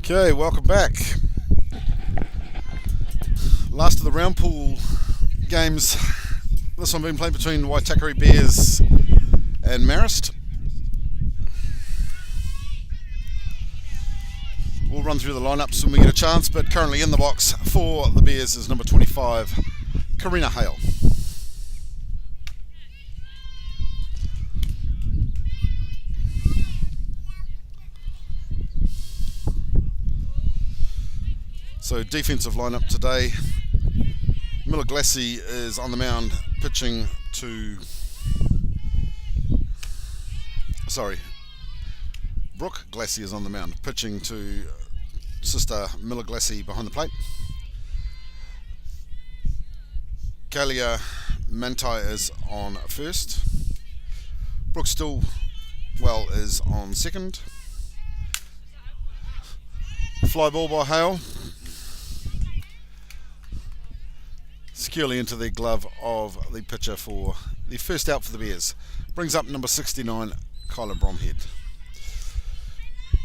Okay, welcome back. Last of the round pool games. This one being played between Waitakere Bears and Marist. We'll run through the lineups when we get a chance, but currently in the box for the Bears is number 25, Karina Hale. So defensive lineup today. Miller Glassy is on the mound pitching to... Brooke Glassy is on the mound pitching to sister Miller Glassy behind the plate. Kalia Mantai is on first. Brooke Stillwell is on second. Fly ball by Hale. Securely into the glove of the pitcher for the first out for the Bears. Brings up number 69, Kyla Bromhead.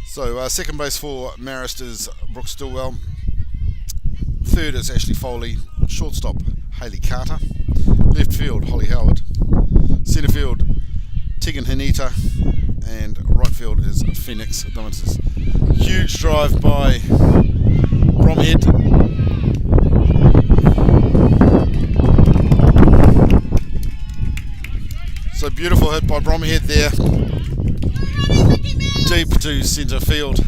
So second base for Marist is Brooke Stillwell. Third is Ashley Foley. Shortstop, Hayley Carter. Left field, Holly Howard. Centre field, Tegan Hanita. And right field is Phoenix Dominus. Huge drive by Bromhead. So beautiful hit by Bromhead there. Deep to centre field.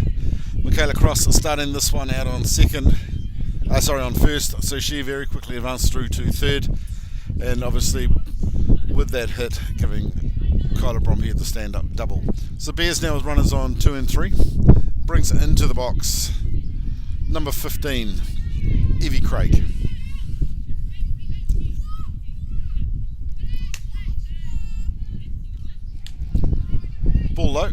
Michaela Cross starting this one out on on first. So she very quickly advanced through to third. And obviously with that hit giving Kyla Bromhead the stand-up double. So Bears now with runners on 2 and 3. Brings it into the box. Number 15, Evie Craig. Ball low.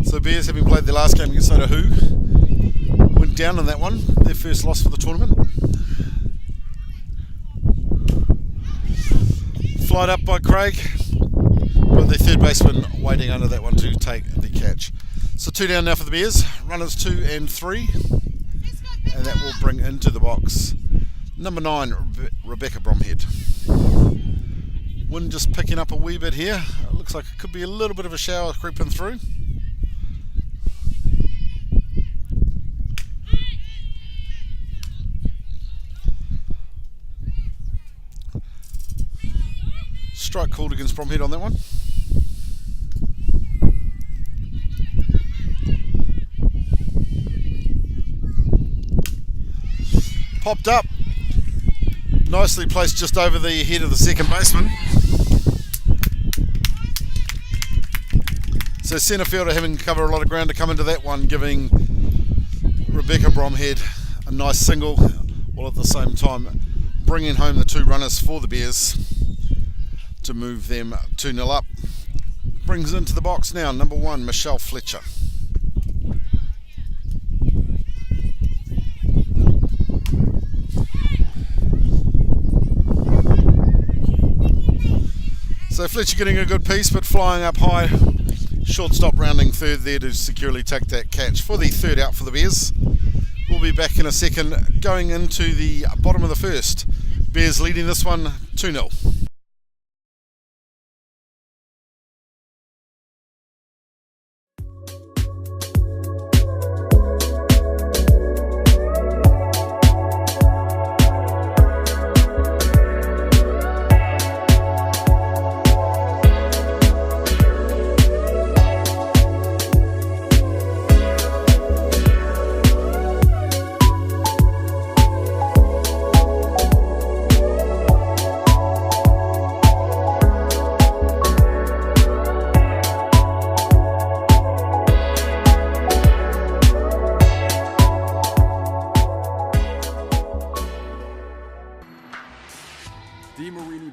So Bears, having played their last game against Otahu, went down on that one, their first loss for the tournament. Flied up by Craig, with the third baseman waiting under that one to take the catch. So 2 down now for the Bears, runners 2 and 3, and that will bring into the box number 9, Rebecca Bromhead. Wind just picking up a wee bit here, it looks like it could be a little bit of a shower creeping through. Strike called against Bromhead on that one. Popped up. Nicely placed just over the head of the second baseman. So centre fielder having to cover a lot of ground to come into that one, giving Rebecca Bromhead a nice single, while at the same time bringing home the 2 runners for the Bears to move them 2-0 up. Brings into the box now number 1, Michelle Fletcher. So Fletcher getting a good piece, but flying up high. Shortstop rounding third there to securely take that catch for the third out for the Bears. We'll be back in a second, going into the bottom of the first. Bears leading this one 2-0.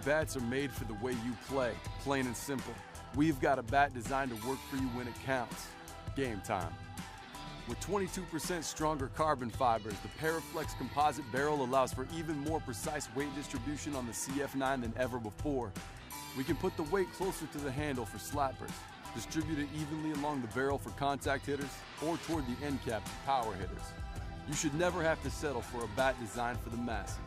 Bats are made for the way you play, plain and simple. We've got a bat designed to work for you when it counts. Game time. With 22% stronger carbon fibers, the Paraflex composite barrel allows for even more precise weight distribution on the CF9 than ever before. We can put the weight closer to the handle for slappers, distribute it evenly along the barrel for contact hitters, or toward the end cap for power hitters. You should never have to settle for a bat designed for the masses.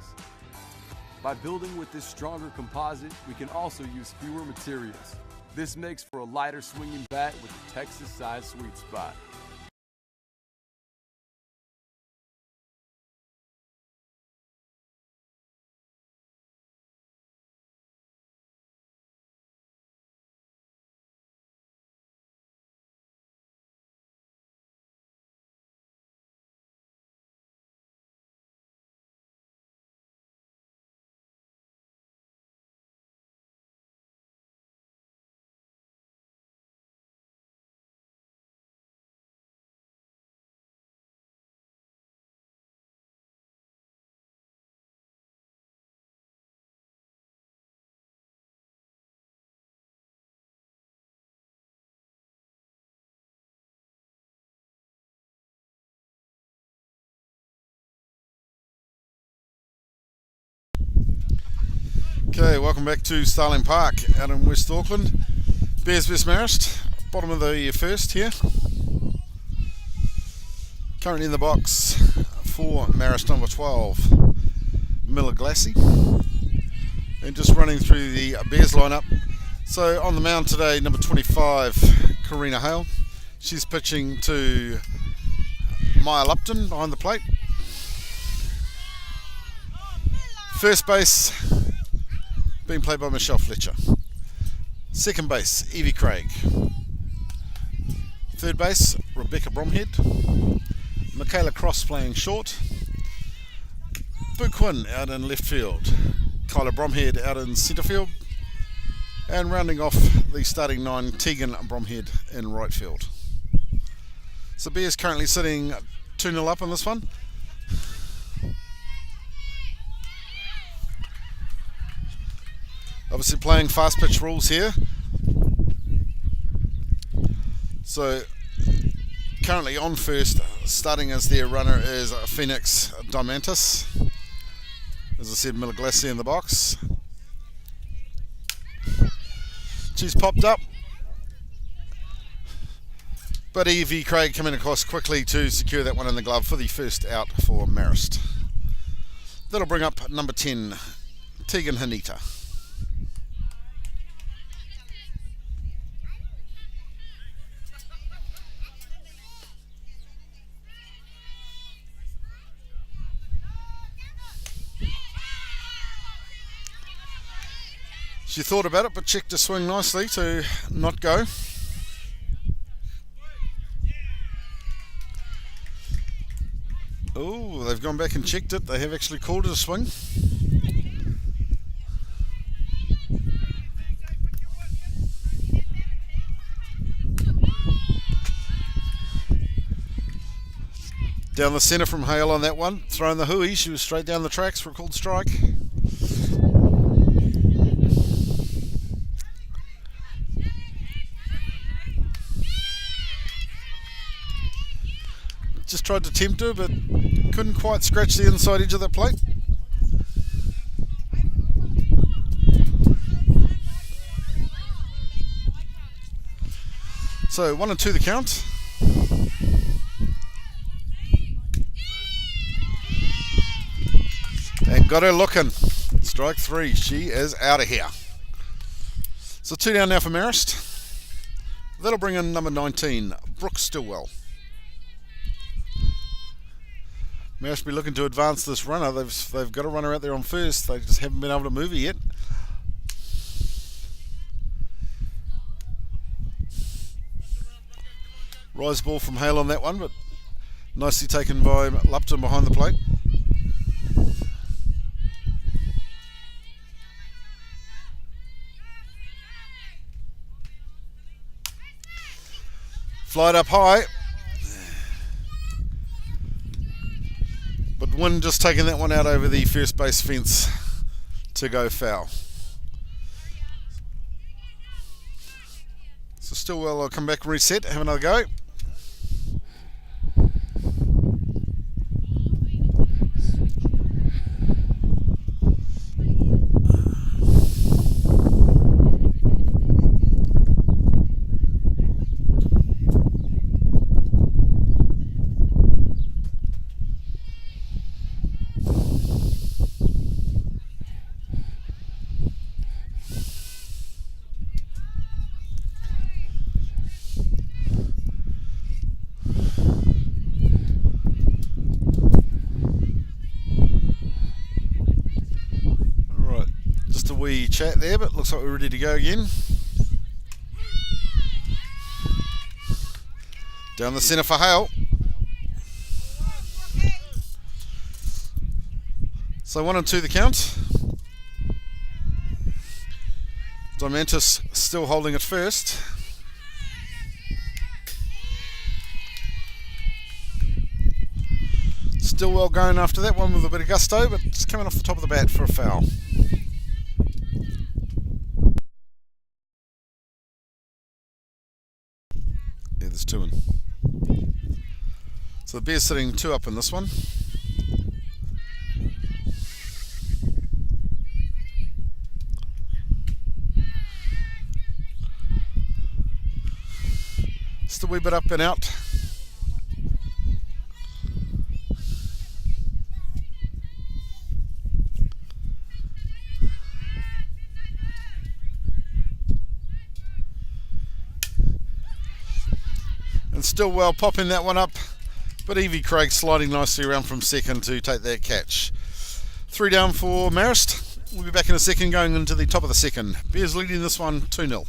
By building with this stronger composite, we can also use fewer materials. This makes for a lighter swinging bat with a Texas-sized sweet spot. Okay, welcome back to Starling Park out in West Auckland. Bears vs Marist, bottom of the first here. Currently in the box for Marist number 12, Miller Glassy. And just running through the Bears lineup. So on the mound today, number 25, Karina Hale. She's pitching to Maia Lupton behind the plate. First base being played by Michelle Fletcher. Second base, Evie Craig. Third base, Rebecca Bromhead. Michaela Cross playing short. Quinn out in left field. Kyla Bromhead out in centre field. And rounding off the starting 9, Tegan Bromhead in right field. So Bears currently sitting 2-0 up on this one. Obviously playing fast pitch rules here. So currently on first, starting as their runner is Phoenix Diamantis. As I said, Miller Glassy in the box. She's popped up. But Evie Craig coming across quickly to secure that one in the glove for the first out for Marist. That'll bring up number 10, Tegan Hanita. She thought about it, but checked her swing nicely to not go. Oh, they've gone back and checked it. They have actually called it a swing. Down the centre from Hale on that one. Throwing the hooey. She was straight down the tracks for a called strike. Just tried to tempt her, but couldn't quite scratch the inside edge of that plate. So 1-2 the count. And got her looking. Strike 3. She is out of here. So 2 down now for Marist. That'll bring in number 19, Brooke Stillwell. Marist be looking to advance this runner. They've got a runner out there on first. They just haven't been able to move her yet. Rise ball from Hale on that one, but nicely taken by Lupton behind the plate. Flied up high. But Wynn just taking that one out over the first base fence to go foul. So Stillwell will come back and reset, have another go. Wee chat there, but looks like we're ready to go again. Down the centre for Hale. So 1-2 the count. Diamantis still holding at first. Still well going after that one with a bit of gusto, but it's coming off the top of the bat for a foul. Yeah, there's 2 in. So the Bears sitting 2 up in this one. So Just a wee bit up and out. And still well popping that one up, but Evie Craig sliding nicely around from second to take that catch. 3 down for Marist. We'll be back in a second going into the top of the second. Bears leading this one 2-0.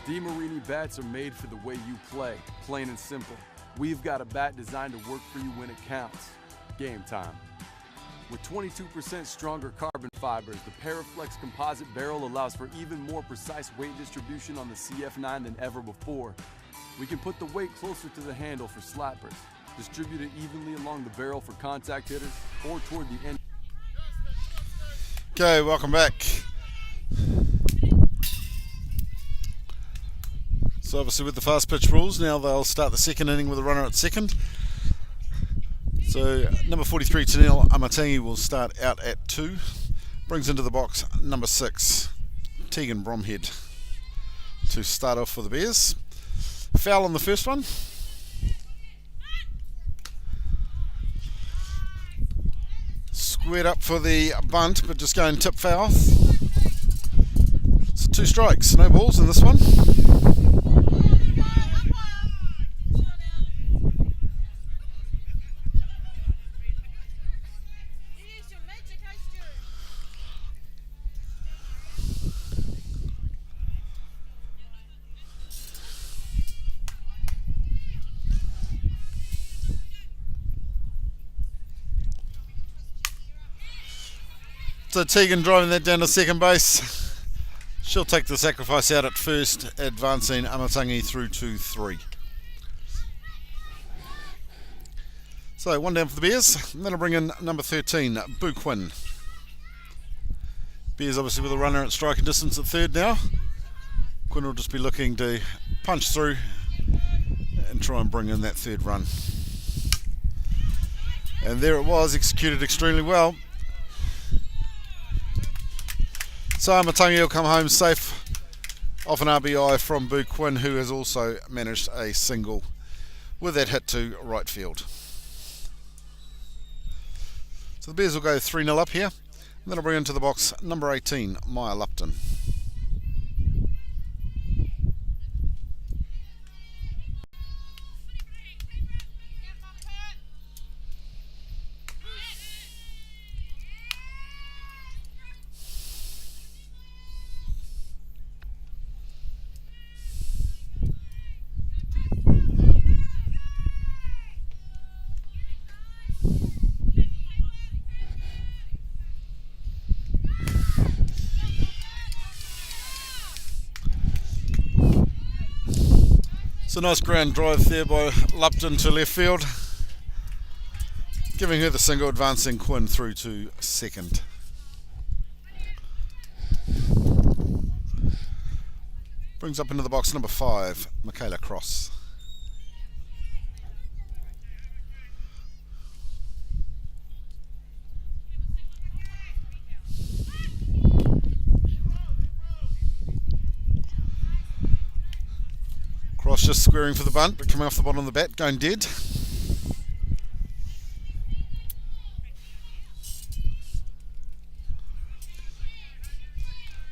DeMarini bats are made for the way you play, plain and simple. We've got a bat designed to work for you when it counts. Game time. With 22% stronger carbon fibers, the Paraflex composite barrel allows for even more precise weight distribution on the CF9 than ever before. We can put the weight closer to the handle for slappers, distribute it evenly along the barrel for contact hitters, or toward the end. Okay, welcome back. So obviously with the fast pitch rules, now they'll start the second inning with a runner at second. So number 43, Tanil Amatangi, will start out at 2. Brings into the box number 6, Tegan Bromhead, to start off for the Bears. Foul on the first one. Squared up for the bunt, but just going tip foul. So 2 strikes, no balls in this one. So Tegan driving that down to second base. She'll take the sacrifice out at first, advancing Amatangi through to 3. So 1 down for the Bears, and that'll bring in number 13, Quinn. Bears obviously with a runner at striking distance at third now. Quinn will just be looking to punch through and try and bring in that third run. And there it was, executed extremely well. So Amatangi will come home safe off an RBI from Quinn, who has also managed a single with that hit to right field. So the Bears will go 3-0 up here, and then I'll bring into the box number 18, Maia Lupton. It's a nice ground drive there by Lupton to left field, giving her the single, advancing Quinn through to second. Brings up into the box number 5, Michaela Cross. Cross just squaring for the bunt, but coming off the bottom of the bat, going dead.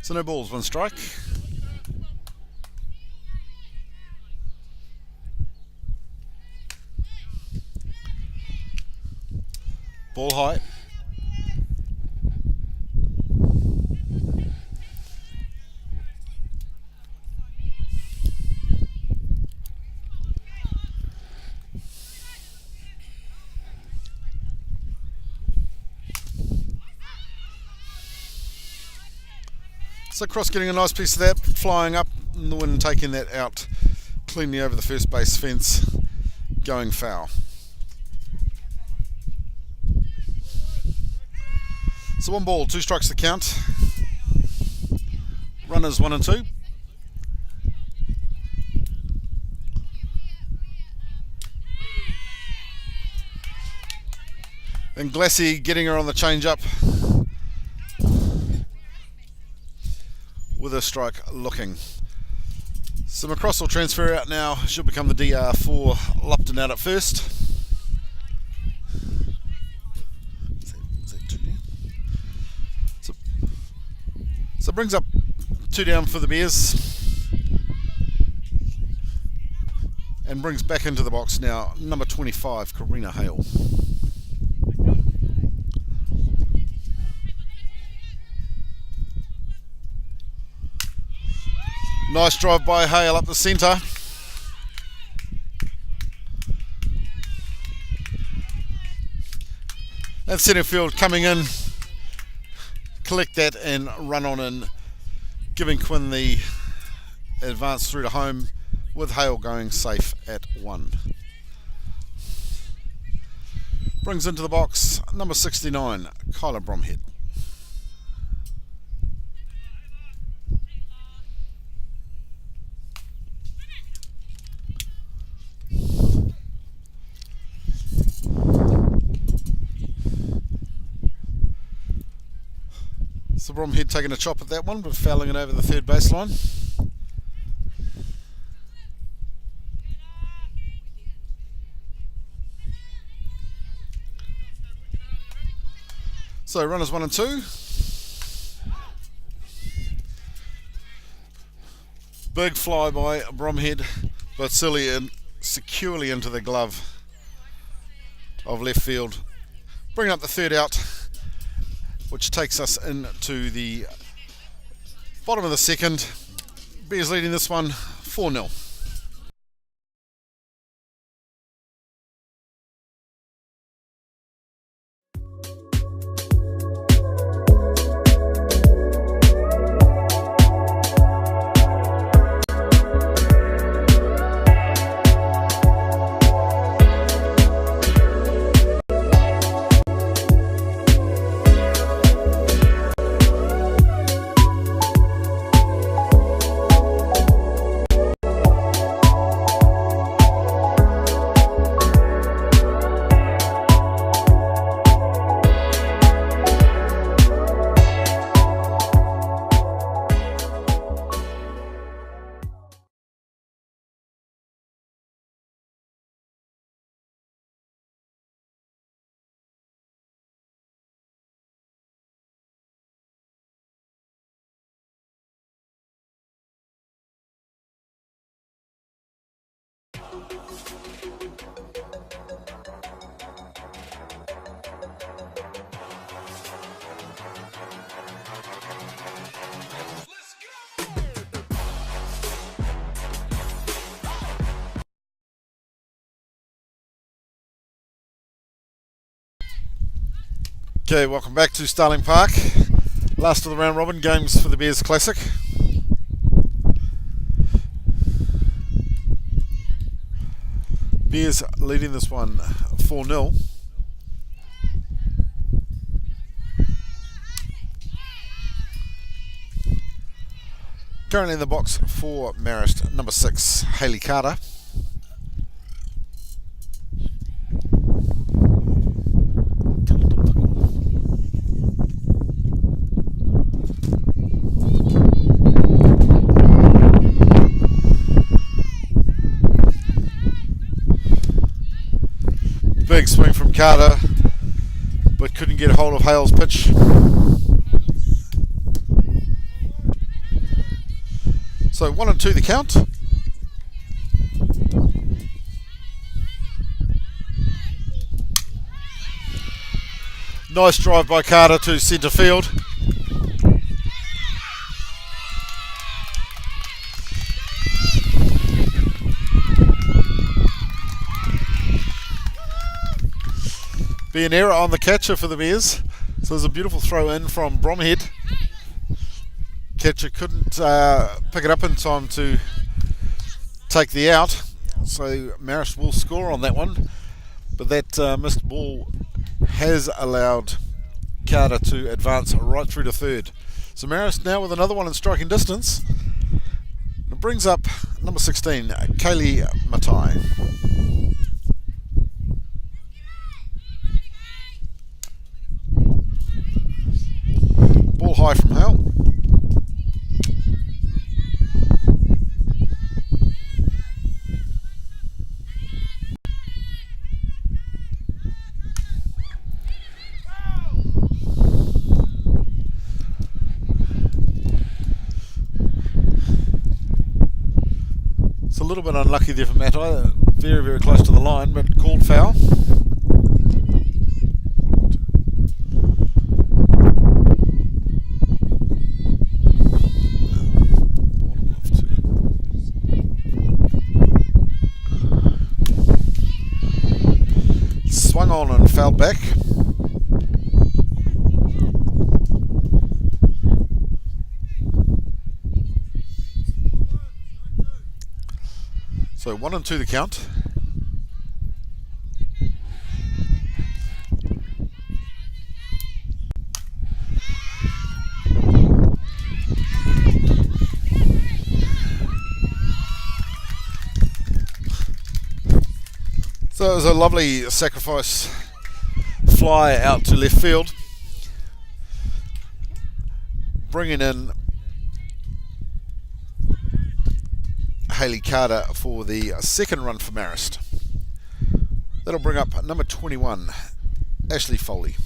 So no balls, 1 strike. Ball high. So Cross getting a nice piece of that, flying up in the wind and taking that out cleanly over the first base fence, going foul. So 1 ball, 2 strikes to count. Runners 1 and 2. And Glassy getting her on the change up with a strike looking. So McCross will transfer out now. She'll become the DR for Lupton out at first. Is that 2 down? So brings up 2 down for the Bears. And brings back into the box now number 25, Karina Hale. Nice drive by Hale up the centre. And centre field coming in. Collect that and run on in, giving Quinn the advance through to home, with Hale going safe at 1. Brings into the box number 69, Rebecca Bromhead. So Bromhead taking a chop at that one, but fouling it over the third baseline. So runners 1 and 2. Big fly by Bromhead, but silly and securely into the glove of left field. Bring up the third out, which takes us into the bottom of the second. Bears leading this one 4-0. Okay, welcome back to Starling Park. Last of the round robin games for the Bears Classic. Bears leading this one 4-0. Currently in the box for Marist, number 6, Hayley Carter. Carter, but couldn't get a hold of Hale's pitch. So 1-2 the count. Nice drive by Carter to centre field. Be an error on the catcher for the Bears. So there's a beautiful throw in from Bromhead. Catcher couldn't pick it up in time to take the out. So Marist will score on that one. But that missed ball has allowed Carter to advance right through to third. So Marist now with another one in striking distance. It brings up number 16, Kaylee Matai. Ball high from Hale. It's a little bit unlucky there for Matai, very, very close to the line, but called foul. Swung on and fouled back. So 1-2 the count. So it was a lovely sacrifice fly out to left field, bringing in Haley Carter for the second run for Marist. That'll bring up number 21, Ashley Foley.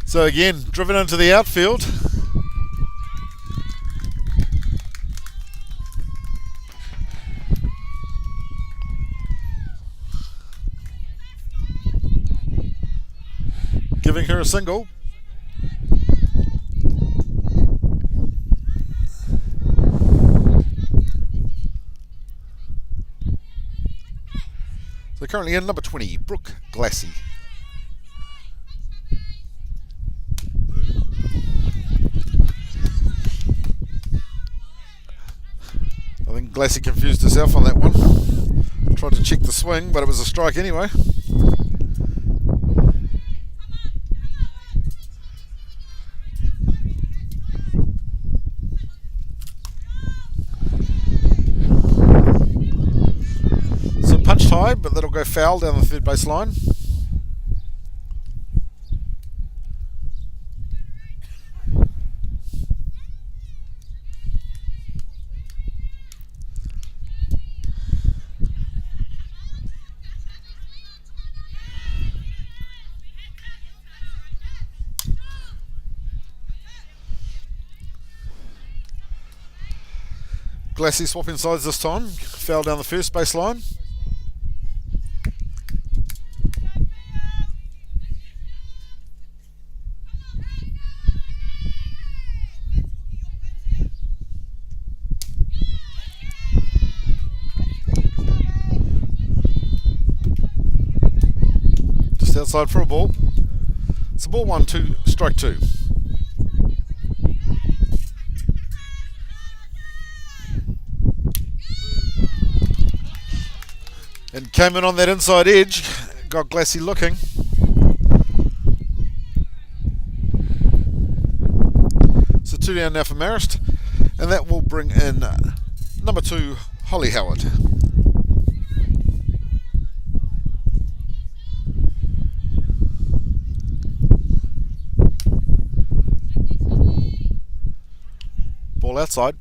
So again, driven into the outfield. Giving her a single. So currently in number 20, Brooke Glassy. I think Glassy confused herself on that one. Tried to check the swing, but it was a strike anyway. Punched high, but that'll go foul down the third base line. Glassy swapping sides this time, foul down the first base line. Outside for a ball. It's a ball 1-2, strike 2. And came in on that inside edge, got Glassy looking. So 2 down now for Marist, and that will bring in number 2, Holly Howard. Ball outside.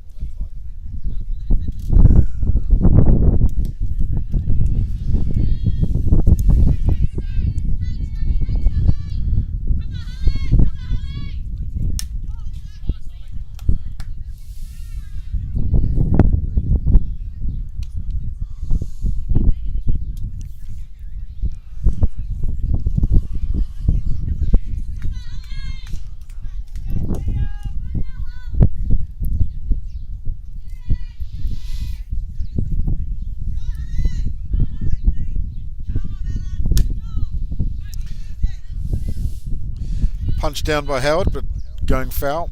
Punched down by Howard, but going foul.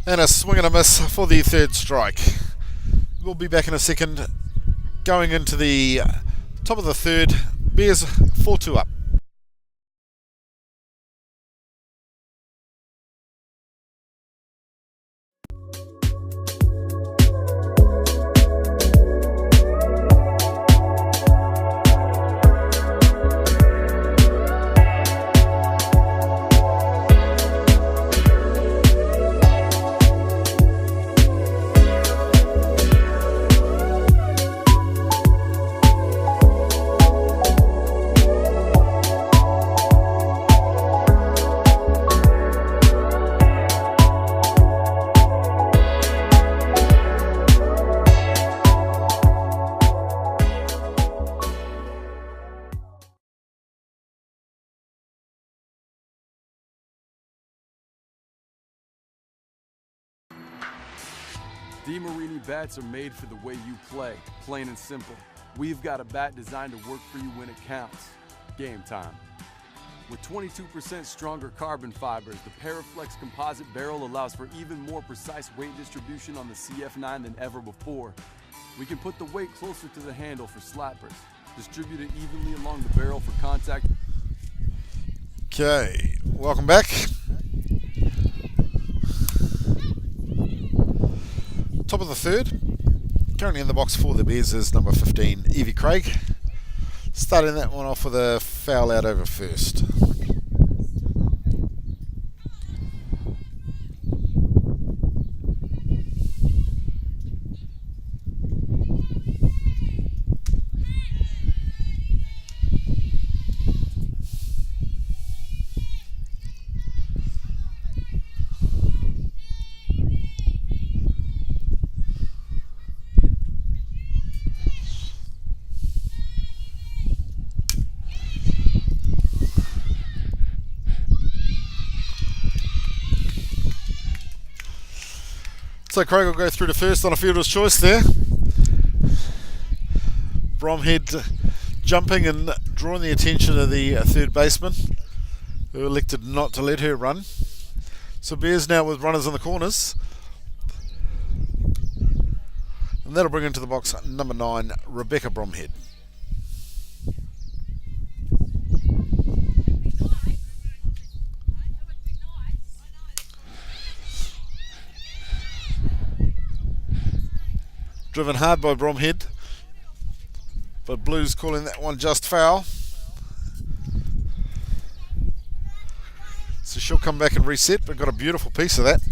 And a swing and a miss for the third strike. We'll be back in a second. Going into the top of the third. Bears 4-2 up. DeMarini bats are made for the way you play, plain and simple. We've got a bat designed to work for you when it counts. Game time. With 22% stronger carbon fibers, the Paraflex composite barrel allows for even more precise weight distribution on the CF9 than ever before. We can put the weight closer to the handle for slappers, distribute it evenly along the barrel for contact. Okay, welcome back. Top of the third. Currently in the box for the Bears is number 15, Evie Craig. Starting that one off with a foul out over first. So Craig will go through to first on a fielder's choice there. Bromhead jumping and drawing the attention of the third baseman, who elected not to let her run. So Bears now with runners in the corners. And that'll bring into the box number 9, Rebecca Bromhead. Driven hard by Bromhead, but Blues calling that one just foul. So she'll come back and reset, but got a beautiful piece of that.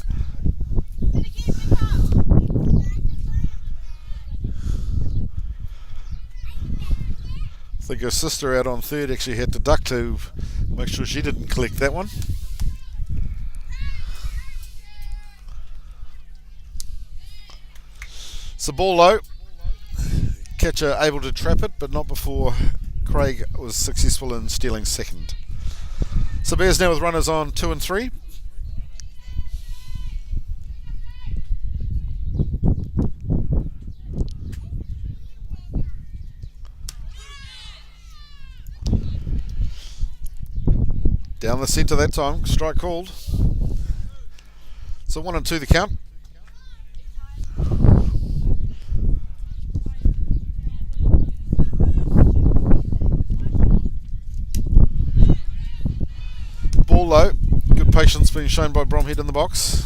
I think her sister out on third actually had to duck to make sure she didn't collect that one. It's the ball low. Catcher able to trap it, but not before Craig was successful in stealing second. So Bears now with runners on 2 and 3. Down the centre that time, strike called. So 1 and 2 the count. Ball low. Good patience being shown by Bromhead in the box.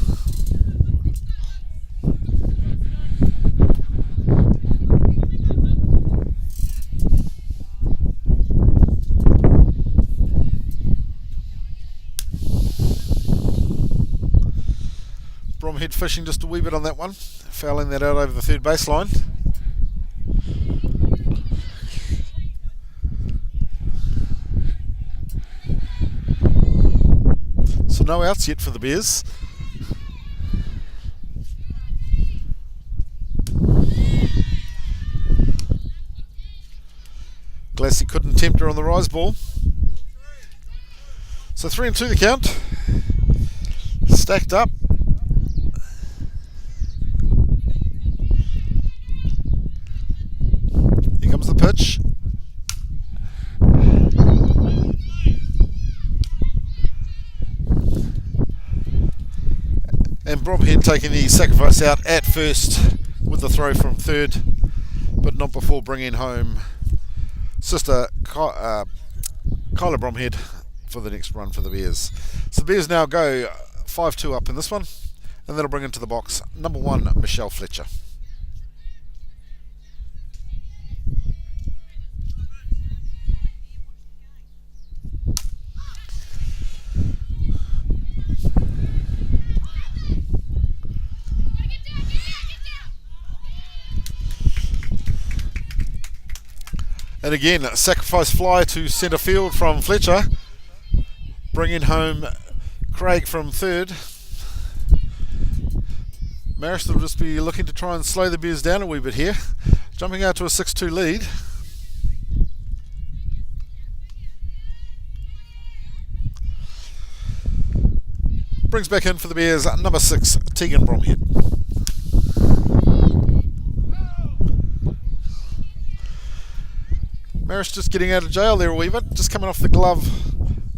Bromhead fishing just a wee bit on that one, fouling that out over the third baseline. So no outs yet for the Bears. Glassy couldn't tempt her on the rise ball. So 3 and 2 the count. Stacked up. Here comes the pitch. And Bromhead taking the sacrifice out at first with the throw from third, but not before bringing home sister Kyla Bromhead for the next run for the Bears. So the Bears now go 5-2 up in this one, and that'll bring into the box number 1, Michelle Fletcher. And again, sacrifice fly to centre field from Fletcher, bringing home Craig from third. Marist will just be looking to try and slow the Bears down a wee bit here, jumping out to a 6-2 lead. Brings back in for the Bears number 6, Tegan Bromhead. Marist just getting out of jail there a wee bit, just coming off the glove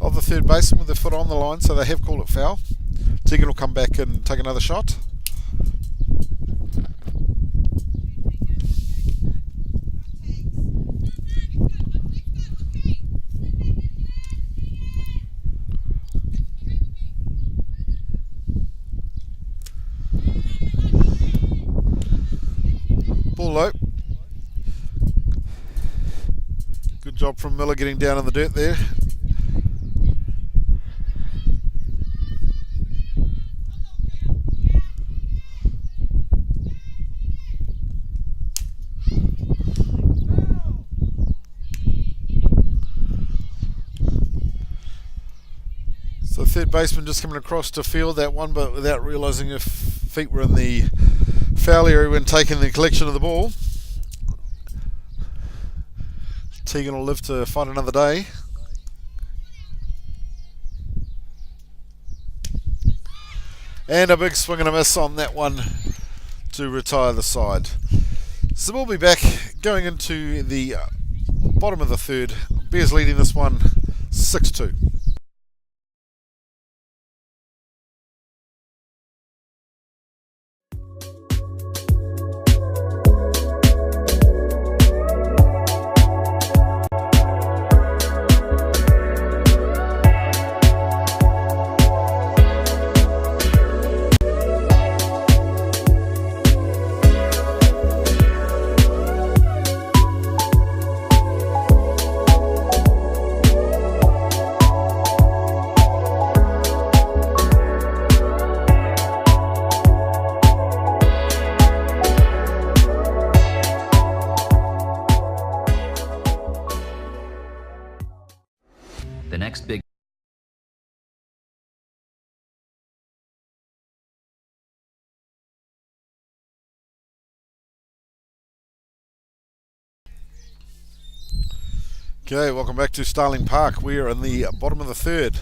of the third baseman with their foot on the line, so they have called it foul. Tegan will come back and take another shot. Ball low. Good job from Miller getting down in the dirt there. So third baseman just coming across to field that one, but without realising if feet were in the foul area when taking the collection of the ball. Tegan will live to fight another day. And a big swing and a miss on that one to retire the side. So we'll be back going into the bottom of the third. Bears leading this one 6-2. The next big Okay, welcome back to Starling Park. We are in the bottom of the third.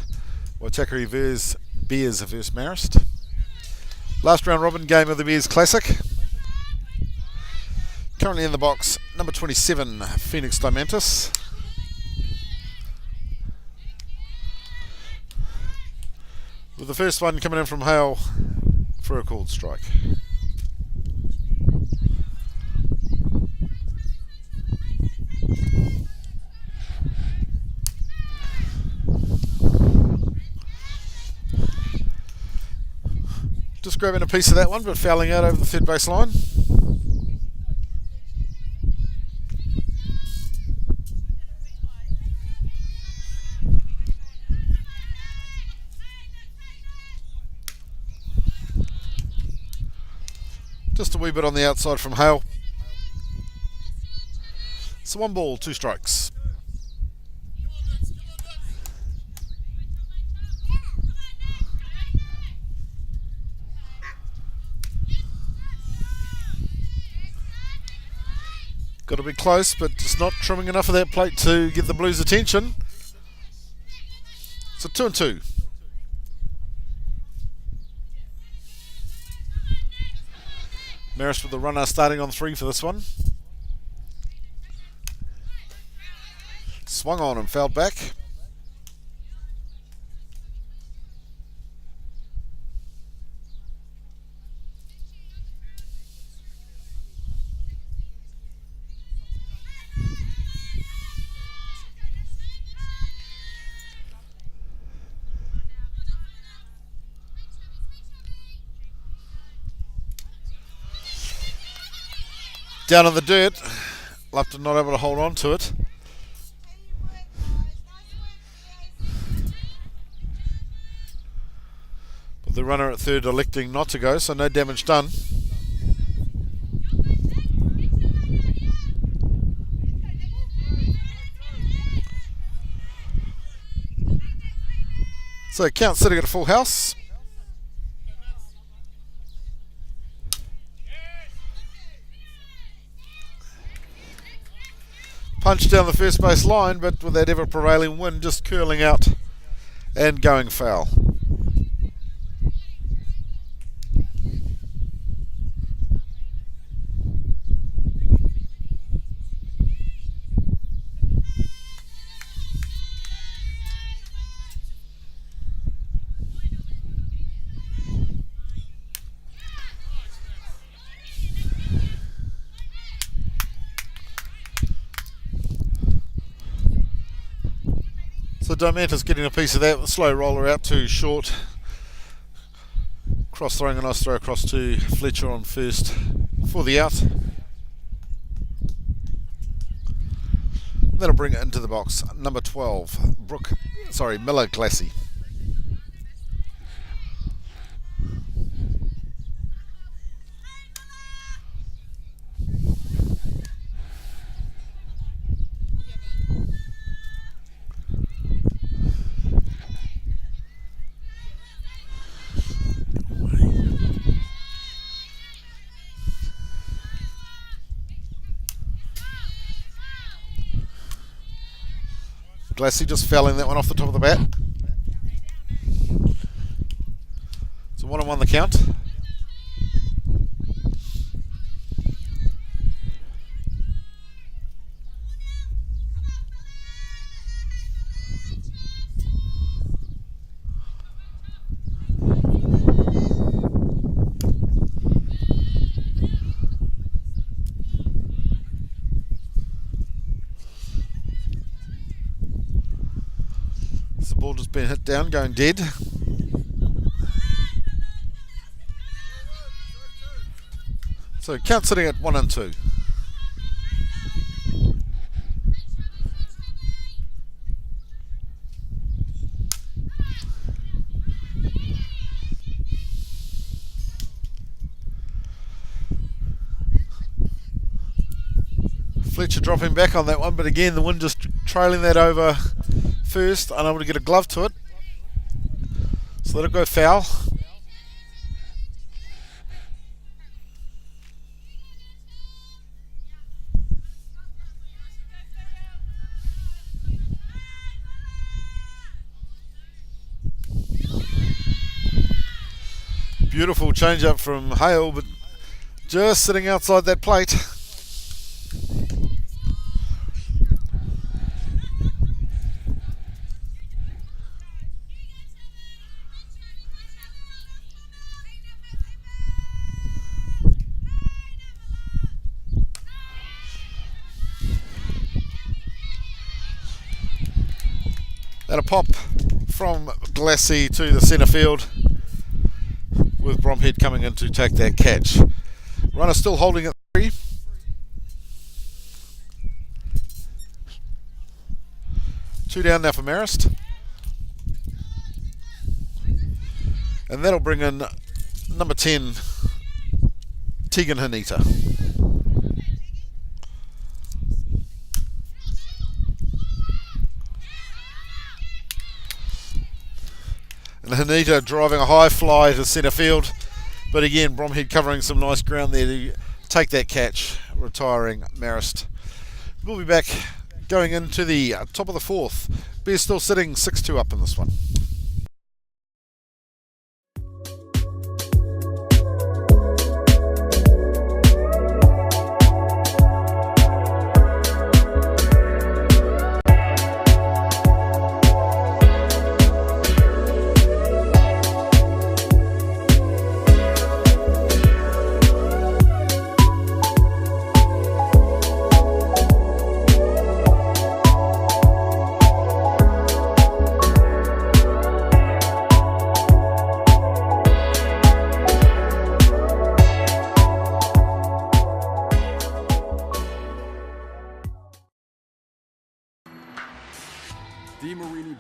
Waitakere Bears versus Marist. Last round robin game of the Bears Classic. Currently in the box, number 27, Phoenix Diamantis. With the first one coming in from Hale for a called strike. Just grabbing a piece of that one, but fouling out over the third base line. Just a wee bit on the outside from Hale. So 1 ball, 2 strikes. Got to be close, but just not trimming enough of that plate to get the Blues' attention. So 2 and 2. Marist with the runner starting on 3 for this one. Swung on and fouled back. Down in the dirt, Lupton not able to hold on to it. But the runner at third electing not to go, so no damage done. So count sitting at a full house. Punched down the first base line, but with that ever prevailing wind just curling out and going foul. So Diamanta's getting a piece of that. Slow roller out to short. Cross throwing a nice throw across to Fletcher on first for the out. That'll bring it into the box. Number 12, Miller Glassy. Glassy just fouling that one off the top of the bat. So 1-1 the count. Ball just been hit down, going dead. So count sitting at 1 and 2. Fletcher dropping back on that one, but again the wind just trailing that over first, unable to get a glove to it. So let it go foul. Beautiful change up from Hale, but just sitting outside that plate. And a pop from Glassy to the centre field, with Bromhead coming in to take that catch. Runner still holding at 3. Two down now for Marist. And that'll bring in number 10, Tegan Hanita. And Hanita driving a high fly to centre field, but again Bromhead covering some nice ground there to take that catch, retiring Marist We'll be back going into the top of the fourth. Bears still sitting 6-2 up in this one.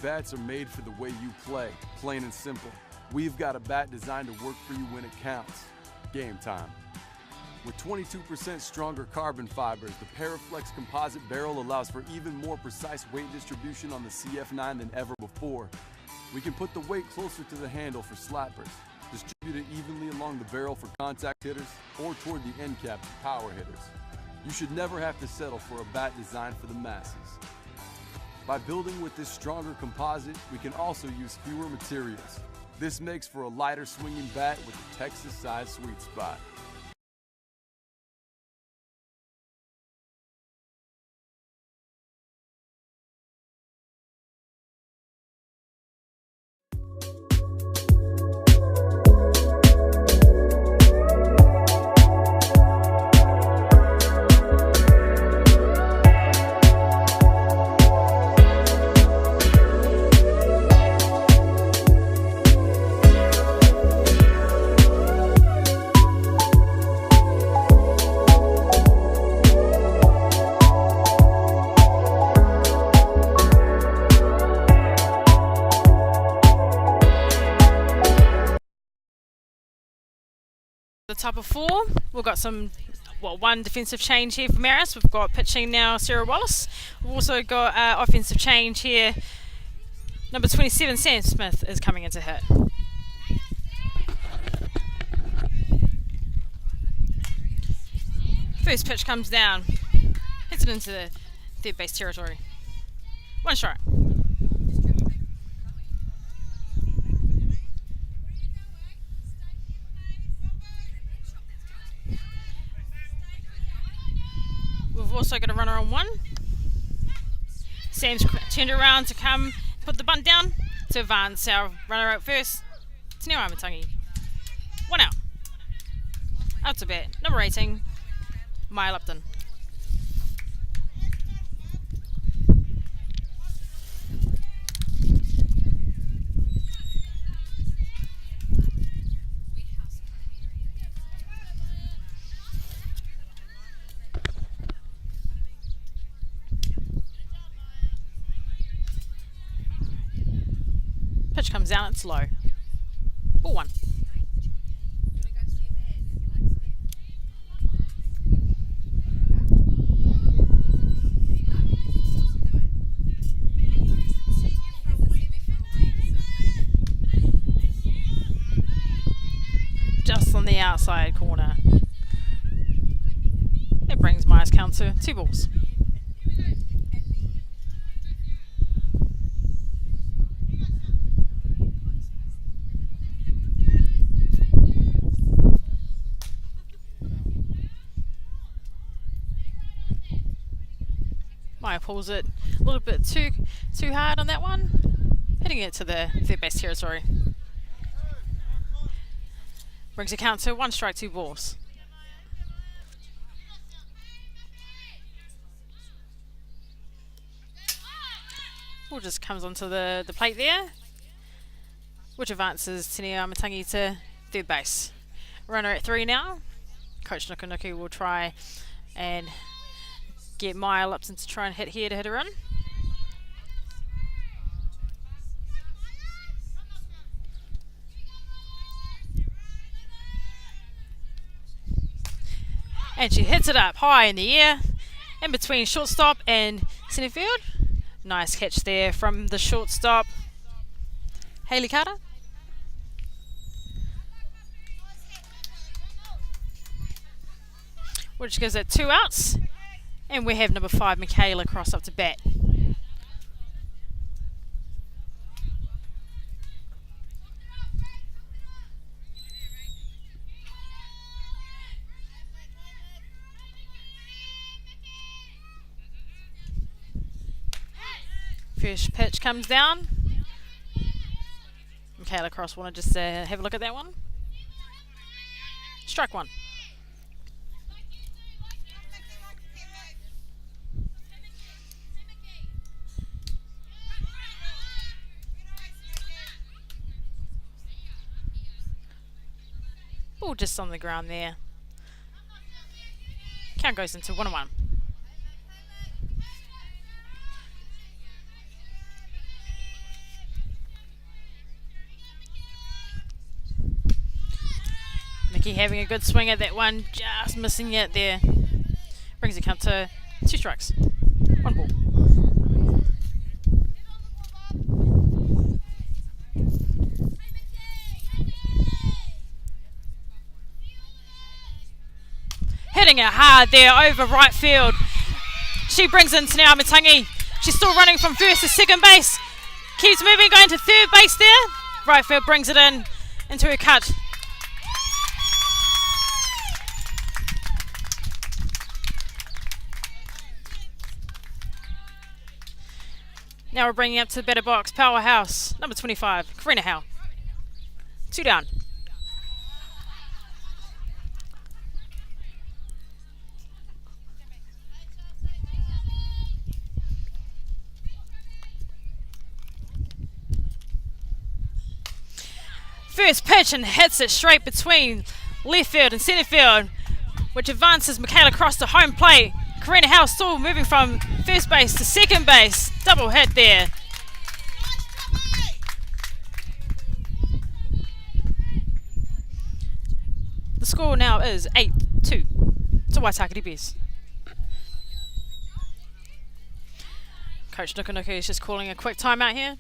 Bats are made for the way you play, plain and simple. We've got a bat designed to work for you when it counts. Game time. With 22% stronger carbon fibers, the Paraflex composite barrel allows for even more precise weight distribution on the CF9 than ever before. We can put the weight closer to the handle for slappers, distribute it evenly along the barrel for contact hitters, or toward the end cap for power hitters. You should never have to settle for a bat designed for the masses. By building with this stronger composite, we can also use fewer materials. This makes for a lighter swinging bat with a Texas-sized sweet spot. The top of four, we've got one defensive change here for Marist. We've got pitching now Sarah Wallace. We've also got offensive change here. Number 27, Sam Smith, is coming in to hit. First pitch comes down, hits it into the third base territory. One strike. We've also got a runner on one. Sam's turned around to come put the bunt down to advance our runner out first. Te Neo Amatangi. One out. Out to bat. Number 18, Maia Lupton. Pitch comes down, it's low. Ball one. Just on the outside corner. It brings Maia's count to 2 balls. Maia pulls it a little bit too hard on that one, hitting it to the third base territory. Brings the count to 1 strike, 2 balls. Ball just comes onto the plate there, which advances Te Neo Amatangi to third base. Runner at 3 now. Coach Nuku will try and get Maia Lupton to try and hit here to hit a run. And she hits it up high in the air, in between shortstop and centre field. Nice catch there from the shortstop, Hayley Carter. Which gives it 2 outs. And we have number 5, Michaela, cross up to bat. First pitch comes down. Michaela Cross want to just have a look at that one. Strike one. Ball just on the ground there. Count goes into 1-1. Mickey having a good swing at that one, just missing it there. Brings the count to 2 strikes. 1 ball. Hitting it hard there over right field. She brings in Te Matangi. She's still running from first to second base. Keeps moving, going to third base there. Right field brings it in into her cut. Now we're bringing up to the batter box, powerhouse, number 25, Karina Howe. 2 down. First pitch and hits it straight between left field and centre field, which advances Michaela Cross to home plate. Karina Howe still moving from first base to second base. Double hit there. The score now is 8-2 to Waitakere Bears. Coach Nukunuku is just calling a quick timeout here.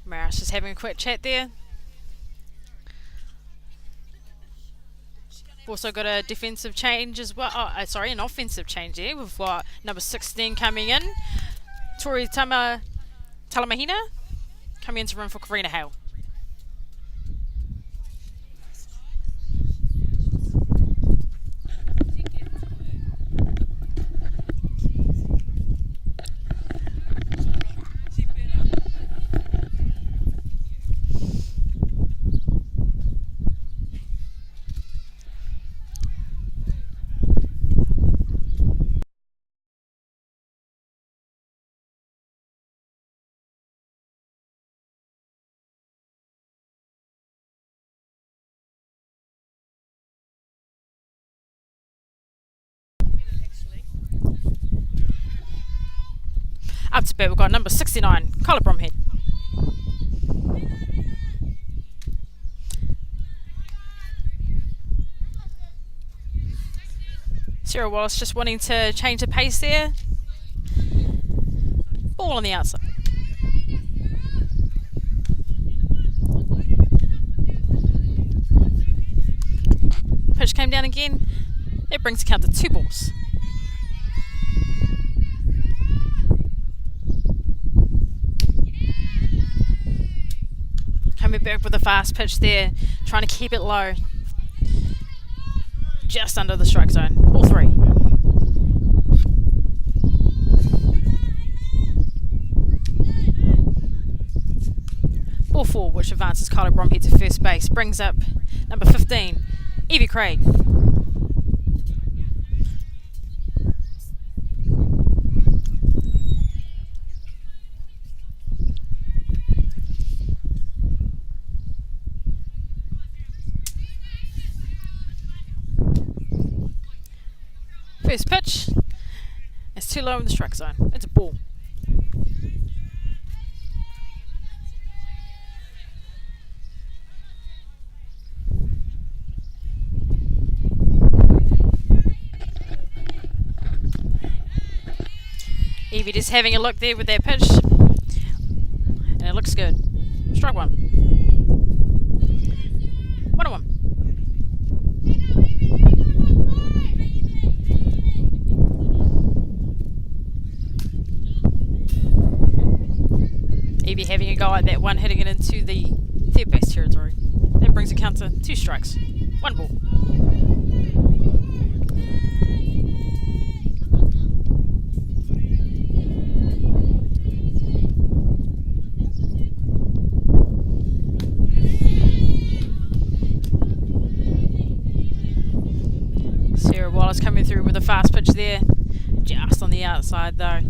Marist just having a quick chat there. We've also got a defensive change as well. Oh, sorry, an offensive change there. We've got number 16 coming in. Tori Talamahina coming into run for Karina Hale. Up to bat, we've got number 69, Rebecca Bromhead. Sarah Wallace just wanting to change the pace there. Ball on the outside. Pitch came down again. It brings the count to 2 balls. Coming back with a fast pitch there, trying to keep it low. Just under the strike zone. Ball 3. Ball 4, which advances Kyla Bromhead to first base, brings up number 15, Evie Craig. First pitch. It's too low in the strike zone. It's a ball. Evie just having a look there with that pitch. it looks good. Strike one. 1-1. Evie having a go at that one, hitting it into the third base territory. That brings a count to 2 strikes. 1 ball. Sarah Wallace coming through with a fast pitch there. Just on the outside though.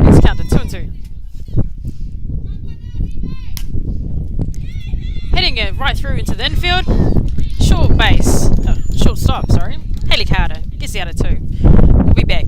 Next count to 2-2. Hitting it right through into the infield. Short base. Short stop, sorry. Haley Carter gets the out of 2. We'll be back.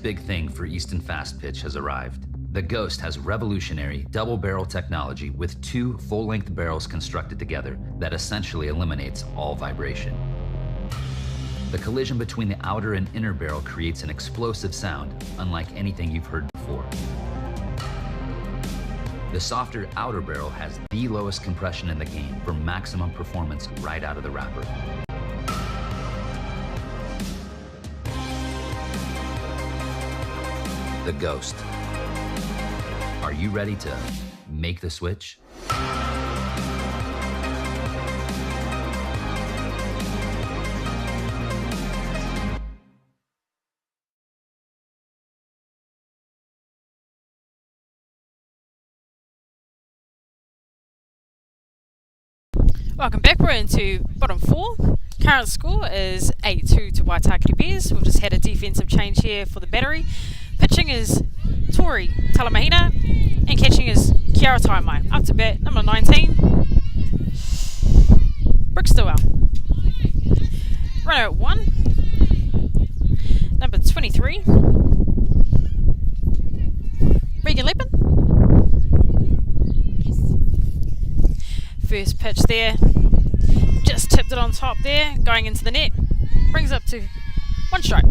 Big thing for Easton Fast Pitch has arrived. The Ghost has revolutionary double barrel technology with 2 full-length barrels constructed together that essentially eliminates all vibration. The collision between the outer and inner barrel creates an explosive sound unlike anything you've heard before. The softer outer barrel has the lowest compression in the game for maximum performance right out of the wrapper. The Ghost. Are you ready to make the switch? Welcome back. We're into bottom 4. Current score is 8-2 to Waitakere Bears. We've just had a defensive change here for the battery. Pitching is Tori Talamahina and catching is Kiara Taimai. Up to bat, number 19, Brooke Stillwell. Runner at 1, number 23, Regan Lepin. First pitch there, just tipped it on top there, going into the net, brings up to 1 strike.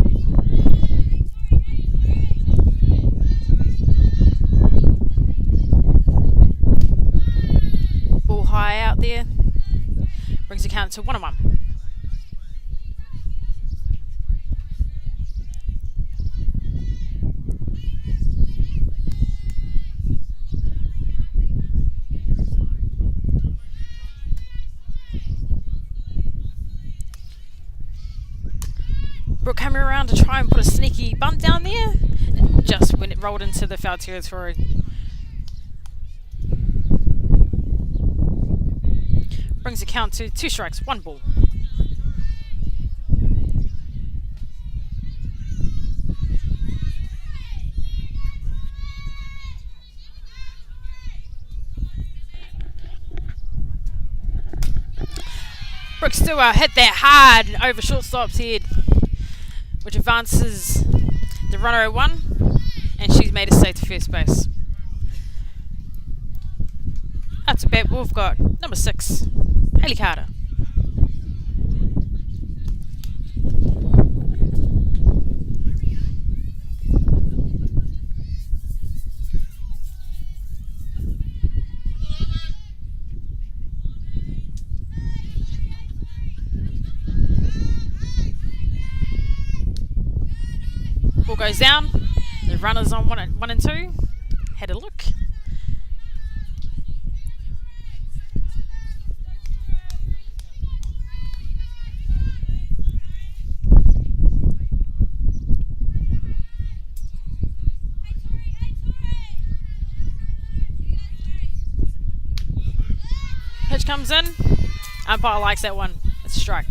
Ball high out there, brings the count to 1-1. Brooke coming around to try and put a sneaky bunt down there, just when it rolled into the foul territory. Brings the count to 2 strikes, 1 ball. Brooke Stewart hit that hard and over shortstop's head, which advances the runner at 1, and she's made a save to first base. Up to bat, we've got number 6, Haley Carter. Ball goes down. The runners on 1 and 2. Had a look. Pitch comes in. Umpire likes that one. It's a strike.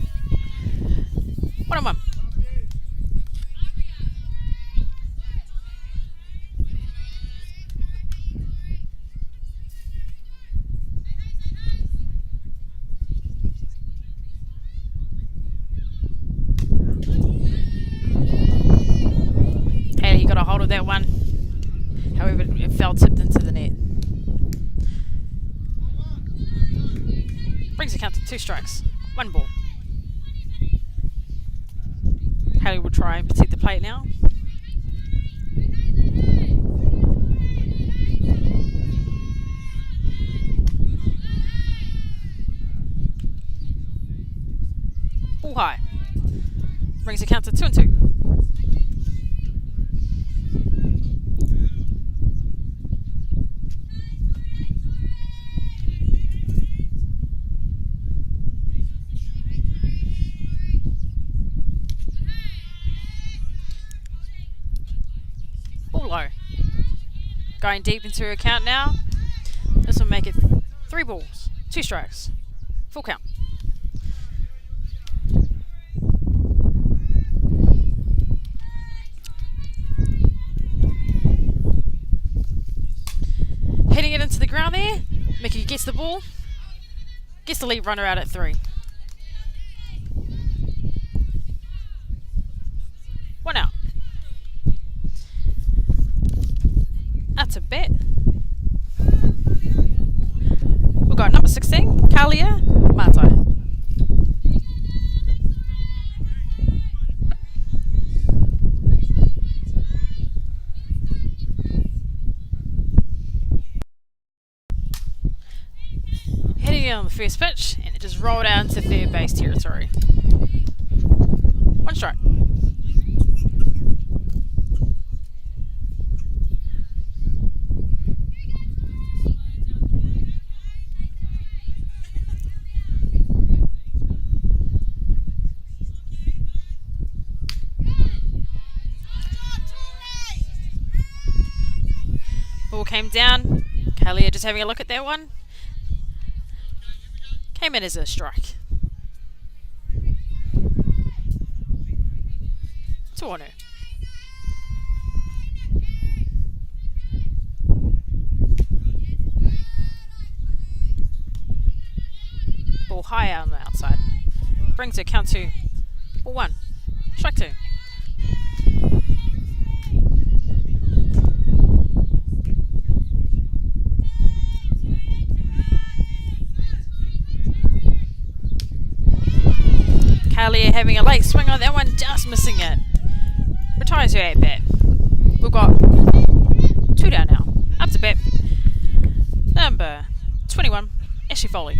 1-1. Haley got a hold of that one. However, it fell tipped into the net. Brings the count to 2 strikes. 1 ball. Haley will try and protect the plate now. Ball high. Brings the count to 2-2. Ball low. Going deep into her count now. This will make it 3 balls, 2 strikes. Full count. Hitting it into the ground there. Mickey gets the ball. Gets the lead runner out at 3. 1 out. That's a bet. We've got number 16, Kalia Matai. Hitting it on the first pitch, and it just rolled out into third base territory. 1 strike. Ball came down. Kalia just having a look at that one. Came in as a strike. 2-0. Ball high out on the outside. Brings it count to ball 1. Strike 2. Kalia having a late swing on that one, just missing it. Retires her at bat. We've got 2 down now. Up to bat. Number 21, Ashley Foley.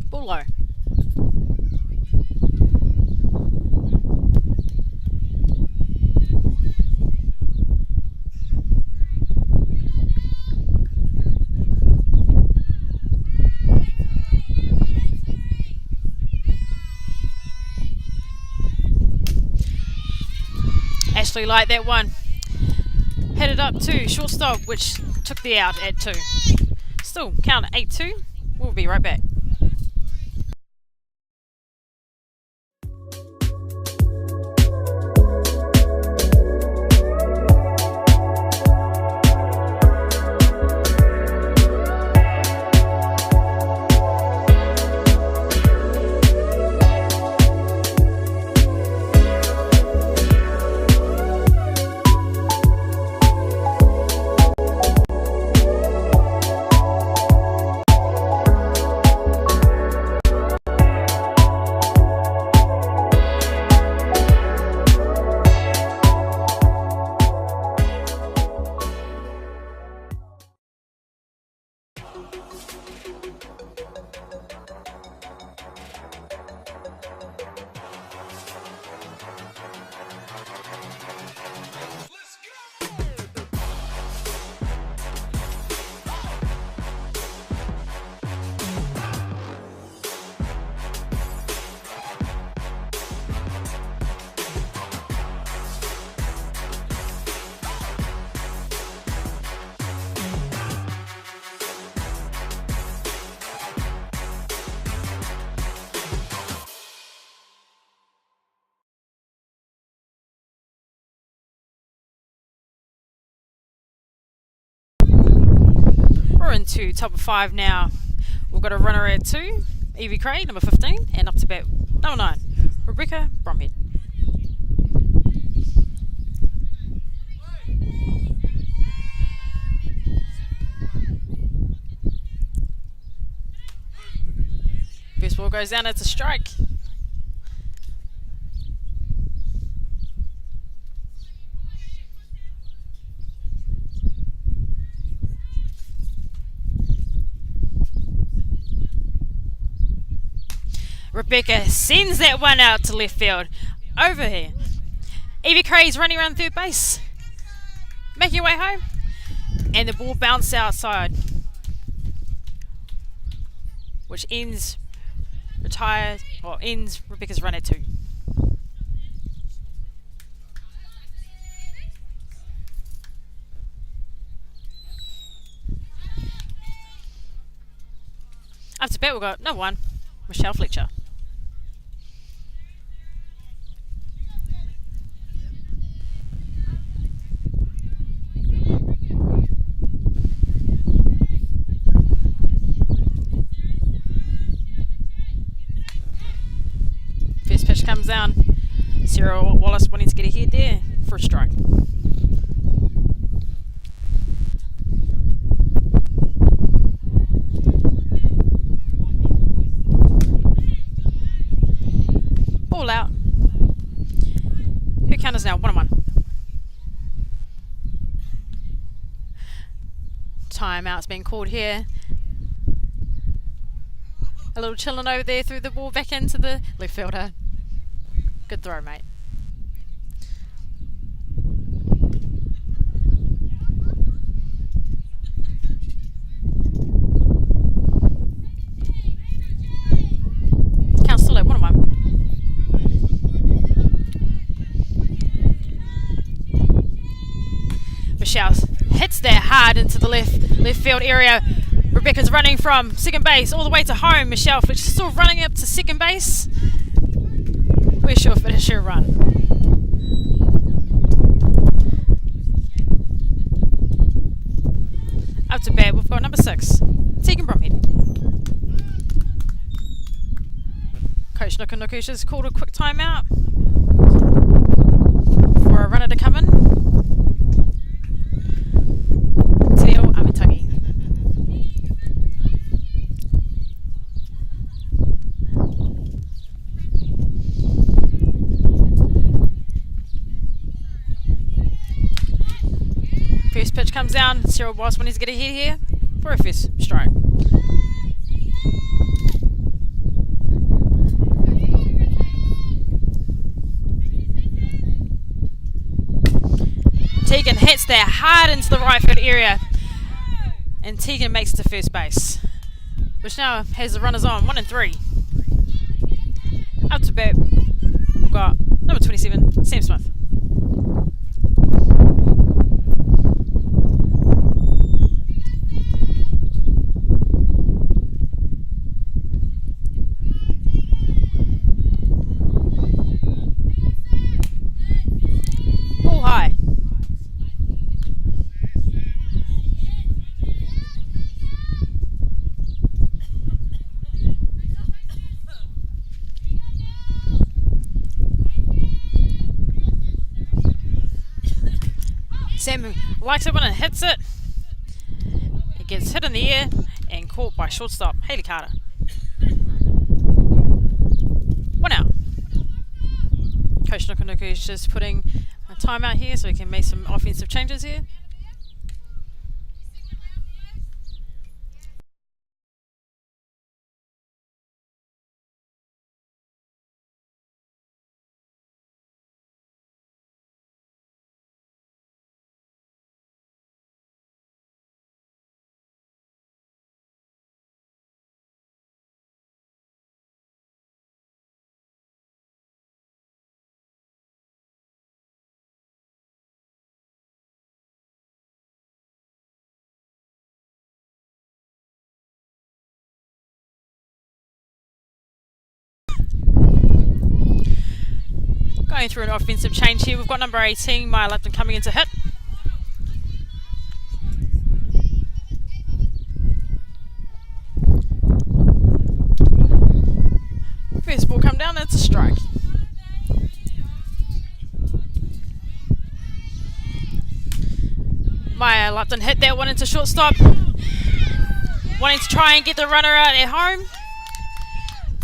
Ball low. Ashley liked that one. Headed up to shortstop, which took the out at 2. Still, count 8-2. We'll be right back. into top of 5 now. We've got a runner at 2, Evie Craig, number 15, and up to bat, number 9, Rebecca Bromhead. First ball goes down, it's a strike. Rebecca sends that one out to left field. Over here. Evie Craig's running around third base. Making her way home. And the ball bounced outside. Which ends Rebecca's run at 2. Up to bat we've got another one. Michelle Fletcher. First pitch comes down. Sarah Wallace wanting to get ahead there for a strike. Ball out. Her count is now 1-1. Timeout's been called here. A little chillin' over there, threw the ball back into the left fielder. Good throw, mate. Count's still at 1-1. Michelle hits that hard into the left field area. Rebecca's running from second base all the way to home. Michelle Fletcher still running up to second base. Where she'll finish her run. Up to bat, we've got number 6, Tegan Bromhead. Coach Nukunukusha's called a quick timeout for a runner to come in. Teo Amitagi. First pitch comes down. Cyril Boss when he's going to hit here for a first strike. Tegan hits that hard into the right field area, and Tegan makes it to first base, which now has the runners on 1 and 3. Up to bat, we've got number 27, Sam Smith. Ball high. Sam likes it when it hits it. It gets hit in the air and caught by shortstop Hayley Carter. 1 out. Coach Nukunuku is just putting a timeout here so he can make some offensive changes here. Going through an offensive change here, we've got number 18, Maia Lupton, coming in to hit. Maia Lupton hit that one into shortstop. Wanting to try and get the runner out at home.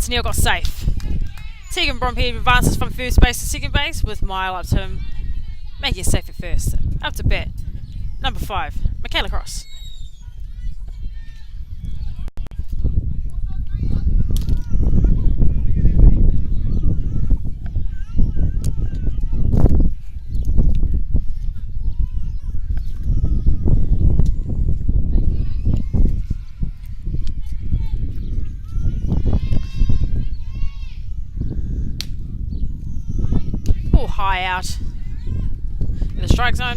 Neil got safe. Rebecca Bromhead advances from first base to second base with Maia Lupton making it safe at first. Up to bat, number 5, Michaela Cross. High out in the strike zone.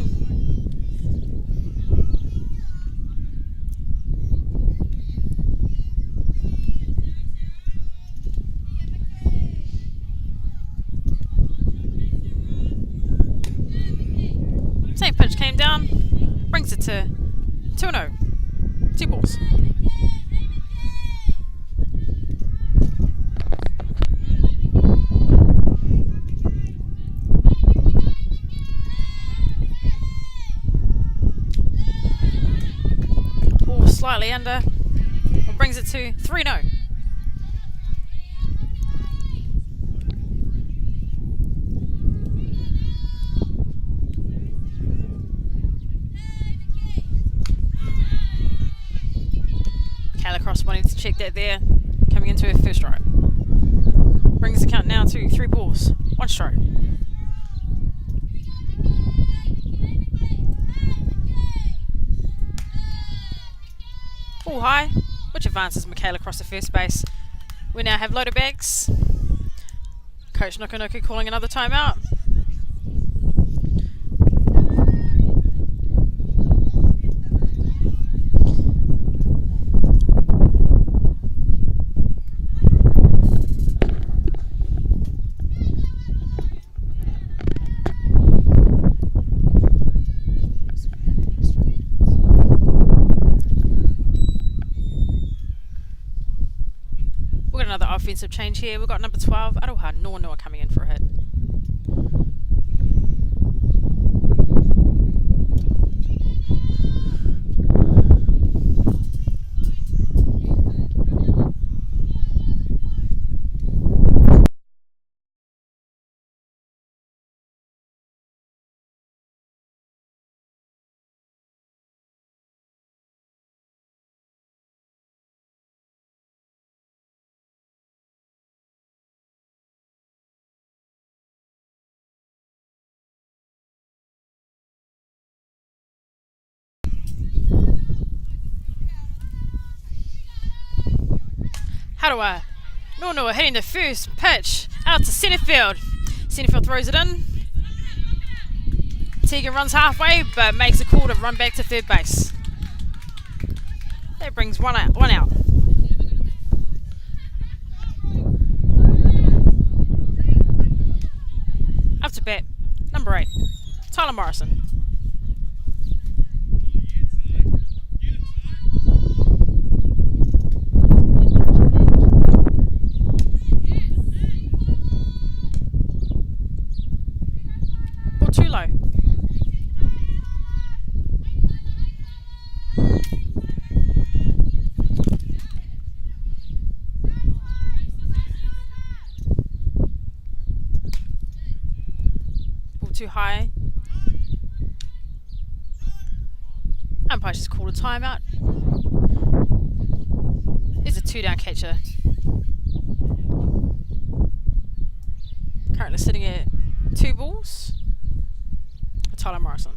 Same pitch came down, brings it to 2-0. 2 balls. Slightly under, brings it to 3-0. Calicross wanting to check that there, coming into her first strike. Brings the count now to 3 balls, 1 strike. Ball high, which advances Michaela across the first base. We now have loader bags. Coach Nukunuku calling another timeout. Another offensive change here. We've got number 12, Aroha Noa coming in for a hit. Harawa Noa hitting the first pitch out to centre field. Centre field throws it in. Tegan runs halfway but makes a call to run back to third base. That brings one out. Up to bat, number 8, Tyler Morrison. Too low. Ball too high. Umpire just called a timeout. There's a 2-down catcher. Currently sitting at 2 balls. Tyler Morrison.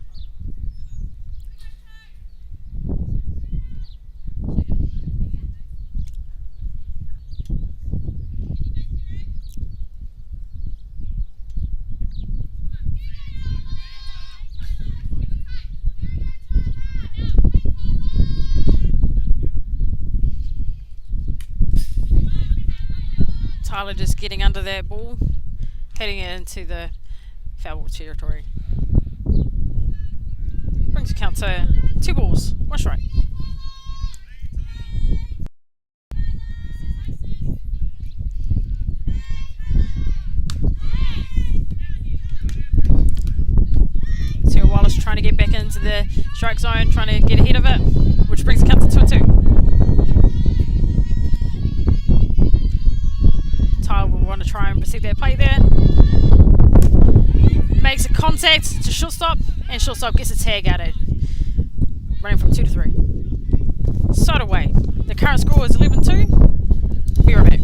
Tyler just getting under that ball, heading it into the foul ball territory. Brings the count to 2 balls, 1 strike. Sarah Wallace trying to get back into the Strike zone, trying to get ahead of it, which brings the count to 2-2. Tyler will want to try and proceed their play there. Makes a contact to shortstop, and shortstop gets a tag at it. Running from 2-3. Side away. The current score is 11-2. Be right back.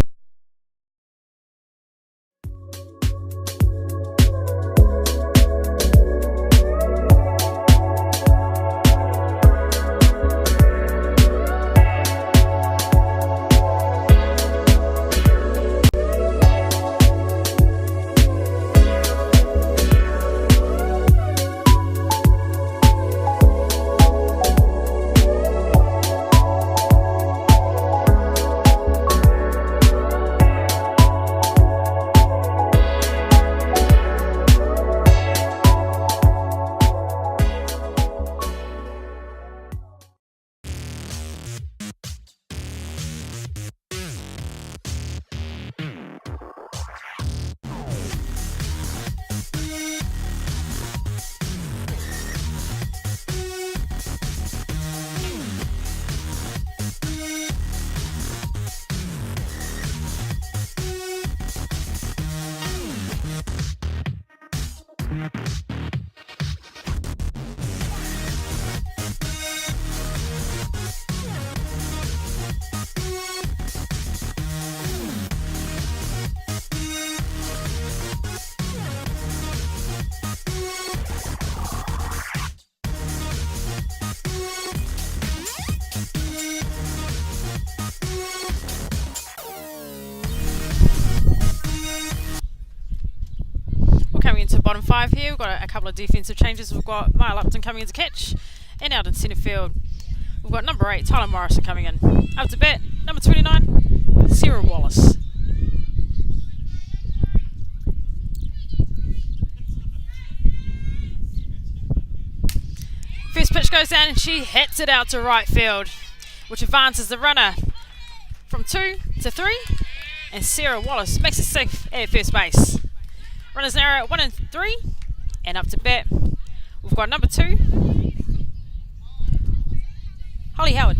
Into bottom 5 here, we've got a couple of defensive changes. We've got Maia Lupton coming into catch, and out in centre field we've got number 8 Tyler Marist coming in. Up to bat, number 29 Sarah Wallace. First pitch goes down and she hits it out to right field, which advances the runner from 2 to 3, and Sarah Wallace makes it safe at first base. Runners now at 1 and 3, and up to bat we've got number 2 Holly Howard.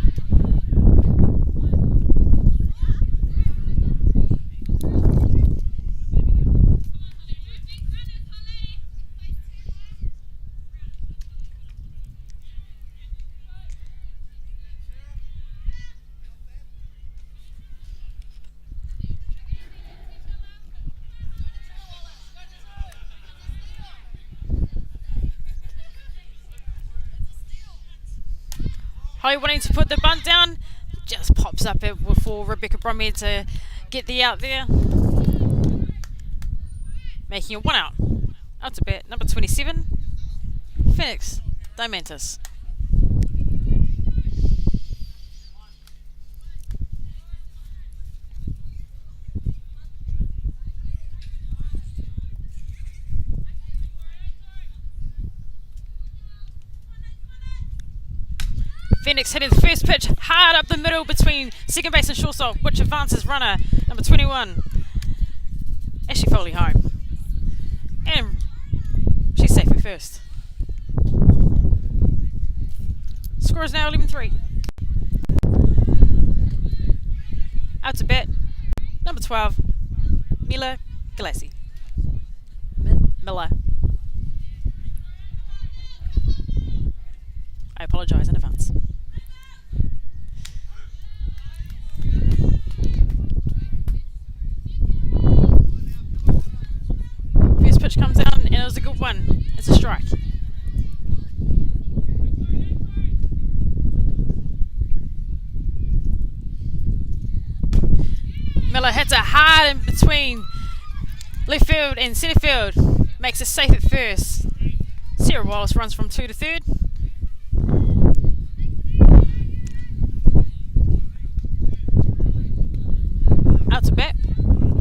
Holly wanting to put the bunt down, just pops up it for Rebecca Bromhead to get the out there, making it 1 out. Out to bat, number 27, Phoenix Diamantis. Phoenix hitting the first pitch hard up the middle between second base and shortstop, which advances runner number 21, Ashley Foley home. And she's safe at first. Score is now 11-3. Out to bat, number 12, Mila Galassi. Miller. I apologise in advance. First pitch comes down and it was a good one. It's a strike. Miller hits it hard in between left field and centre field. Makes it safe at first. Sarah Wallace runs from 2 to 3rd. Out to bat,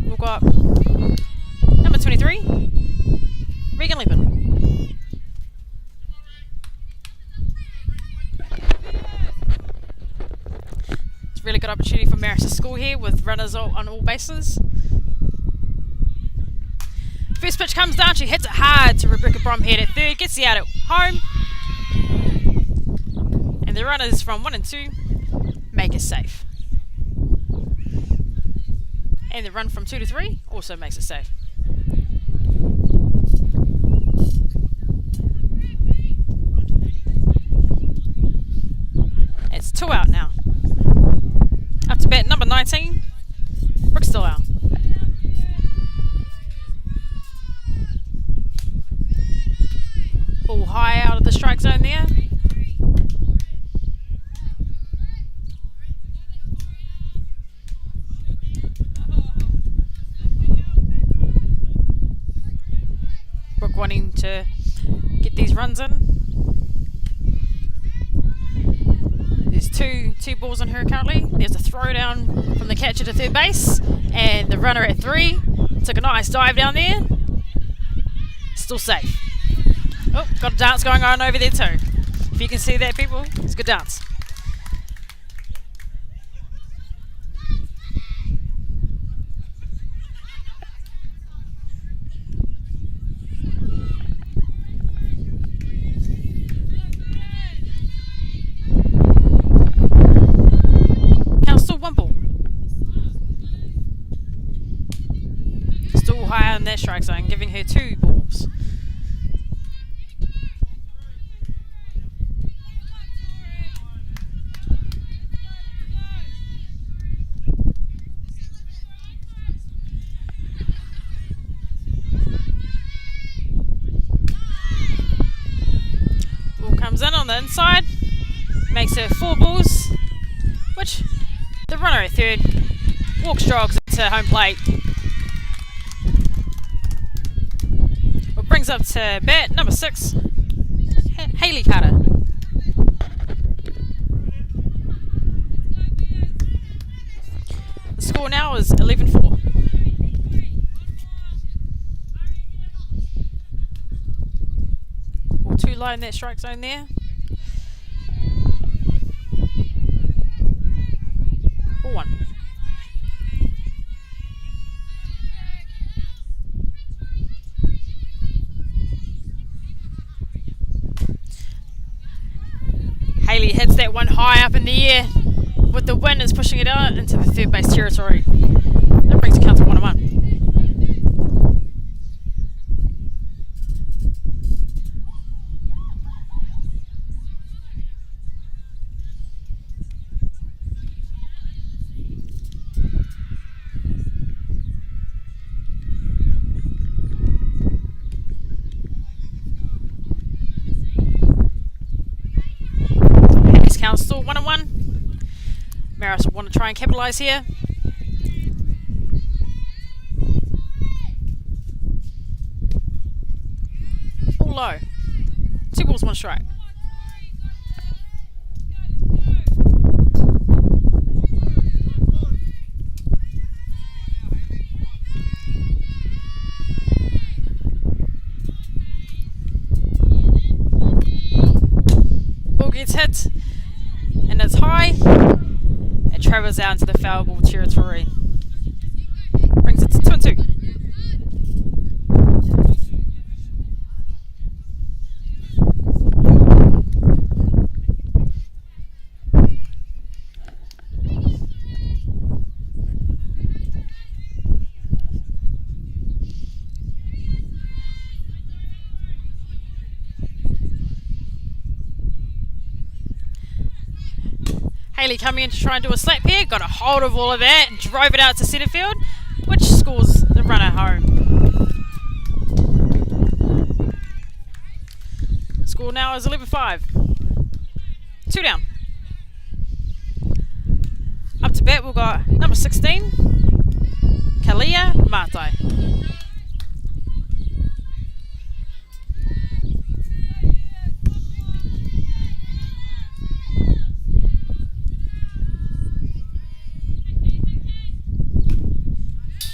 we've got number 23, Regan Lippin. It's a really good opportunity for Marist to score here with runners on all bases. First pitch comes down, she hits it hard to Rebecca Bromhead at 3rd, gets the out at home. And the runners from 1 and 2 make it safe. And the run from 2 to 3 also makes it safe. It's 2 out now. Up to bat number 19. Brick's still out. Ball high out of the strike zone there. Brooke wanting to get these runs in. There's two balls on her currently. There's a throw down from the catcher to third base, and the runner at 3 took a nice dive down there. Still safe. Oh, got a dance going on over there too. If you can see that, people, it's a good dance. Still 1 ball. Still higher in that strike zone, giving her 2 balls. Ball comes in on the inside, makes her 4 balls, which the runner at 3rd walks, jogs into home plate. It brings up to bat number 6, Hayley Carter. The score now is 11-4. Ball too low in that strike zone there. Ball 1. Hayley hits that one high up in the air, with the wind is pushing it out into the third base territory. That brings the count to 1-1. Count's still 1-1. Marist will want to try and capitalise here. All low. 2 balls, 1 strike. Ball gets hit. And it's high. It travels out into the foul ball territory. Brings it to 2-2. Hayley coming in to try and do a slap here, got a hold of all of that and drove it out to centre field, which scores the runner home. Score now is 11-5. 2 down. Up to bat we've got number 16, Kalia Matai.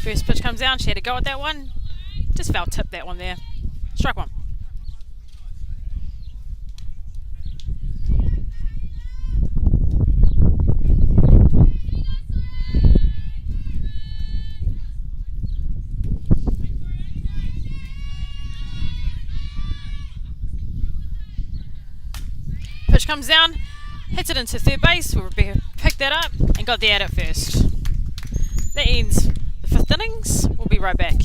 First pitch comes down, she had to go at that one. Just foul tip that one there. Strike 1. Pitch comes down, hits it into third base, where Rebecca picked that up and got the out at first. That ends the 5th innings. We'll be right back.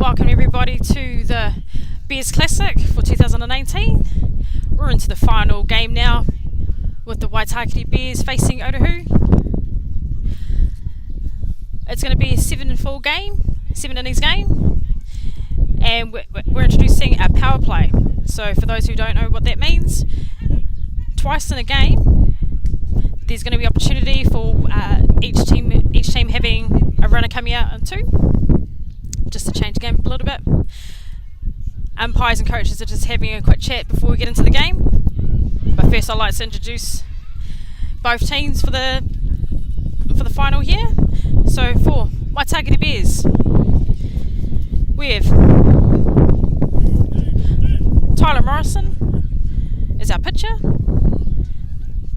Welcome everybody to the Bears Classic for 2018. We're into the final game now with the Waitakere Bears facing Otahu. It's going to be a 7 innings game, and we're introducing a power play. So for those who don't know what that means, twice in a game there's going to be opportunity for each team having a runner coming out on two, just to change the game a little bit. Umpires and coaches are just having a quick chat before we get into the game. But first I'd like to introduce both teams for the final here. So for Waitakere Bears, we have Tyler Morrison is our pitcher.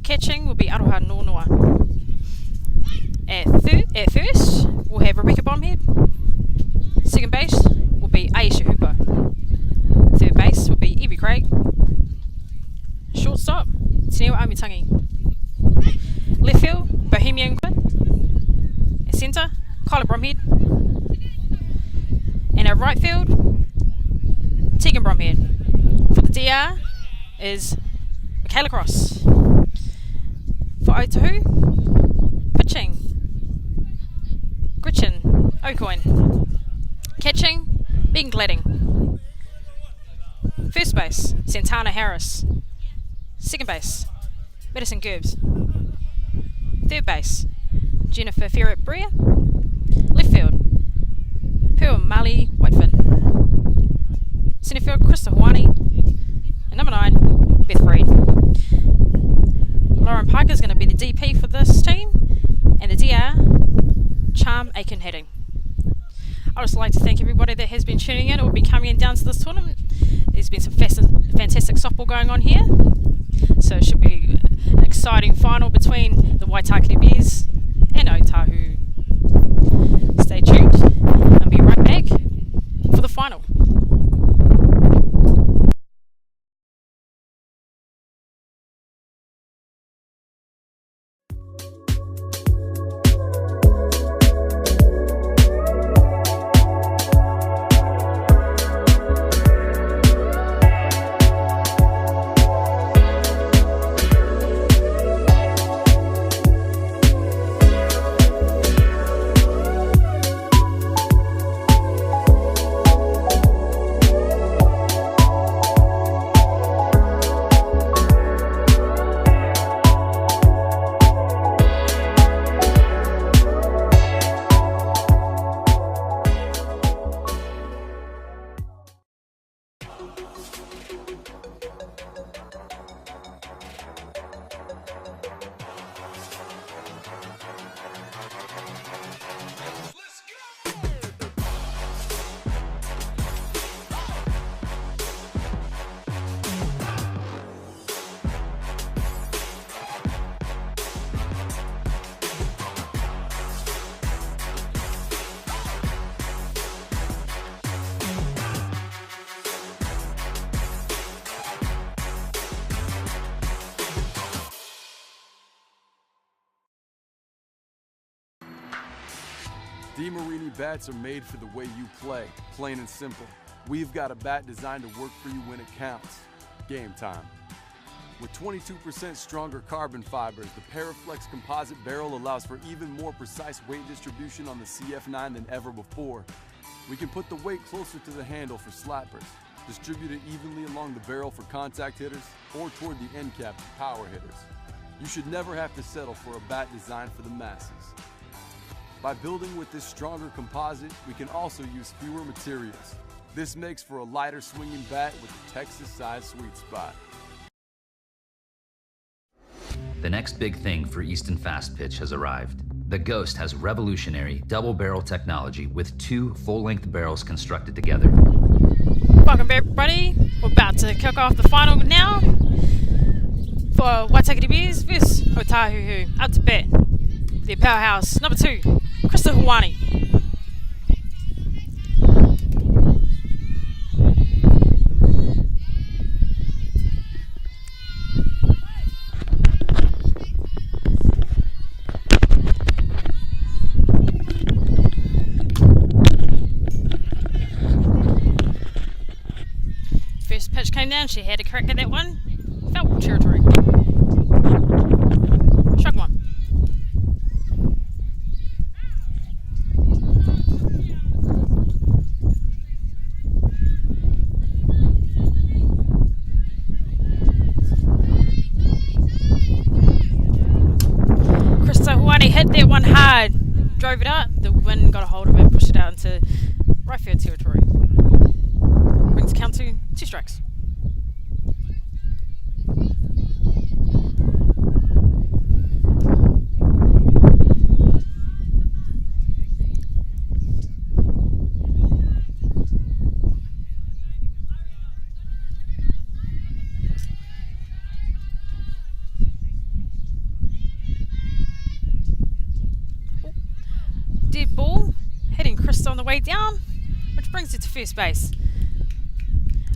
Catching will be Aroha Nornoa. At first, we'll have Rebecca Bromhead. Second base will be Aisha Hooper. Third base will be Evie Craig. Shortstop, Te Niwa Amitangi. Left field, Bohemian Quinn. At centre, Kyla Bromhead. And at right field, Tegan Bromhead. For the DR is Michaela Cross. For Otahu, pitching, Gretchen O'Coin. Catching, Megan Gladding. First base, Santana Harris. Second base, Madison Gerbs. Third base, Jennifer Ferret Brea. Left field, Pearl Marley Whitefoot. Centre field, Krista Hawani. And number 9, Beth Reid. Lauren Parker is going to be the DP for this team, and the DR, Charm Aiken Heading. I'd just like to thank everybody that has been tuning in or been coming in down to this tournament. There's been some fantastic softball going on here, so it should be an exciting final between the Waitakere Bears and Otahu. Stay tuned, and I'll be right back for the final. DeMarini bats are made for the way you play, plain and simple. We've got a bat designed to work for you when it counts. Game time. With 22% stronger carbon fibers, the Paraflex composite barrel allows for even more precise weight distribution on the CF9 than ever before. We can put the weight closer to the handle for slappers, distribute it evenly along the barrel for contact hitters, or toward the end cap for power hitters. You should never have to settle for a bat designed for the masses. By building with this stronger composite, we can also use fewer materials. This makes for a lighter swinging bat with the Texas-sized sweet spot. The next big thing for Easton Fast Pitch has arrived. The Ghost has revolutionary double-barrel technology with 2 full-length barrels constructed together. Welcome everybody. We're about to kick off the final now for Waitakere Bears vs Otahu. Up to bat, their powerhouse, number 2, Krista Hawani. turn down. She had a crack at that one. Felt territory. Struck one. Hit that one hard, drove it up, the wind got a hold of it, pushed it out into right field territory. Brings count to 2 strikes. Dead ball, hitting Chris on the way down, which brings it to first base.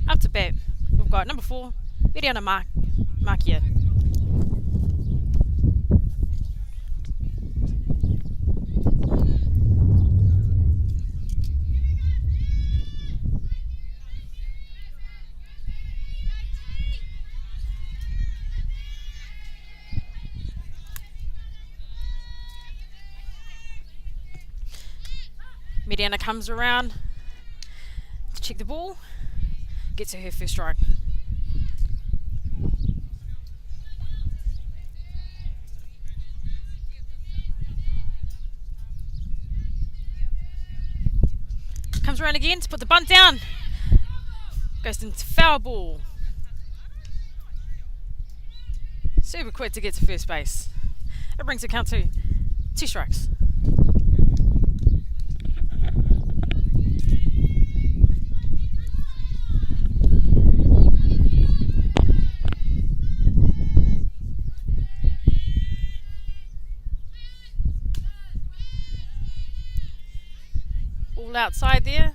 Up to bat, we've got number 4, Mediana Markia. Mediana comes around to check the ball, gets her first strike. Comes around again to put the bunt down. Goes into foul ball. Super quick to get to first base. It brings the count to 2 strikes. All outside there,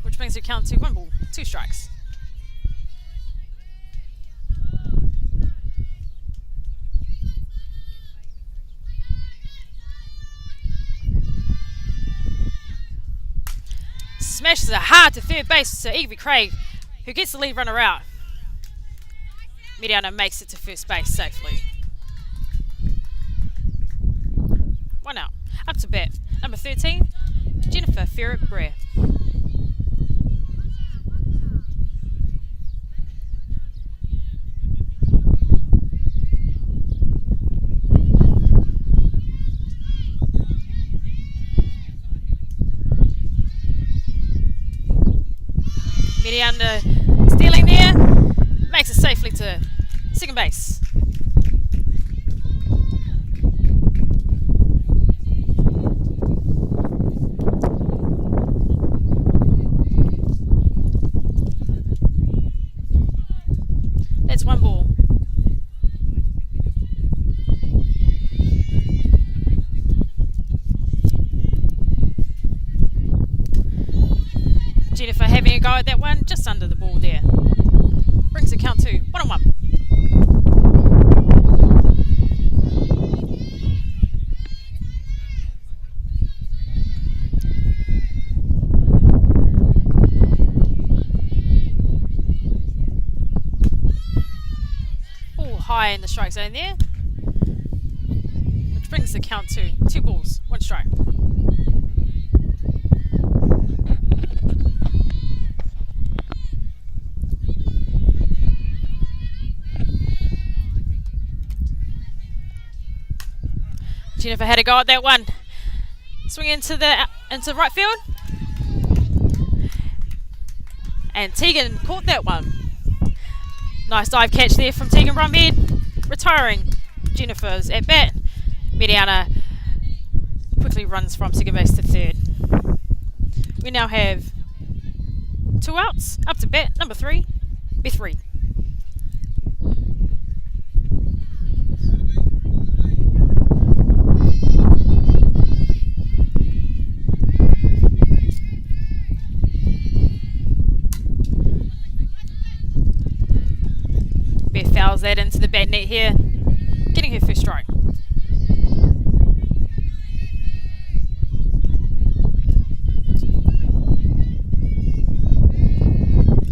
which brings the count to 1 ball, 2 strikes. Smashes it hard to third base to Evie Craig, who gets the lead runner out. Mediana makes it to first base safely. 1 out. Up to bat, number 13, Jennifer Ferret-Brea. Mediana stealing there, makes it safely to second base. That's 1 ball. Jennifer having a go at that one, just under the ball there. Brings the count to 1-1. Ball high in the strike zone there, which brings the count to 2 balls, 1 strike. Jennifer had a go at that one. Swing into right field. And Tegan caught that one. Nice dive catch there from Tegan Bromhead. Retiring Jennifer's at bat. Mediana quickly runs from second base to third. We now have 2 outs. Up to bat, number 3, Beth Reed. Beth fouls that into the bat net here, getting her first strike.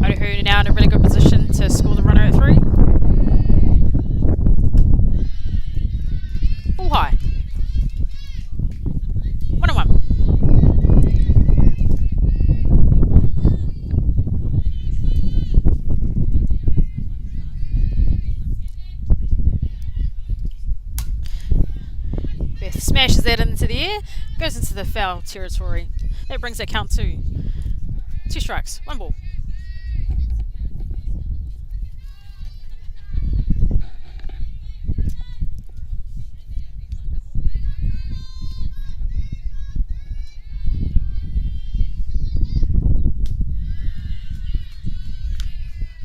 Otahu now in a really good position to smashes that into the air, goes into the foul territory. That brings that count to 2 strikes, 1 ball.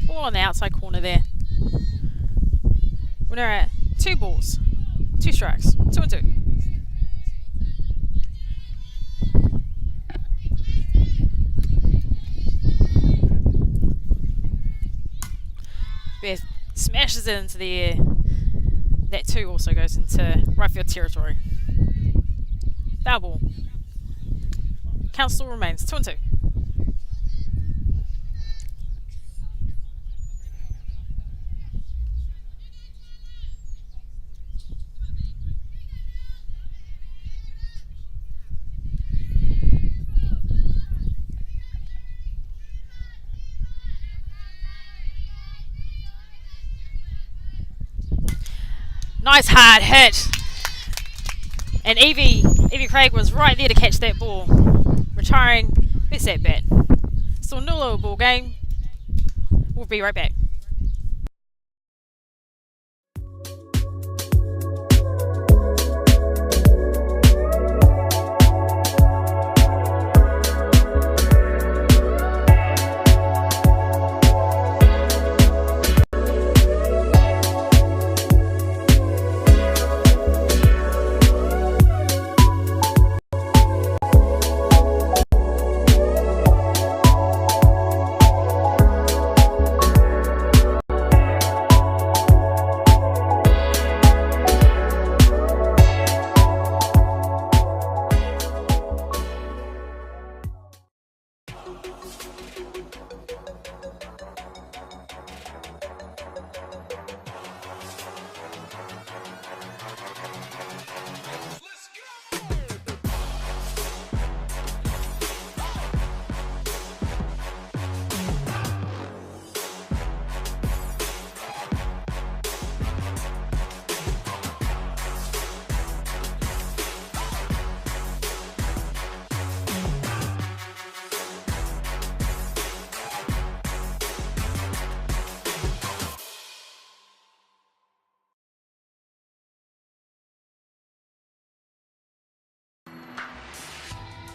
Ball on the outside corner there. We're now at 2 balls, 2 strikes, 2 and 2. Bear smashes it into the air. That 2 also goes into right field territory. Foul ball. Count still remains 2 and 2. Nice hard hit. And Evie Craig was right there to catch that ball. Retiring best at bat. Still 0 ball game. We'll be right back.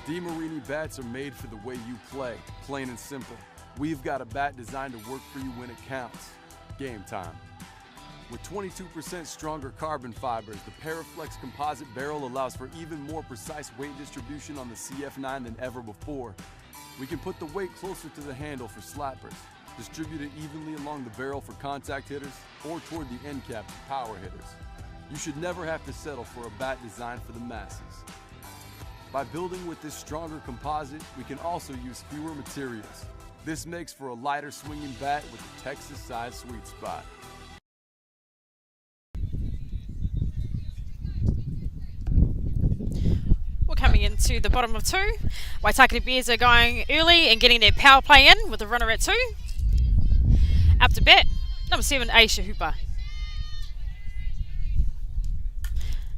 DeMarini bats are made for the way you play, plain and simple. We've got a bat designed to work for you when it counts. Game time. With 22% stronger carbon fibers, the Paraflex composite barrel allows for even more precise weight distribution on the CF9 than ever before. We can put the weight closer to the handle for slappers, distribute it evenly along the barrel for contact hitters, or toward the end cap for power hitters. You should never have to settle for a bat designed for the masses. By building with this stronger composite, we can also use fewer materials. This makes for a lighter swinging bat with the Texas size sweet spot. We're coming into the bottom of 2. Waitakere Bears are going early and getting their power play in with the runner at 2. Up to bat, number 7, Aisha Hooper.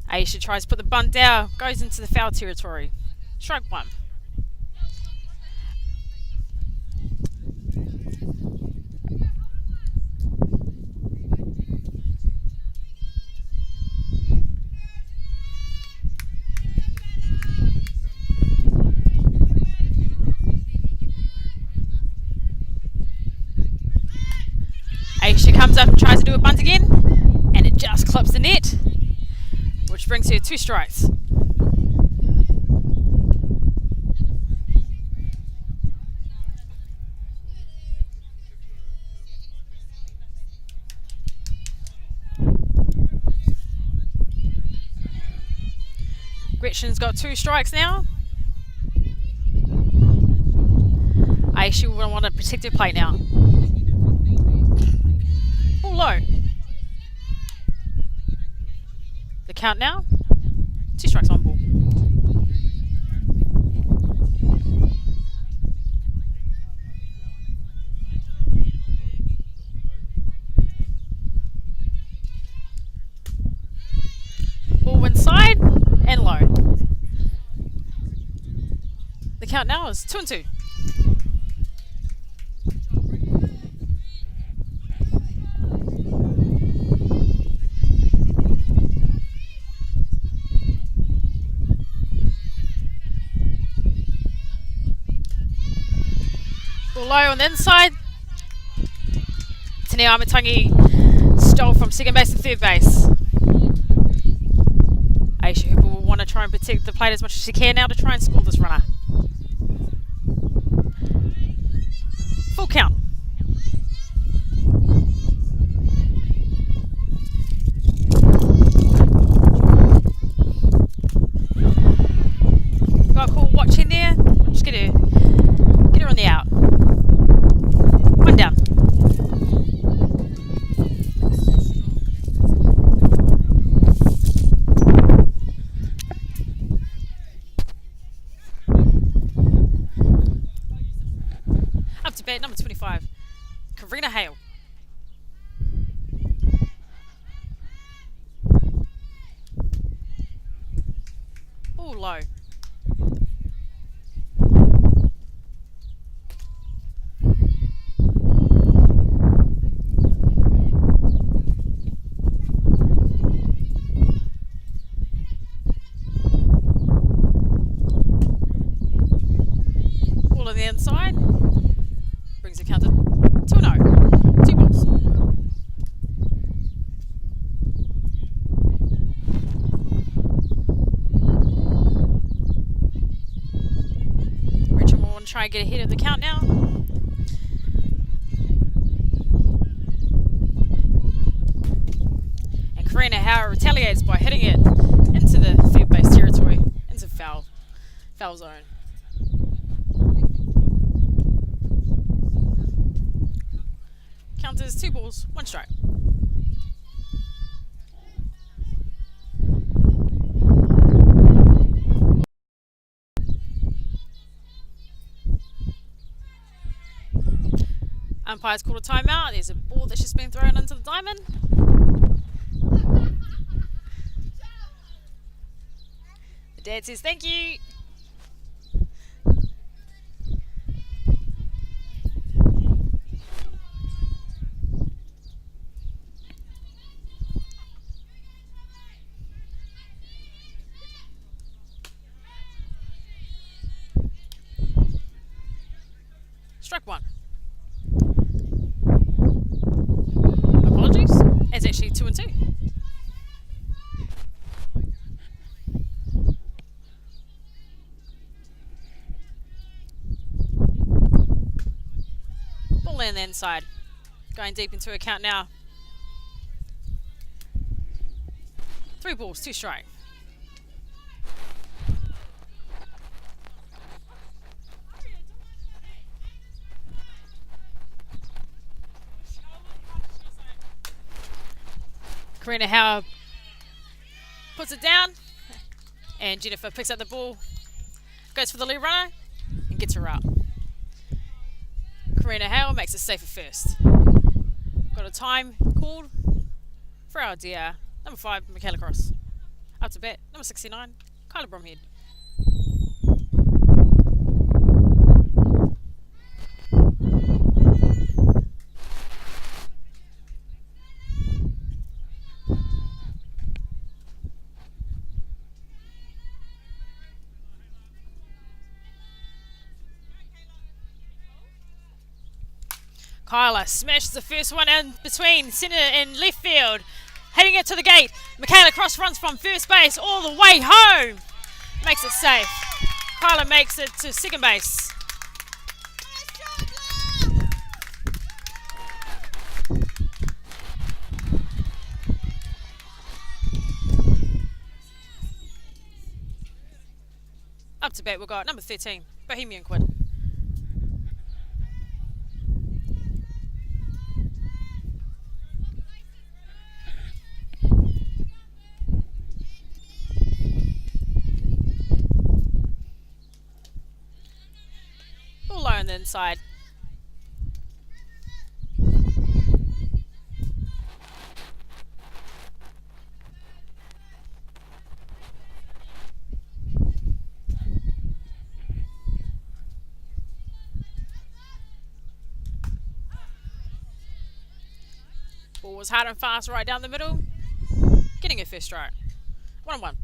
Aisha tries to put the bunt down, goes into the foul territory. Strike 1. Aisha comes up and tries to do a bunt again, and it just clips the net, which brings her 2 strikes. Gretchen's got 2 strikes now. Aisha will want to protect her plate now. Oh, low. The count now, 2 strikes, 1 ball. Ball inside, and and low. The count now is 2 and 2. Ball low on the inside. Te Neo Amatangi stole from second base to third base. Aisha Hooper will want to try and protect the plate as much as she can now to try and score this runner. Full count. Got a call watching there. Just get her on the out. One down. Up to bat, number 25, Karina Hale. All low. Ball on the inside. Brings the count to 2-0. 2 balls. Richard will want to try and get ahead of the count now. And Karina Howard retaliates by hitting it into the third base territory, into foul zone. Count is 2 balls, 1 strike. Umpire's called a timeout. There's a ball that's just been thrown into the diamond. The dad says thank you. Strike 1. Apologies. It's actually 2 and 2. Ball in the inside. Going deep into a count now. 3 balls, 2 strike. Karina Howard puts it down, and Jennifer picks up the ball, goes for the lead runner, and gets her out. Karina Howard makes it safe at first. Got a time called for our dear number 5, Michaela Cross. Up to bat, number 69, Kyla Bromhead. Kyla smashes the first one in between centre and left field. Heading it to the gate. Michaela Cross runs from first base all the way home. Makes it safe. Kyla makes it to second base. Up to bat, we've got number 13, Bohemian Quinn. Low on the inside. was hard and fast right down the middle. Getting her first strike. 1-1.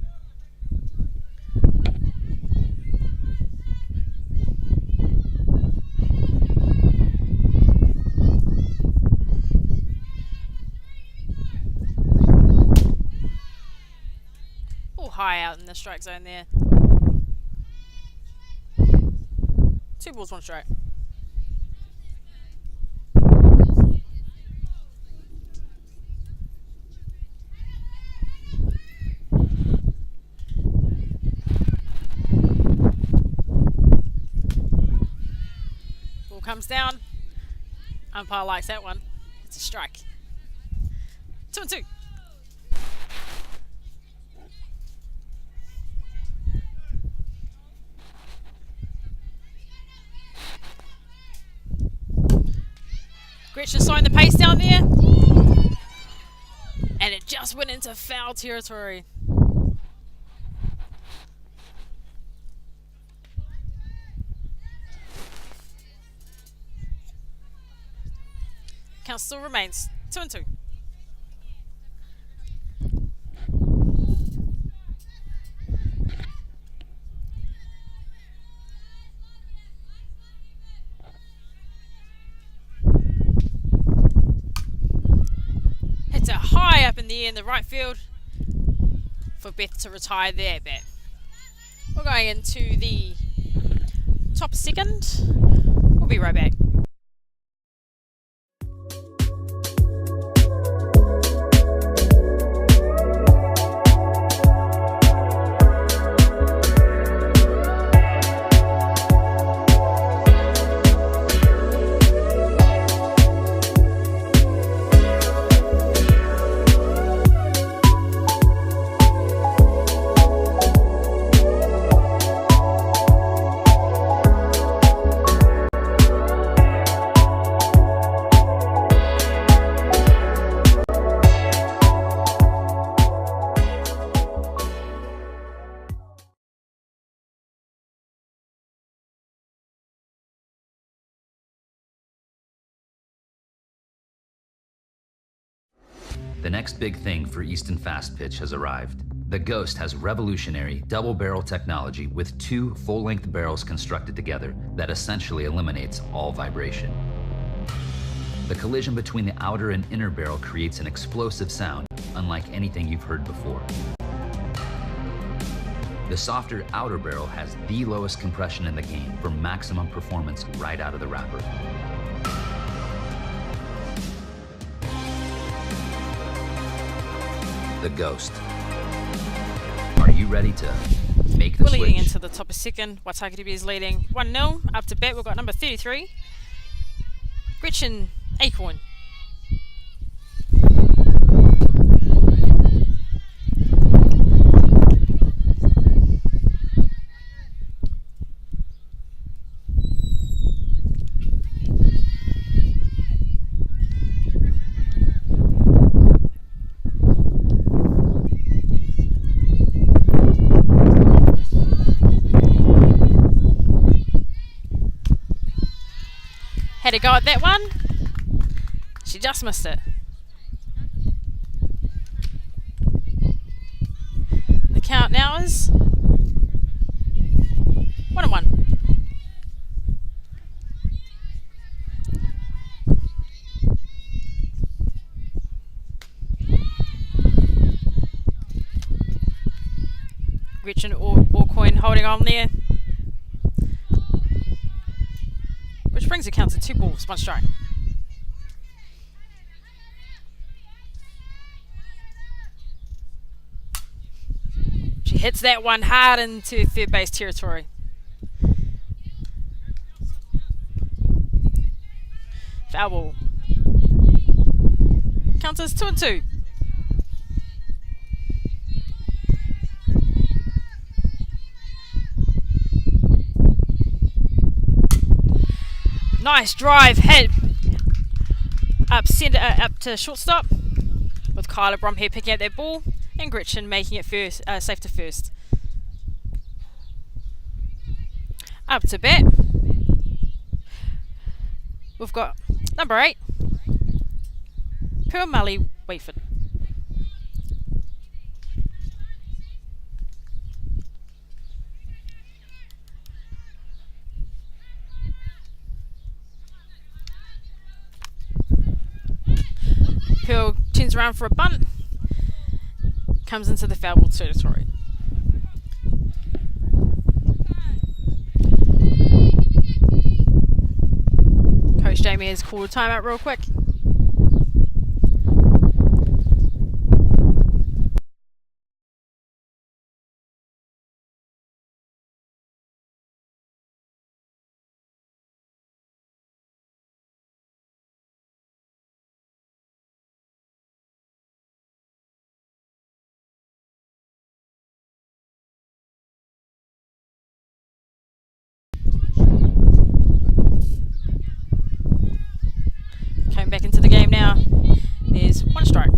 All high out in the strike zone there. 2 balls, 1 strike. Ball comes down. Umpire likes that one. It's a strike. 2-2. Gretchen slowing the pace down there. And it just went into foul territory. Count still remains 2-2. Hits it high up in the air in the right field for Beth to retire there at bat. We're going into the top second. We'll be right back. The next big thing for Easton Fast Pitch has arrived. The Ghost has revolutionary double barrel technology with 2 full-length barrels constructed together that essentially eliminates all vibration. The collision between the outer and inner barrel creates an explosive sound unlike anything you've heard before. The softer outer barrel has the lowest compression in the game for maximum performance right out of the wrapper. The Ghost. Are you ready to make the We're switch? leading into the top of second. Waitakere is leading 1-0. Up to bat, we've got number 33. Gretchen Acorn. Had a go at that one. She just missed it. The count now is 1-1. Gretchen or Quinn holding on there. Which brings the count to 2 balls, 1 strike. She hits that one hard into third base territory. Foul ball. Count is 2-2. Nice drive, head up centre, up to shortstop, with Kyla Bromhead picking up that ball and Gretchen making it first, safe to first. Up to bat, we've got number 8, Pearl, Mully, Waitford. Pearl turns around for a bunt, comes into the foul ball territory. Coach Jamie has called a timeout real quick. Coming back into the game now. There's one strike.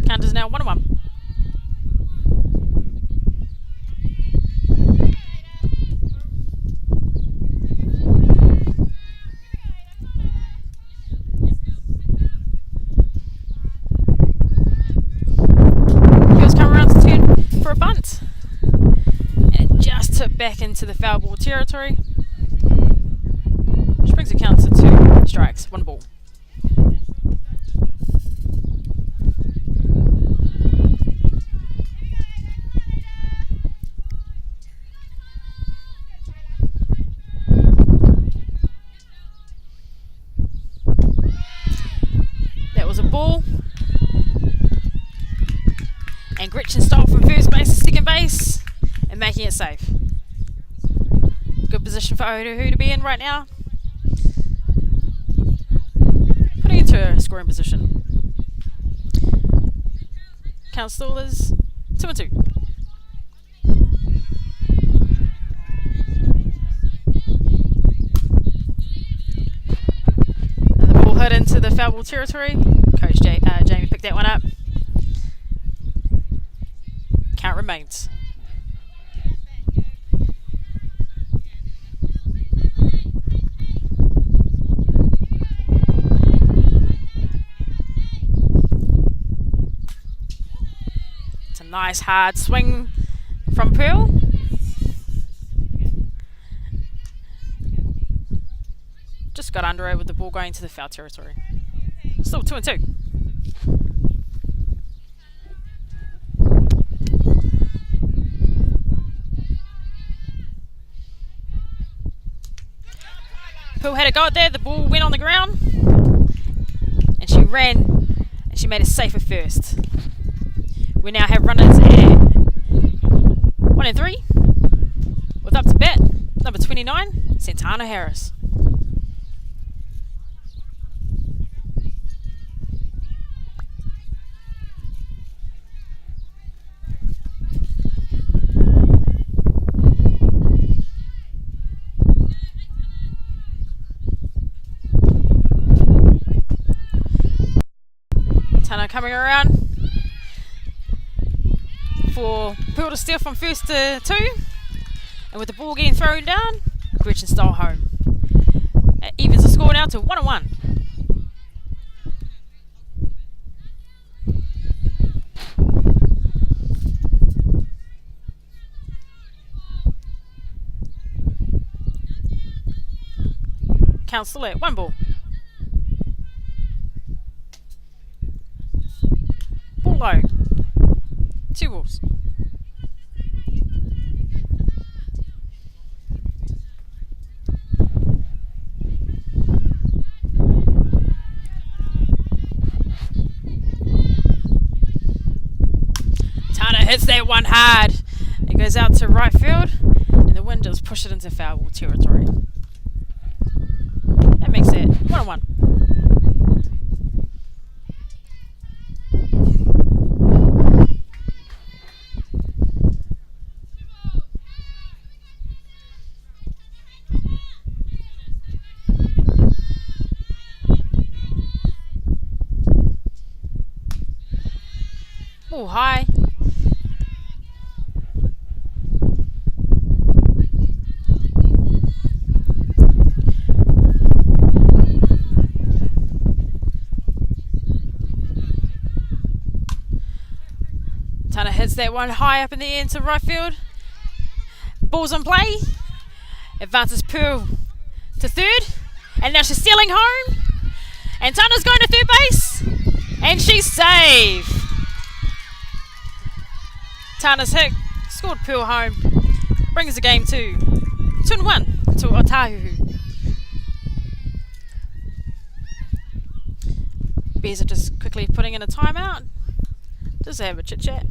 Count is now 1-1. Heels come around to turn for a bunt. Back into the foul ball territory, which brings the count to 2 strikes, 1 ball. That was a ball, and Gretchen stole from first base to second base and making it safe. Good position for Otahu to be in right now. Putting it to a scoring position. Count still is 2-2. And the ball hit into the foul ball territory. Coach Jamie picked that one up. Count remains. Nice hard swing from Pearl. Just got under it with the ball going to the foul territory. Still 2-2. Pearl had a go at there, the ball went on the ground and she ran and she made it safe at first. We now have runners at 1 and 3 with up to bat number 29, Santana Harris. Tana coming around for Pearl to steal from first to 2, and with the ball getting thrown down, Gretchen stole home. It evens the score now to 1-1. Count still at 1 ball. Ball low. 2 balls. Tana hits that one hard. It goes out to right field, and the wind does push it into foul ball territory. That makes it 1-1. Ball high. that one high up in the air into right field. Ball's on play. Advances Pearl to third. And now she's stealing home. And Tana's going to third base. And she's saved. Tana's hit. Scored Pearl home. Brings the game to 2-1 to Otahu. Bears are just quickly putting in a timeout. Just to have a chit chat.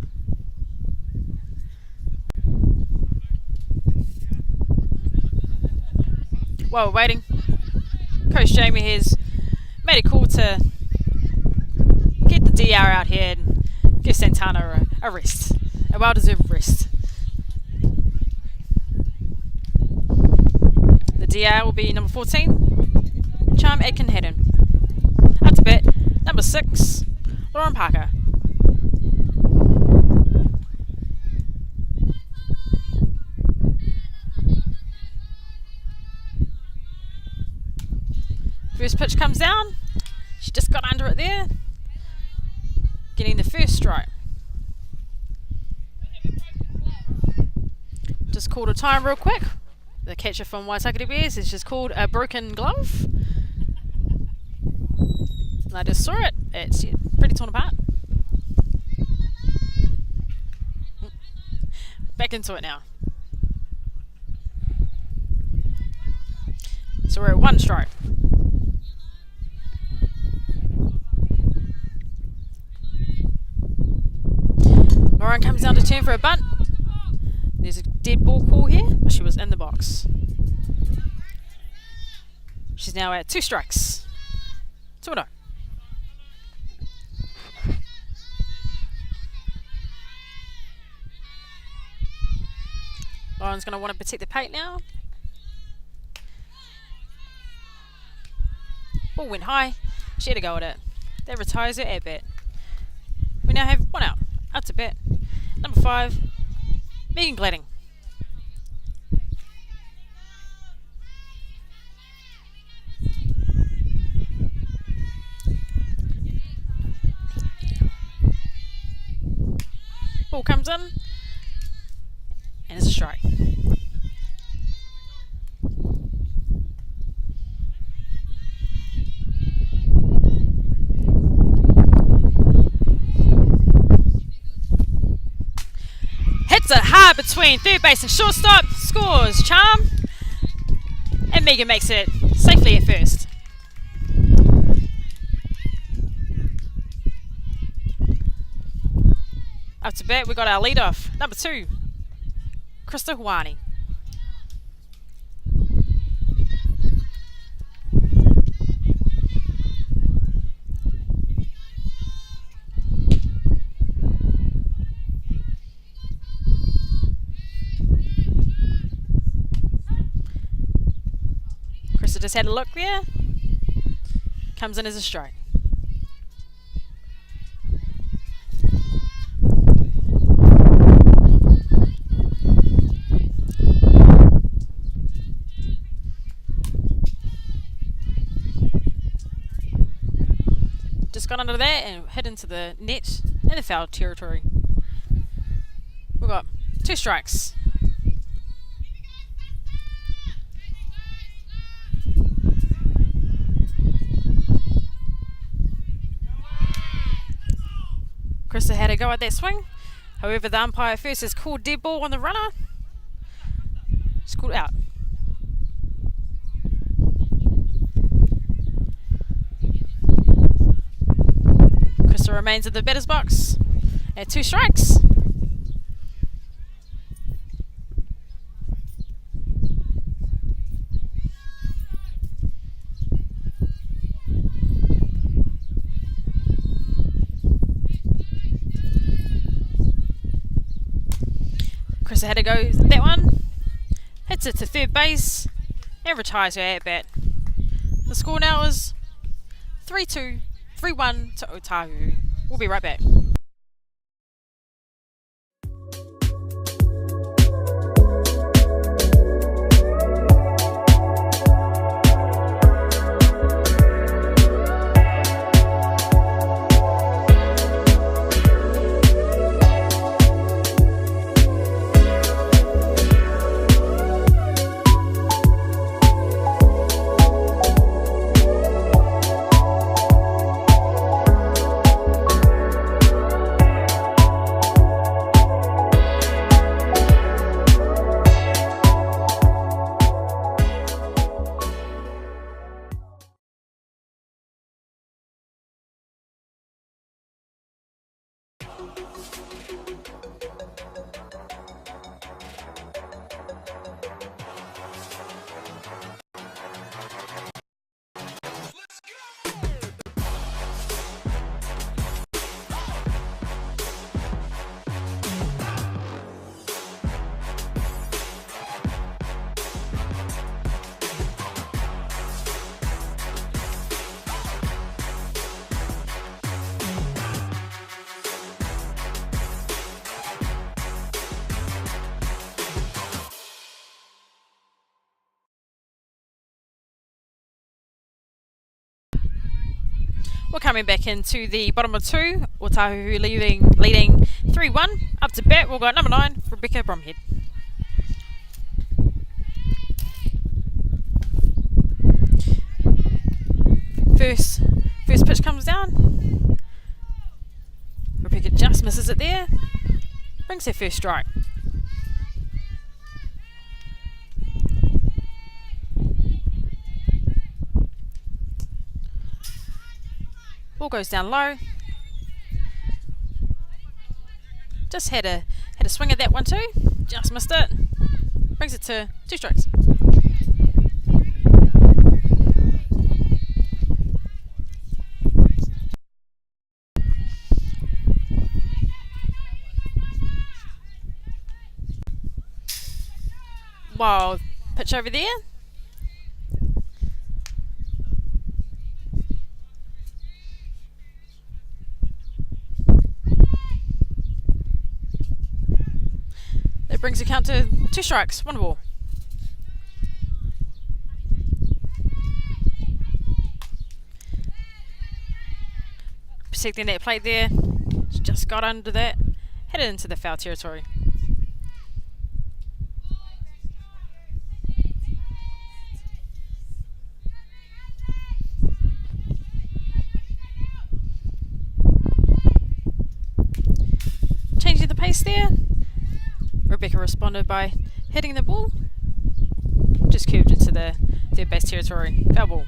While we're waiting, Coach Jamie has made a call to get the DR out here and give Santana a rest. A well-deserved rest. The DR will be number 14, Charm Aitken-Haddon. Up to bat, number 6, Lauren Parker. First pitch comes down. She just got under it there. Getting the first strike. Just called a time real quick. The catcher from Waitakere Bears is just called a broken glove. And I just saw it. It's pretty torn apart. Back into it now. So we're at 1 strike. Lauren comes down to turn for a bunt. There's a dead ball call here, but she was in the box. She's now at 2 strikes. 2-0. Lauren's going to want to protect the plate now. Ball went high. She had to go at it. That retires her at bat. We now have 1 out. Up to bat. Number 5, Megan Gladding. Ball comes in. And it's a strike. Hits it hard between third base and shortstop. Scores Charm. And Megan makes it safely at first. Up to bat, we got our leadoff. Number 2, Krista Huani. Krista just had a look there. Comes in as a strike. Just got under that and hit into the net in the foul territory. We've got 2 strikes. Krista had a go at that swing. However, the umpire first has called dead ball on the runner. It's called out. Krista remains in the batter's box at 2 strikes. Krista had to go that one. Hits it to third base and retires her at bat. The score now is 3-2. 3-1 to Otahu. We'll be right back. We're coming back into the bottom of 2. Waitakere leading 3-1. Up to bat, we'll go number 9, Rebecca Bromhead. First pitch comes down. Rebecca just misses it there. Brings her first strike. Ball goes down low. Just had a swing at that one too. Just missed it. Brings it to 2 strikes. Wild pitch over there. That brings the count to 2 strikes, 1 ball. Protecting that plate there. Just got under that. Headed into the foul territory. Changing the pace there. Rebecca responded by hitting the ball. Just curved into the third base territory. Foul ball.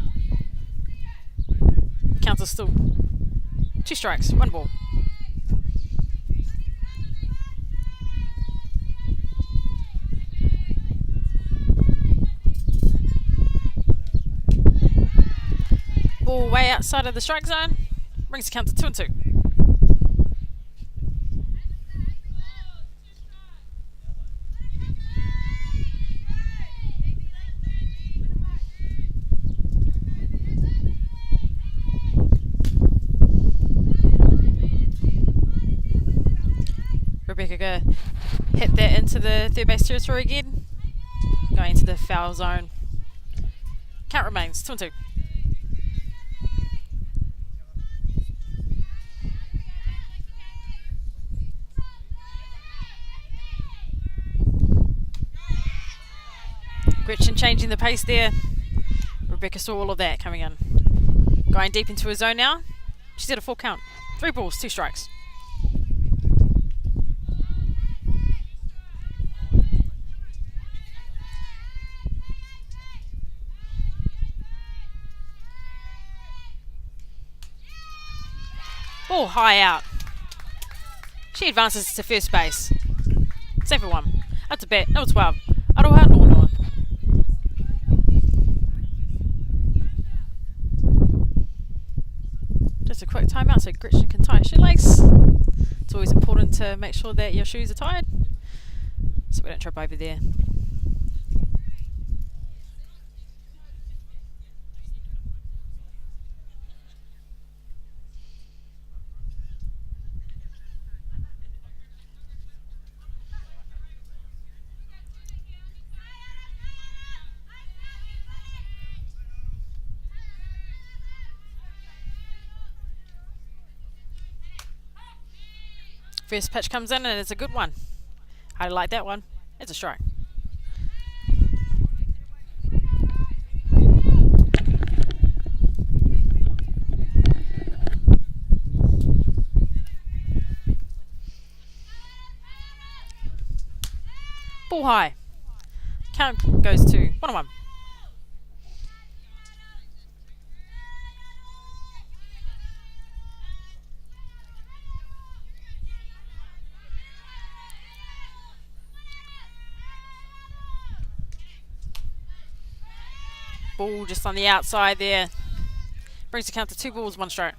Count is still 2 strikes, 1 ball. Ball way outside of the strike zone. Brings the count to 2-2. Rebecca hit that into the third base territory again. Going into the foul zone. Count remains 2-2. Gretchen changing the pace there. Rebecca saw all of that coming in. Going deep into her zone now. She's at a full count. 3 balls, 2 strikes. Ball high out. She advances to first base. Safe for 1. Up to bat, number 12. Aroha Nono. Just a quick timeout so Gretchen can tie her shoelace. It's always important to make sure that your shoes are tied so we don't trip over there. First pitch comes in and it's a good one. I like that one. It's a strike. Ball high. Count goes to 1-1. Ball just on the outside there. Brings the count to 2 balls, 1 strike.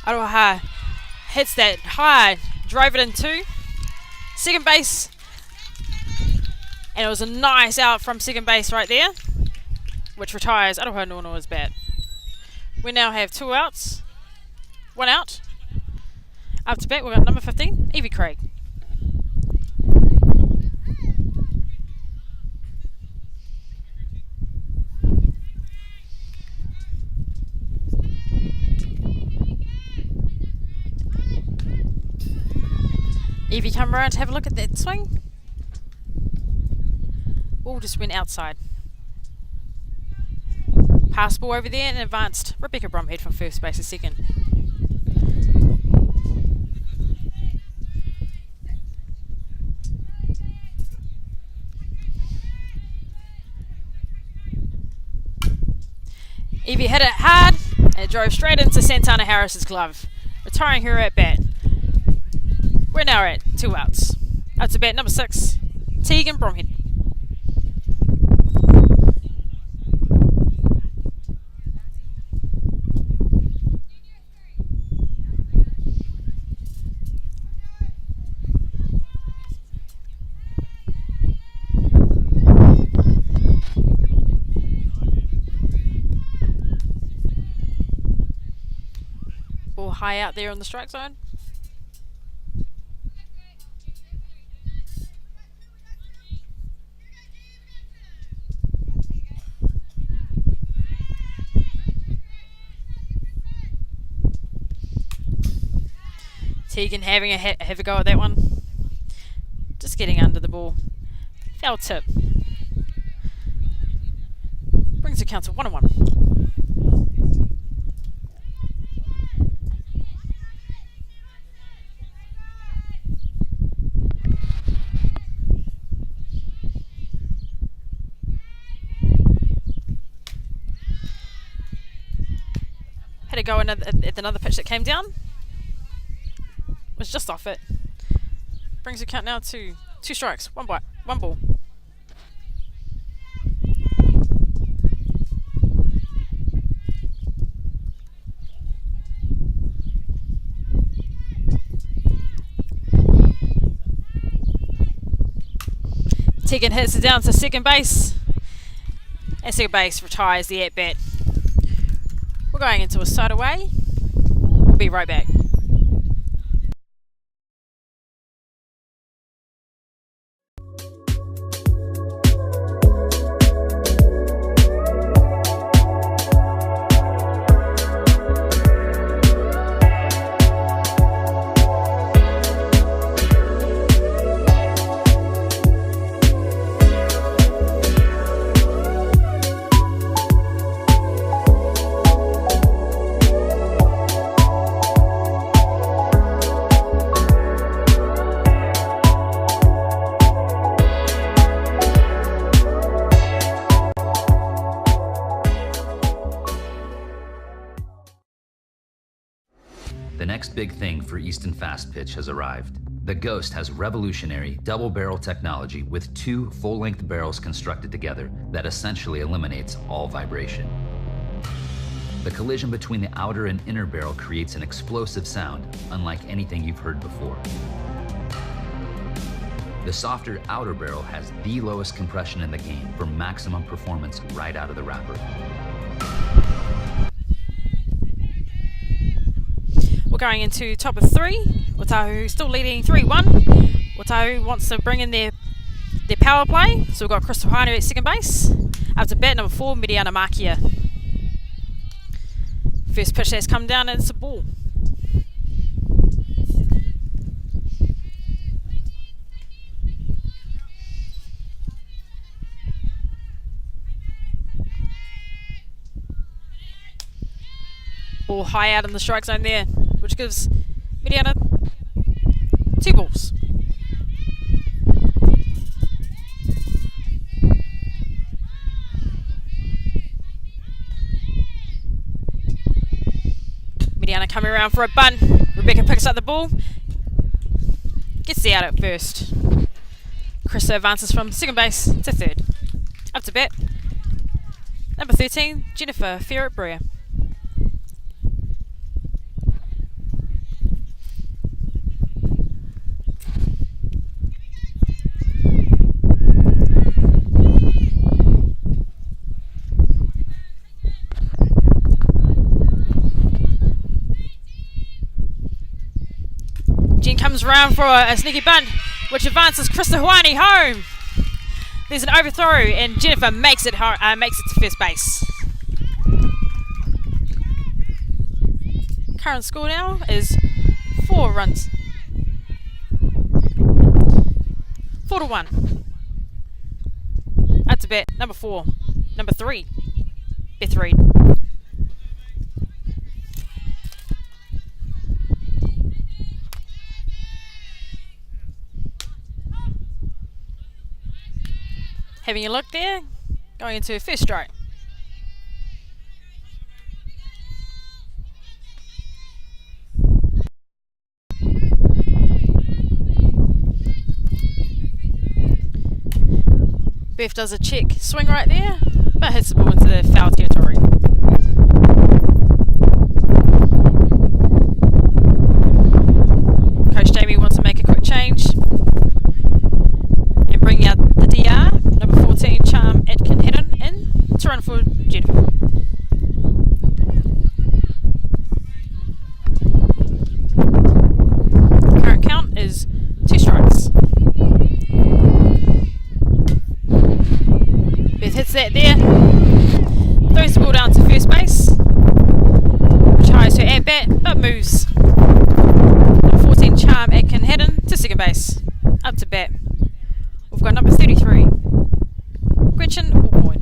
Aroha hits that high, drove it in 2. Second base. And it was a nice out from second base right there, which retires Aroha Nono's bat. We now have 2 outs One out. Up to bat, we've got number 15, Evie Craig. Evie, come around to have a look at that swing. All just went outside. Pass ball over there and advanced Rebecca Bromhead from first base to second. Evie hit it hard and it drove straight into Santana Harris's glove, retiring her at bat. We're now at 2 outs. Up to bat number 6, Tegan Bromhead. Ball high out there on the strike zone. Tegan having have a go at that one. Just getting under the ball. Foul tip. Brings the count to 1-1. Had a go at another pitch that came down. Was just off it. Brings the count now to 2 strikes, 1 ball. Tegan hits it down to second base. And second base retires the at-bat. We're going into a side away. We'll be right back. The next big thing for Easton Fast Pitch has arrived. The Ghost has revolutionary double-barrel technology with 2 full-length barrels constructed together that essentially eliminates all vibration. The collision between the outer and inner barrel creates an explosive sound unlike anything you've heard before. The softer outer barrel has the lowest compression in the game for maximum performance right out of the wrapper. We're going into top of 3. Watahu still leading 3-1. Watahu wants to bring in their power play. So we've got Crystal Hanu at second base. Up to bat number 4, Mediana Makia. First pitch has come down and it's a ball. Ball high out in the strike zone there, which gives Mediana 2 balls. Mediana coming around for a bunt. Rebecca picks up the ball. Gets the out at first. Krista advances from second base to third. Up to bat, number 13, Jennifer Ferret-Brewer. Comes around for a sneaky bunt, which advances Krista Hawani home. There's an overthrow, and Jennifer makes it to first base. Current score now is 4 runs. 4-1. Up to bat number 3, Beth Reed. Having a look there, going into first strike. Beth does a check swing right there, but hits the ball into the foul territory. Coach Jamie wants to make a quick change and bring out the DR, number 14, Charm Atkin Hedden, in to run for Jennifer. Current count is 2 strikes. Beth hits that there, throws the ball down to first base, tries her at bat but moves. Number 14, Charm Atkin Hedden, to second base. Up to bat, we've got number 33, Gretchen Allcoin.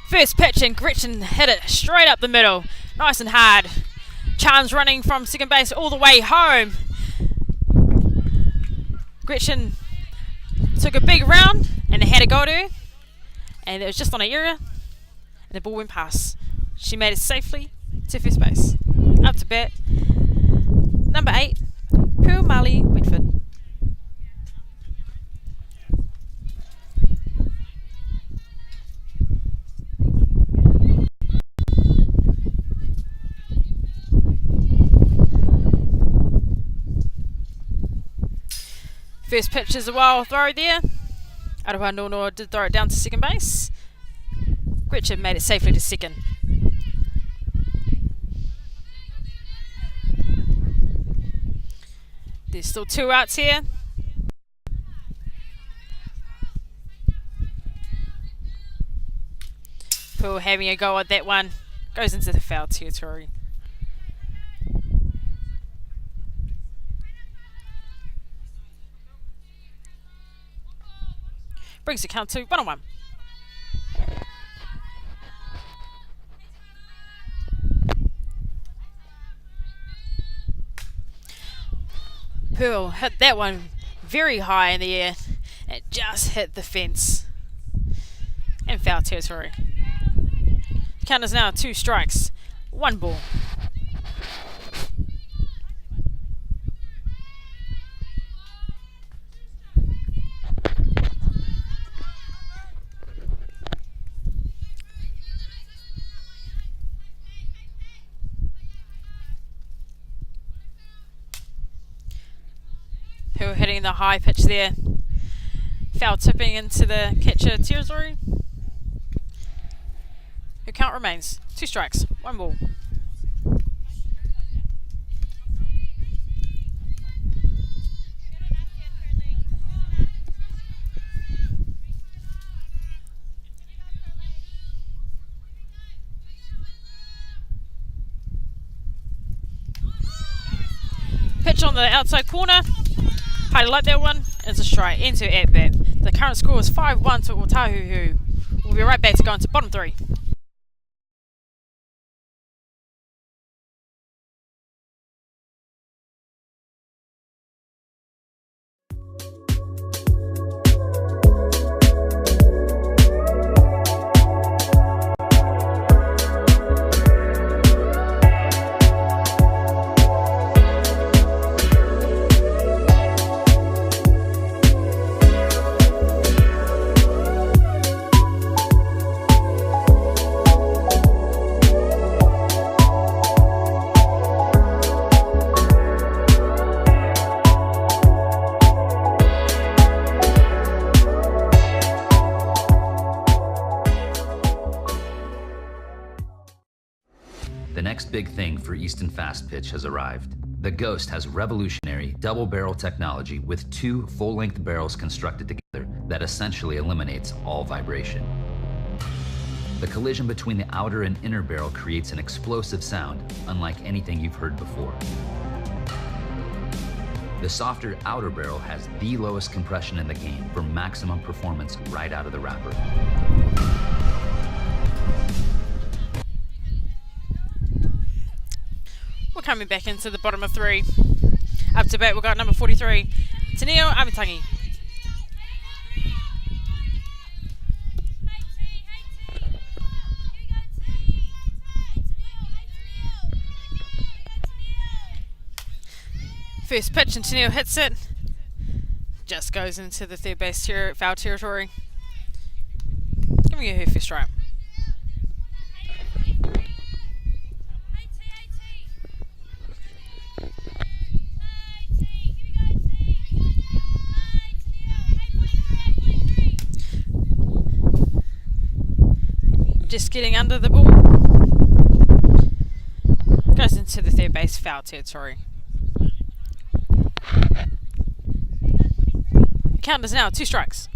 First pitch, and Gretchen hit it straight up the middle, nice and hard. Charm's running from second base all the way home. Gretchen took a big round and it had a go to, and it was just on an error, and the ball went past. She made it safely to first base. Up to bat, number 8, Pearl Marley Whitford. First pitch is a wild throw there. Aroha Nono did throw it down to second base. Gretchen made it safely to second. There's still 2 outs here. Pearl having a go at that one. Goes into the foul territory. Brings the count to 1-1. Pearl hit that one very high in the air. It just hit the fence. And foul territory. The count is now 2 strikes, 1 ball. Who are hitting the high pitch there. Foul tipping into the catcher territory. Her count remains 2 strikes, 1 ball. Pitch on the outside corner. I like that one. It's a strike into at bat. The current score is 5-1 to Otahuhu. We'll be right back to go into bottom 3. The next big thing for Easton Fast Pitch has arrived. The Ghost has revolutionary double-barrel technology with 2 full-length barrels constructed together that essentially eliminates all vibration. The collision between the outer and inner barrel creates an explosive sound unlike anything you've heard before. The softer outer barrel has the lowest compression in the game for maximum performance right out of the wrapper. We're coming back into the bottom of 3. Up to bat, we've got number 43, Taneo Amitangi. First pitch, and Taneo hits it. Just goes into the third base foul territory. Giving her first strike. Just getting under the ball. Goes into the third base foul territory. Count is now 2 strikes.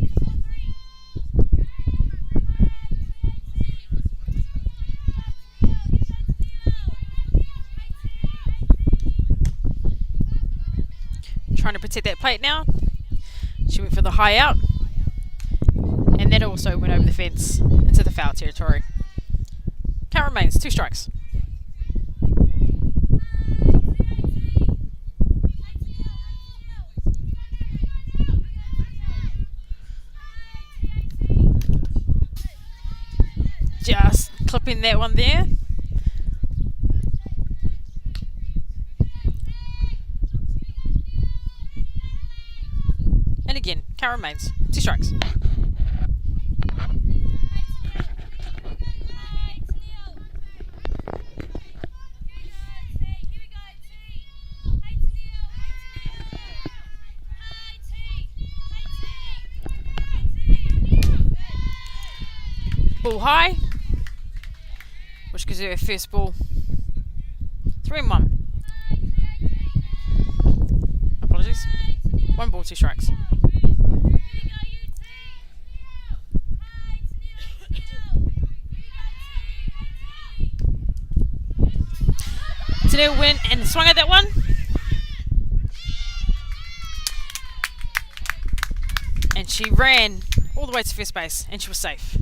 Trying to protect that plate now. She went for the high out. And that also went over the fence into the foul territory. Count remains 2 strikes. Just clipping that one there. And again, count remains 2 strikes. Ball high, which gives her a first ball. 3-1. Apologies. 1 ball, 2 strikes. Taneo went and swung at that one. And she ran all the way to first base, and she was safe.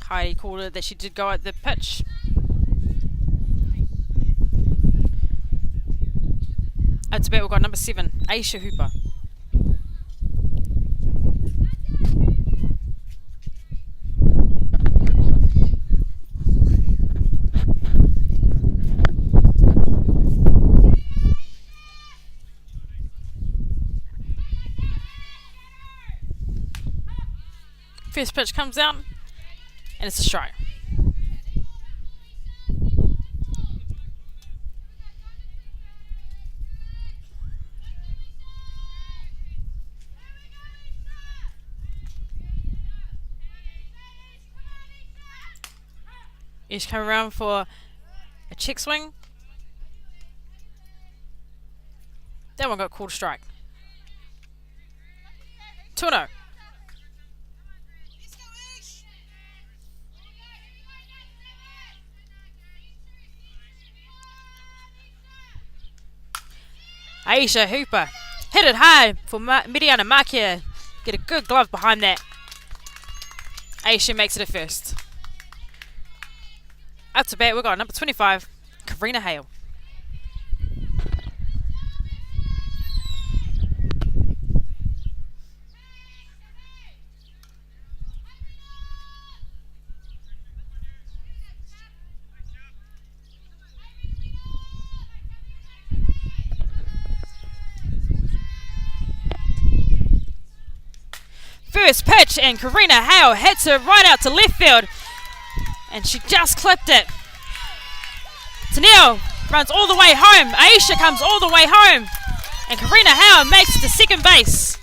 Heidi called her that she did go at the pitch. At bat, we've got number 7, Aisha Hooper. First pitch comes out. And it's a strike. Each come around for a check swing. That one got called a strike. 2-0. Aisha Hooper hit it high for Miriana Makia. Get a good glove behind that. Aisha makes it a first. Up to bat, we've got number 25, Karina Hale. First pitch, and Karina Hale hits her right out to left field, and she just clipped it. Taneo runs all the way home. Aisha comes all the way home, and Karina Hale makes it to second base.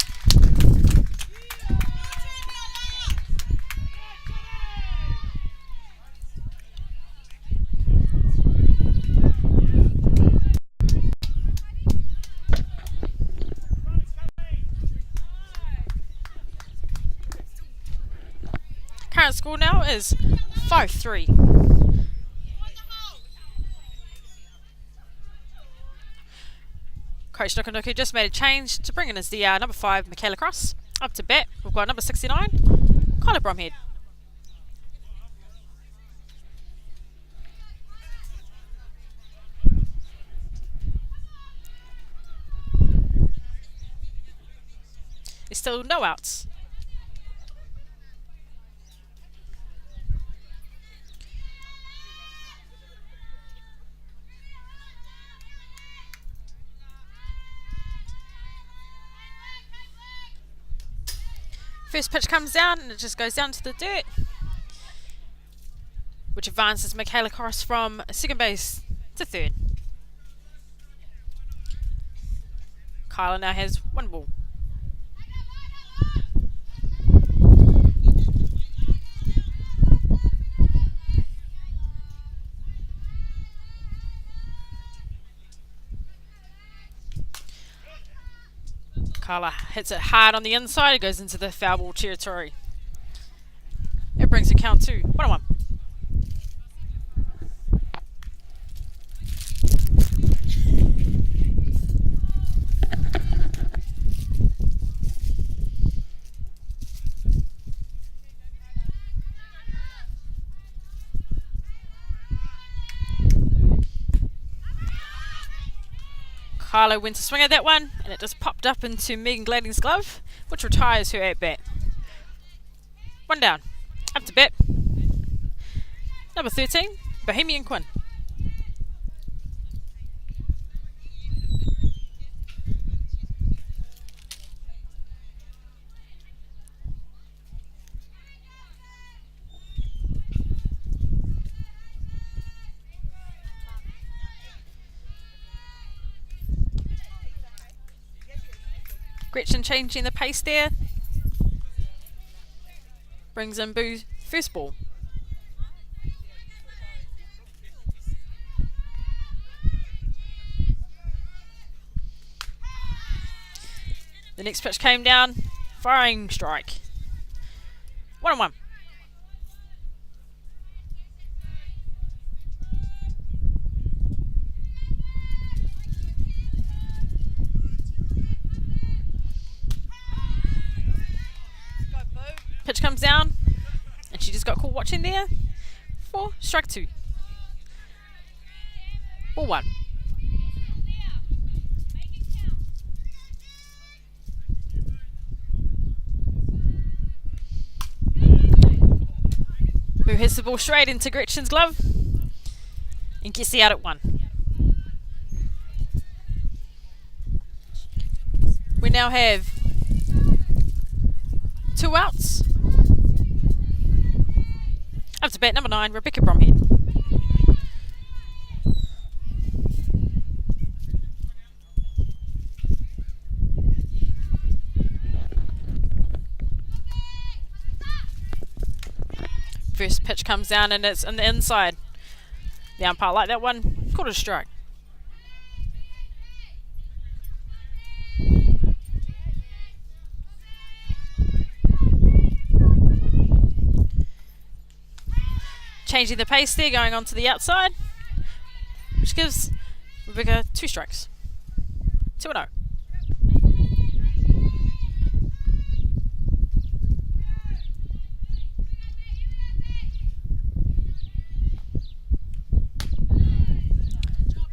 current score now is 5-3. Coach Nukunuku just made a change to bring in his number 5, Michaela Cross. Up to bat, we've got number 69, Rebecca Bromhead. There's still no outs. First pitch comes down and it just goes down to the dirt, which advances Michaela Cross from second base to third. Kyla now has 1 ball. Carla hits it hard on the inside. It goes into the foul ball territory. It brings the count to 1-1. Carlo went to swing at that one, and it just popped up into Megan Gladding's glove, which retires her at bat. 1 down. Up to bat. Number 13, Bohemian Quinn. Gretchen changing the pace there. Brings in Boo's first ball. The next pitch came down. Firing strike. 1-1. Pitch comes down, and she just got caught watching there for strike 2. Ball 1. Boo hits the ball straight into Gretchen's glove and gets the out at 1. We now have 2 outs. Up to bat number 9, Rebecca Bromhead. First pitch comes down and it's on the inside. The umpire liked that one, called it a strike. Changing the pace there, going on to the outside, which gives Rebecca 2 strikes. 2-0.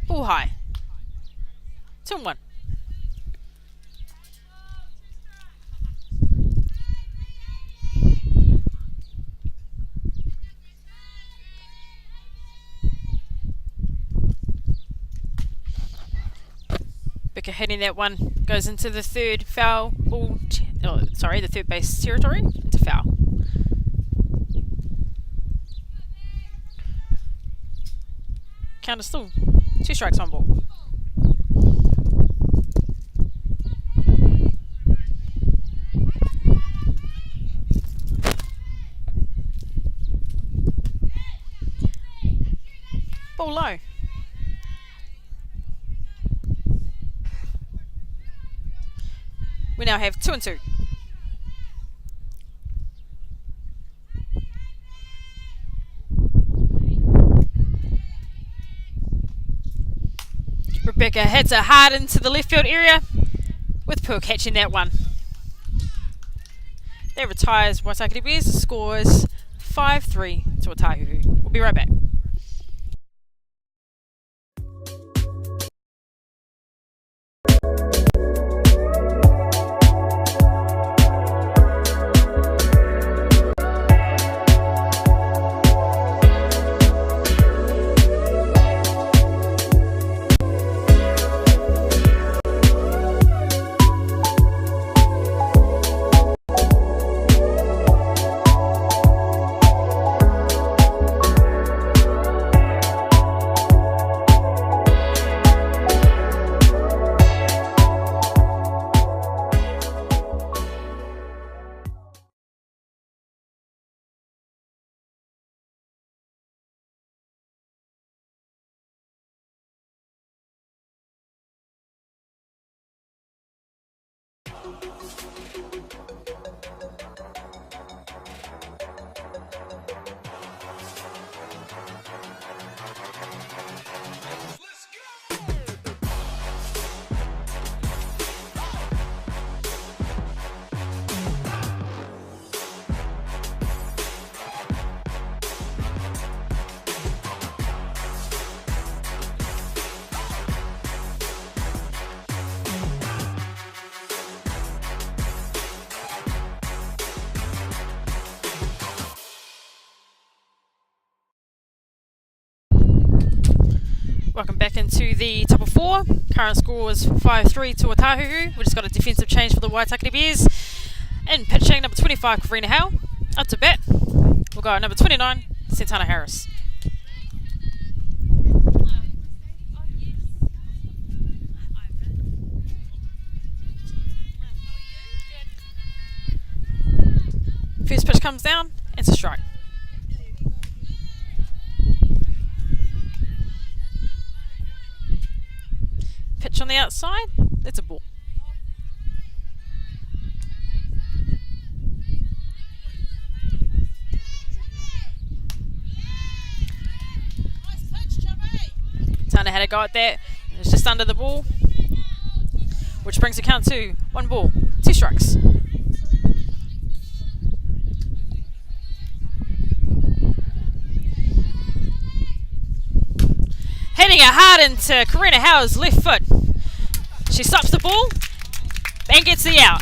Ball high. 2-1. Becca hitting that one, goes into the third foul ball, the third base territory, into foul. Count is still 2 strikes, 1 ball. Ball low. We now have 2-2. Rebecca hits it hard into the left field area, with Pearl catching that one. That retires Waitakere Bears, scores 5-3 to Otahuhu. We'll be right back. Welcome back into the top of 4. Current score is 5-3 to Otahuhu. We just got a defensive change for the Waitakere Bears. And pitching number 25, Karina Howe. Up to bat, we'll go number 29, Santana Harris. First pitch comes down, it's a strike. Pitch on the outside, it's a ball. Tana had a go at that, it's just under the ball, which brings the count to 1 ball, 2 strikes. Hitting it hard into Karina Howe's left foot. She stops the ball and gets the out.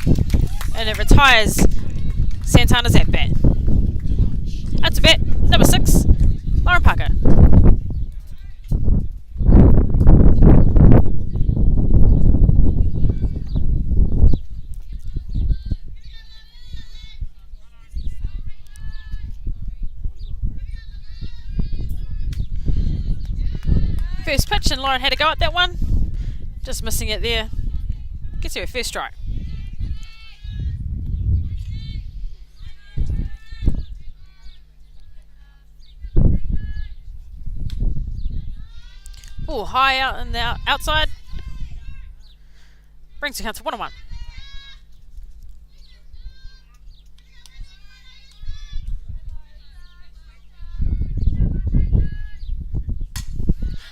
And it retires Santana's at bat. Up to bat, number 6, Lauren Parker. First pitch, and Lauren had a go at that one. Just missing it there. Gets her a first strike. Oh, high out in the outside. Brings the count to 1-1.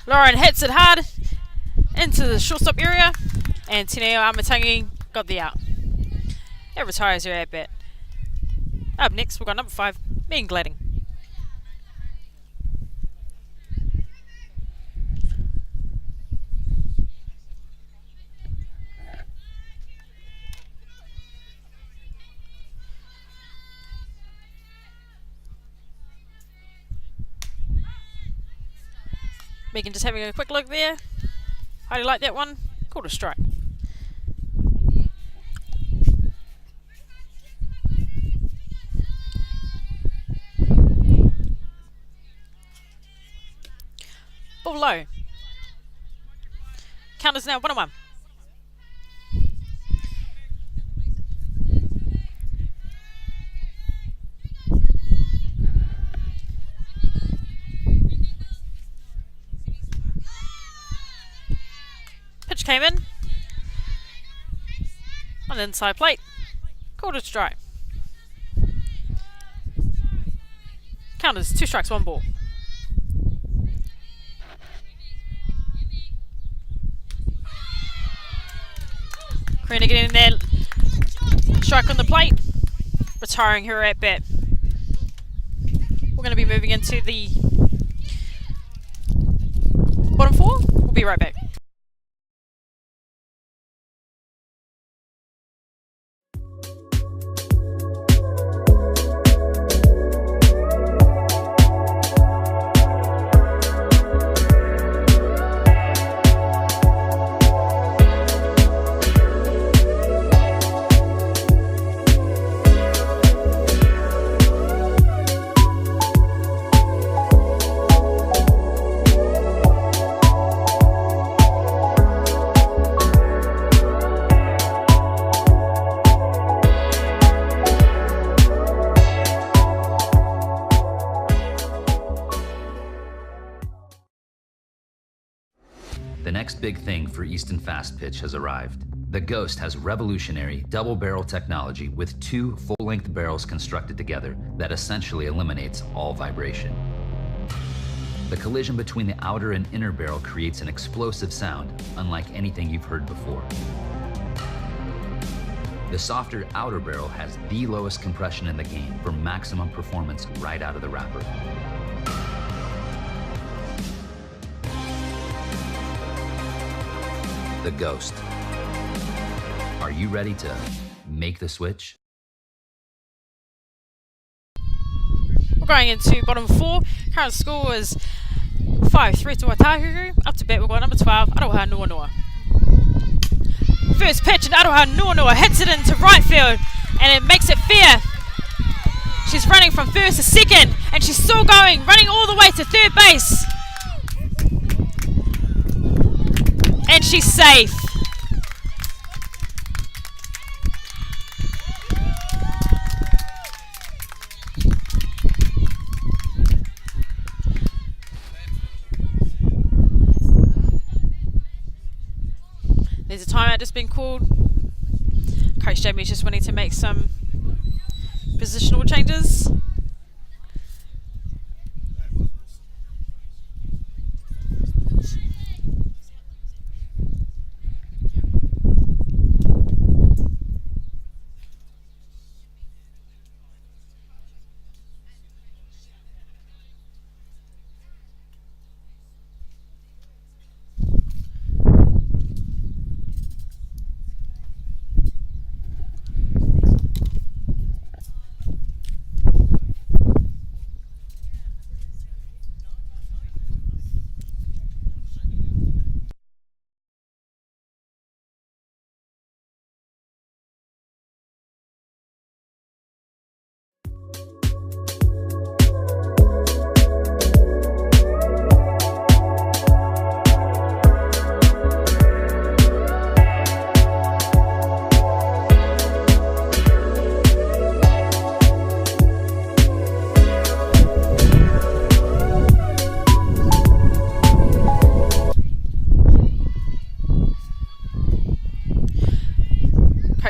Lauren hits it hard into the shortstop area, and Tineo Amatangi got the out. It retires her at bat. Up next, we've got number 5, Megan Gladding. Megan just having a quick look there. How do you like that one? Called a strike. Ball low. Count is now 1-1. Pitch came in on the inside plate. Called a strike. Count is 2 strikes, 1 ball. Rena getting there. Strike on the plate. Retiring her at bat. We're going to be moving into the bottom 4. We'll be right back. The next big thing for Easton Fast Pitch has arrived. The Ghost has revolutionary double-barrel technology with 2 full-length barrels constructed together that essentially eliminates all vibration. The collision between the outer and inner barrel creates an explosive sound unlike anything you've heard before. The softer outer barrel has the lowest compression in the game for maximum performance right out of the wrapper. The Ghost. Are you ready to make the switch? We're going into bottom 4. Current score is 5-3 to Waitakere. Up to bat, we've got number 12, Aroha Nuanua. First pitch, and Aroha Nuanua hits it into right field, and it makes it fair. She's running from first to second, and she's still going, running all the way to third base. And she's safe. There's a timeout just been called. Coach Jamie's just wanting to make some positional changes.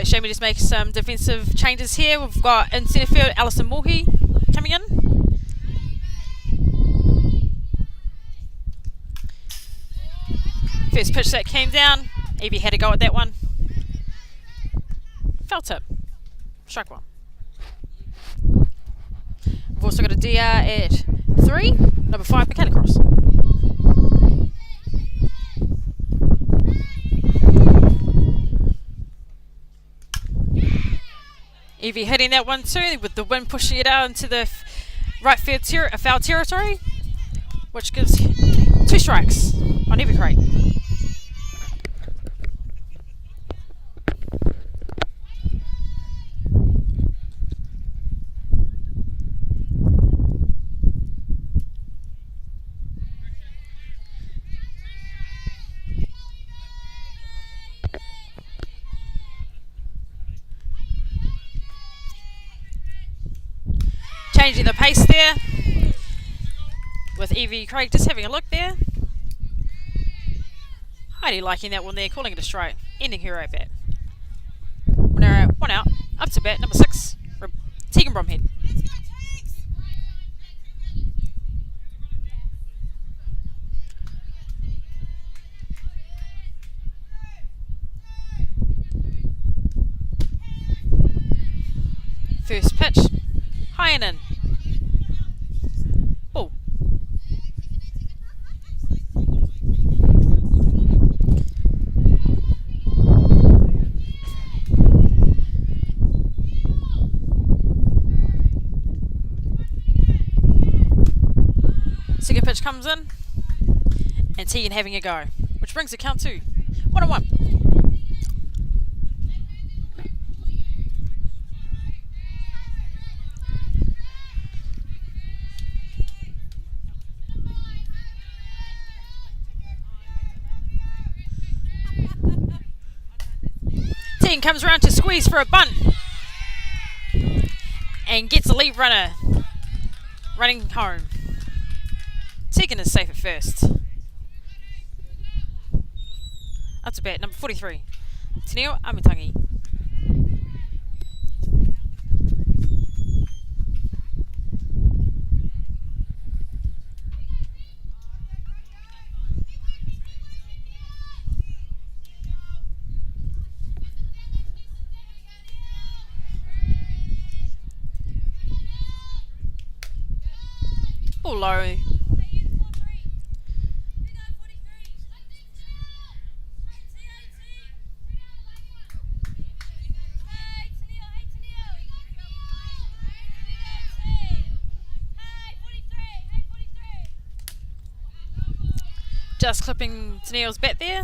Jamie just makes some defensive changes here. We've got in centre field Alison Mohi coming in. First pitch that came down. Evie had a go at that one. Foul tip. Strike 1. We've also got a DR at 3. Number 5, Michaela Cross. Evie hitting that one too, with the wind pushing it out into the right field foul territory, which gives 2 strikes on every crate. Changing the pace there, with Evie Craig just having a look there. Heidi liking that one there, calling it a strike, ending her at bat. One out, up to bat, number 6, Rebecca Bromhead. First pitch. High and in. Ball. Second pitch comes in. And Tegan having a go. Which brings the count to 1-1. Tegan comes around to squeeze for a bunt. And gets the lead runner running home. Tegan is safe at first. Up to bat, number 43. Teneo Amitangi. Ball low. Just clipping Teneo's bat there.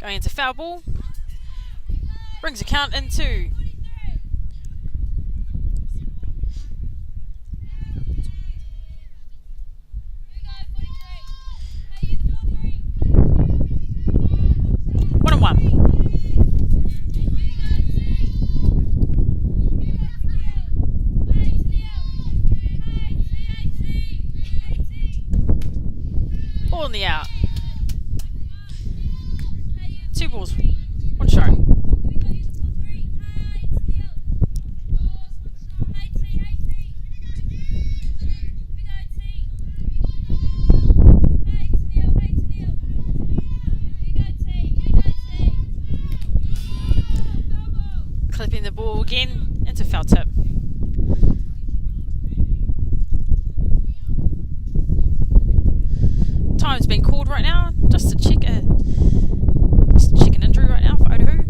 Going into foul ball. Brings the count into 1-1. Ball in the out. 2 balls, 1 strike. Clipping the ball again into foul tip. Time's been called right now just to check an injury right now for Otahu.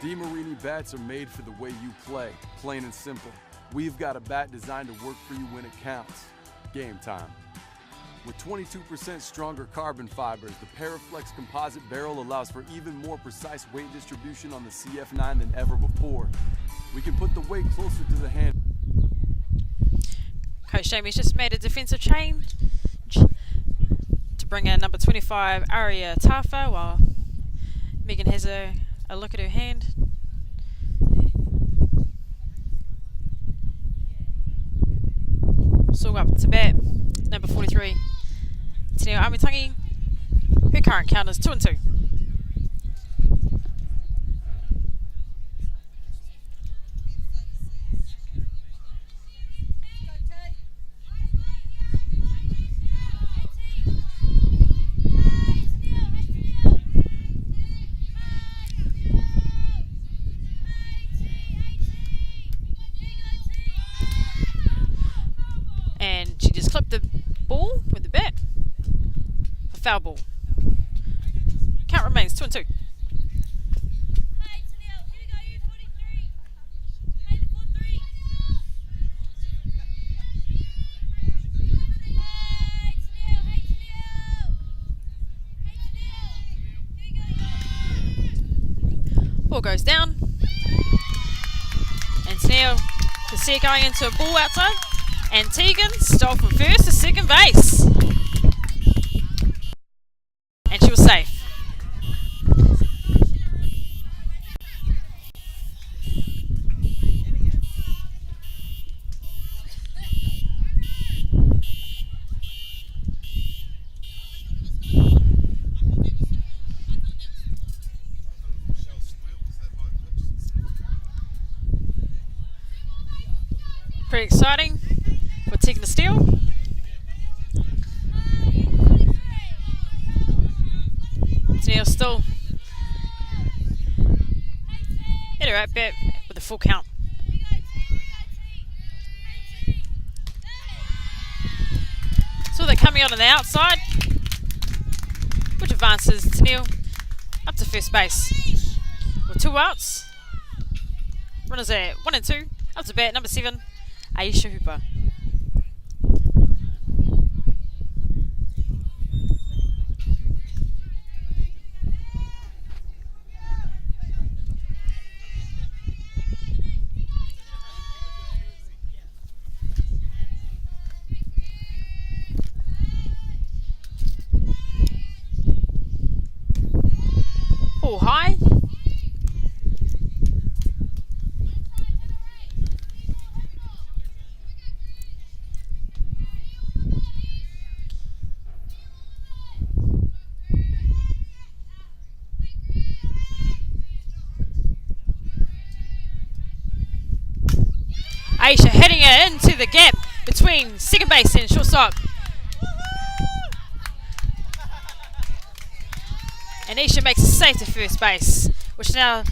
DeMarini bats are made for the way you play, plain and simple. We've got a bat designed to work for you when it counts. Game time. With 22% stronger carbon fibers, the Paraflex composite barrel allows for even more precise weight distribution on the CF9 than ever before. We can put the weight closer to the hand. Coach Jamie's just made a defensive change to bring in number 25 Aria Tafa while Megan has a look at her hand. So up to bat, number 43, Teneo Amitangi. Her current count is 2-2. she just clipped the ball with the bat. A foul ball. Count remains 2 and 2. Ball goes down. And Tennille can see it going into a ball outside. And Tegan stole from first to second base. And she was safe. Pretty exciting for Tegan to steal. Tennille still hit her at bat with a full count. So they're coming out on the outside, which advances Tennille up to first base. With 2 outs, runners at 1 and 2, up to bat number 7, Aisha Hooper. Ball high. Aisha heading it into the gap between second base and shortstop. And Aisha makes a save to first base, which now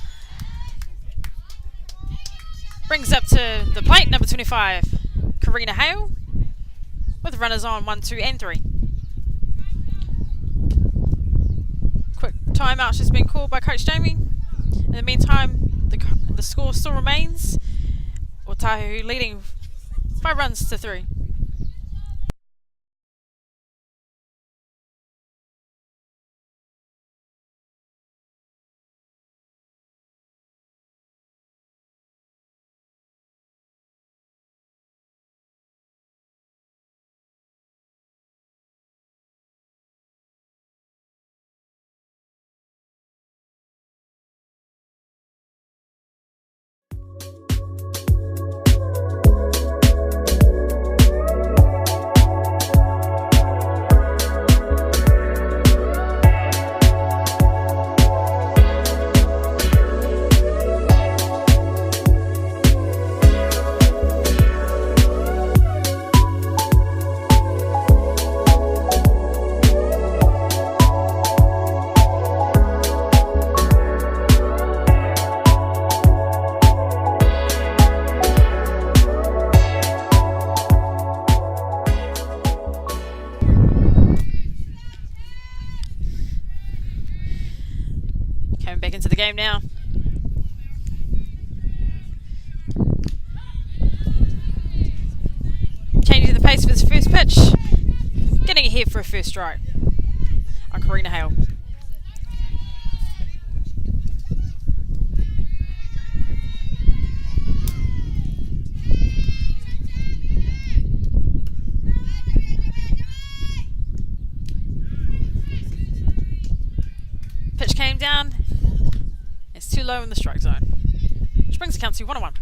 brings up to the plate number 25, Karina Hale, with runners on 1, 2 and 3. Quick timeout has been called by Coach Jamie. In the meantime, the score still remains Otahu leading 5 runs to 3. Back into the game now. Changing the pace for his first pitch. Getting ahead for a first strike on Karina Hale. Pitch came down. It's too low in the strike zone, which brings the count to 1-1.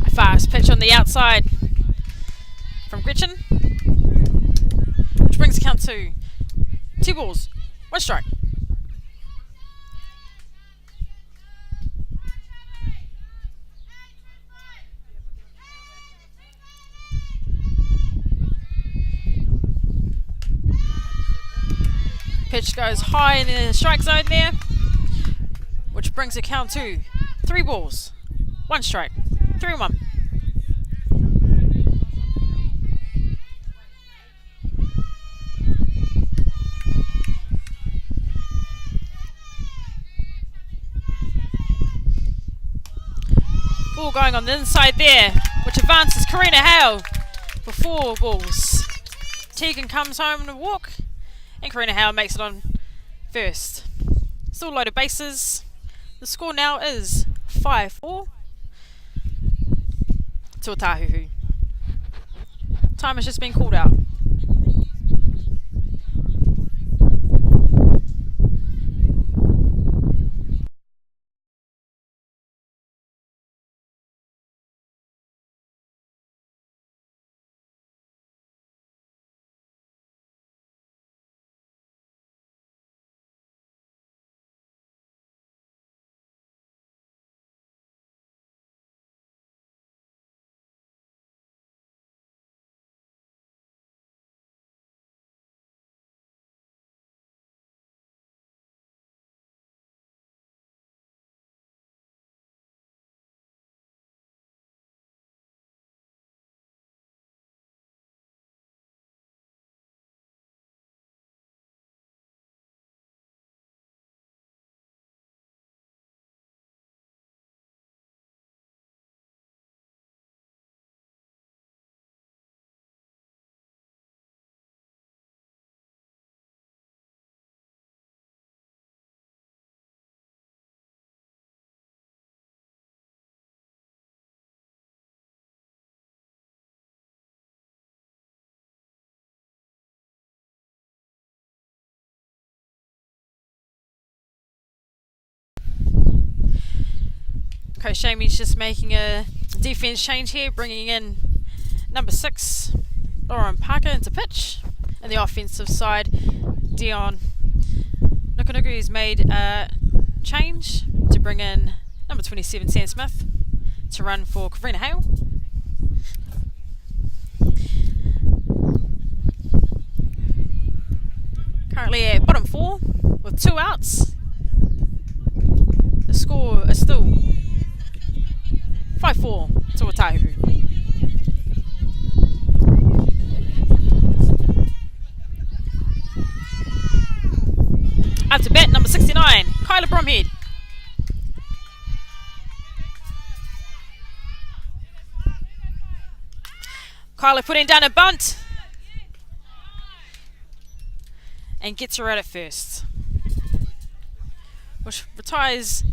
A fast pitch on the outside from Gretchen, which brings the count to 2 balls, 1 strike. Pitch goes high in the strike zone there, which brings the count to 3 balls, 1 strike, 3-1. Ball going on the inside there, which advances Karina Hale for 4 balls. Tegan comes home in a walk, and Karina Hale makes it on first. Still loaded bases. The score now is 5-4 to Otahuhu. Time has just been called out. Coach Jamie's just making a defense change here, bringing in number 6, Lauren Parker, into pitch. And the offensive side, Dion Nukunuku has made a change to bring in number 27, Sam Smith, to run for Karina Hale. Currently at bottom 4 with 2 outs. The score is still 5-4 to Otahuhu. Up to bat, number 69, Kyla Bromhead. Kyla putting down a bunt and gets her out at first, which retires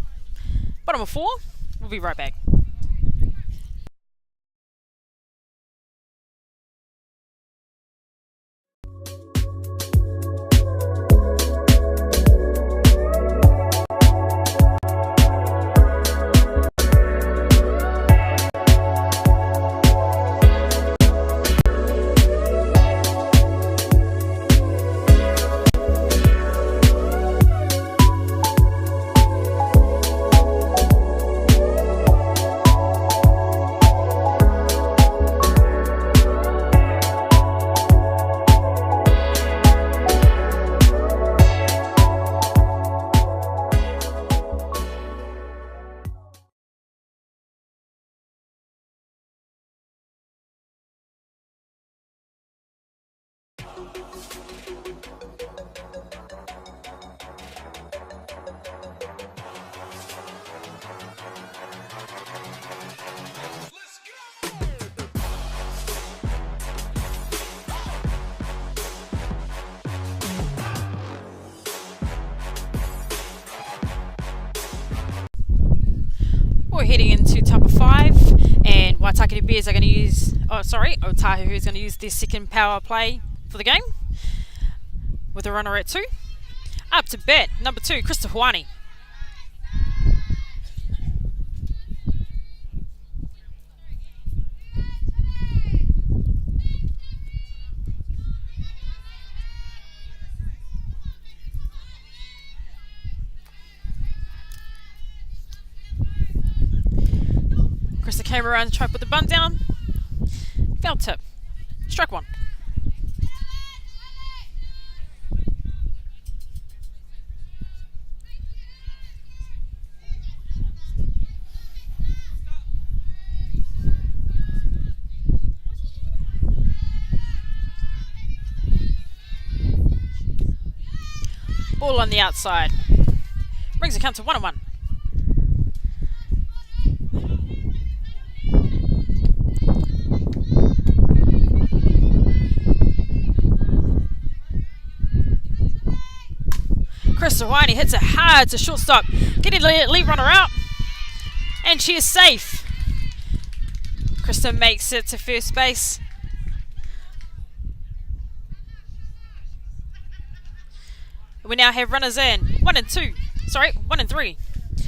bottom of 4. We'll be right back. We're heading into top of 5, and Waitakere Bears are going to use, Otahuhu is going to use their second power play for the game with a runner at 2. Up to bat, number 2, Krista Huani. Krista came around to try to put the bunt down. Foul tip. Strike 1. Ball on the outside. Brings the count to 1-1. Chris Hawani hits it hard to shortstop, getting the lead runner out, and she is safe. Krista makes it to first base. We now have runners in 1 and 3.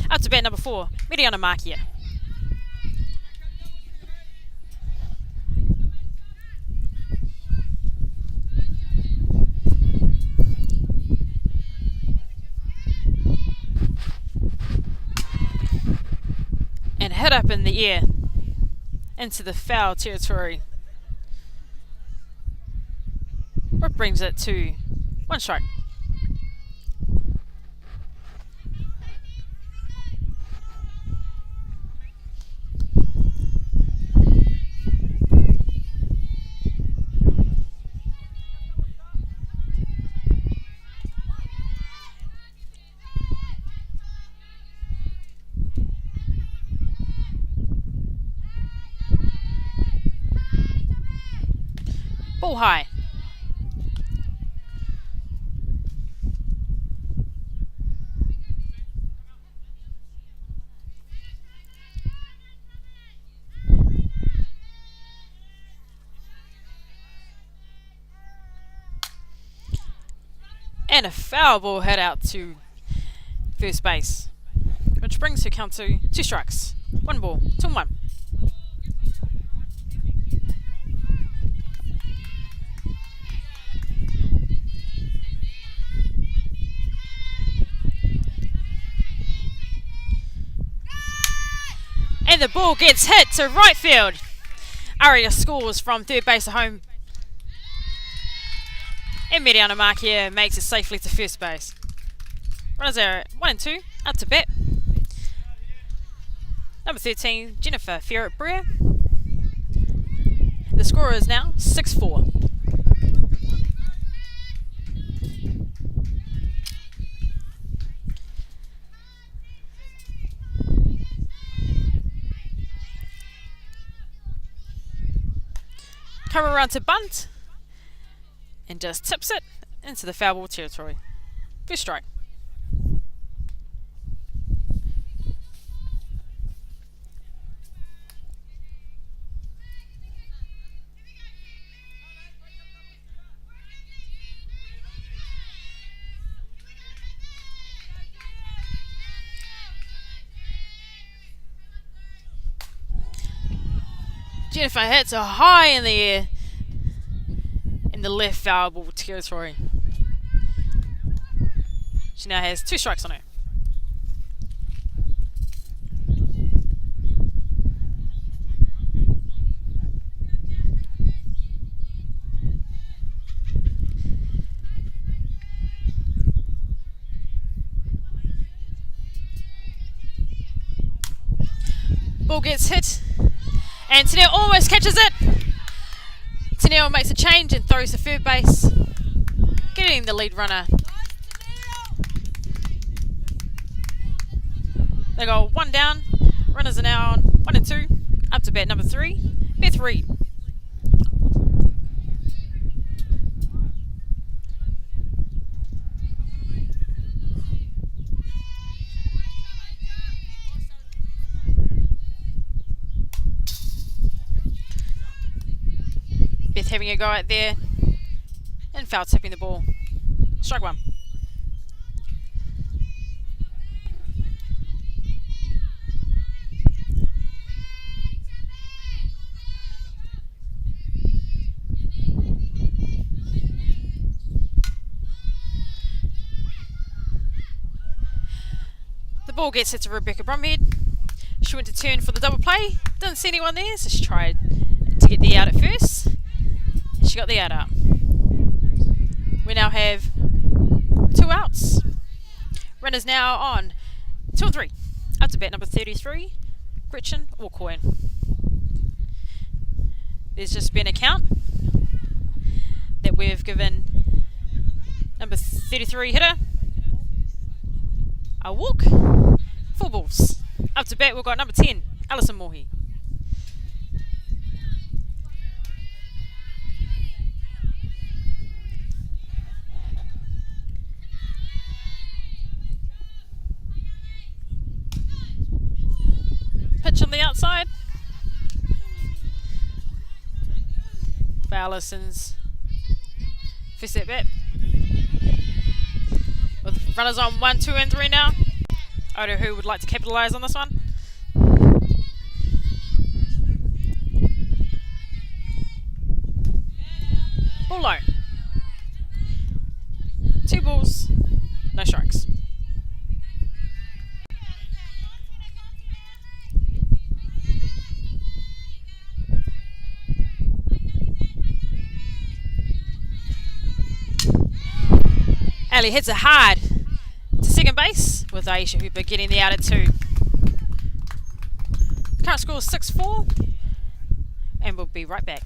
Up to bat number 4, Mediana Markia. And hit up in the air into the foul territory. What brings it to 1 strike. Ball high. And a foul ball head out to first base, which brings her count to 2 strikes. 1 ball, 2-1. And the ball gets hit to right field. Aria scores from third base at home. And Mediana Markia makes it safely to first base. Runners are 1 and 2, up to bat. Number 13, Jennifer Ferret-Breer. The score is now 6-4. Come around to bunt and just tips it into the foul ball territory. First strike. Jennifer hits a high in the air in the left foul ball territory. She now has 2 strikes on her. Ball gets hit. And Tennille almost catches it. Tennille makes a change and throws to third base, getting the lead runner. They go 1 down. Runners are now on 1 and 2. Up to bat number 3, Beth Reed. Beth having a go out there and foul tipping the ball. Strike 1. The ball gets hit to Rebecca Bromhead. She went to turn for the double play. Didn't see anyone there, so she tried to get the out at first. She got the out. We now have 2 outs. Runners now on 2 and 3. Up to bat number 33, Gretchen Aucoin. There's just been a count that we've given number 33 hitter A walk. 4 balls. Up to bat, we've got number 10, Alison Mohi. Pitch on the outside. For Alison's first at bat. With runners on 1, 2 and 3 now. Odo who would like to capitalise on this one. Ball low. 2 balls, no strikes. Ali hits it hard to second base with Aisha Hooper getting the out at 2. Current score is 6-4 and we'll be right back.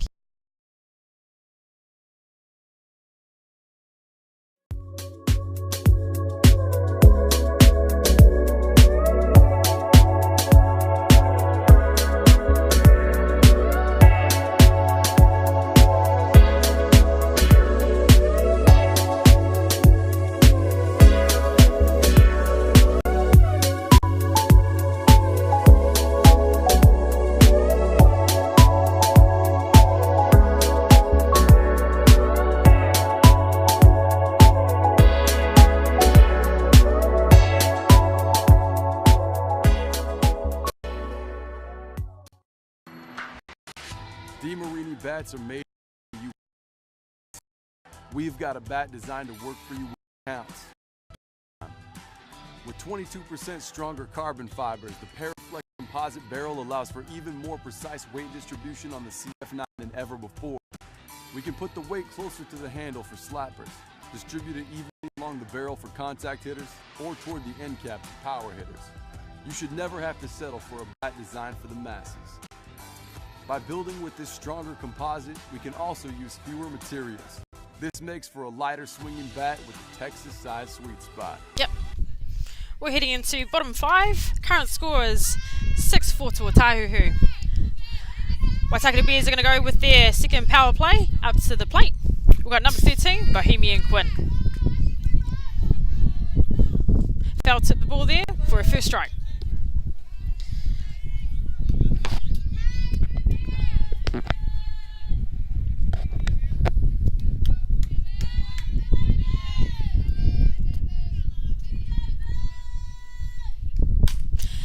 Bats are made for you. We've got a bat designed to work for you when it counts. With 22% stronger carbon fibers, the Paraflex composite barrel allows for even more precise weight distribution on the CF9 than ever before. We can put the weight closer to the handle for slappers, distribute it evenly along the barrel for contact hitters, or toward the end cap for power hitters. You should never have to settle for a bat designed for the masses. By building with this stronger composite, we can also use fewer materials. This makes for a lighter swinging bat with a Texas-sized sweet spot. Yep. We're heading into bottom 5. Current score is 6-4 to Waitakere. Waitakere Bears are going to go with their second power play up to the plate. We've got number 13, Bohemian Quinn. Foul tip the ball there for a first strike.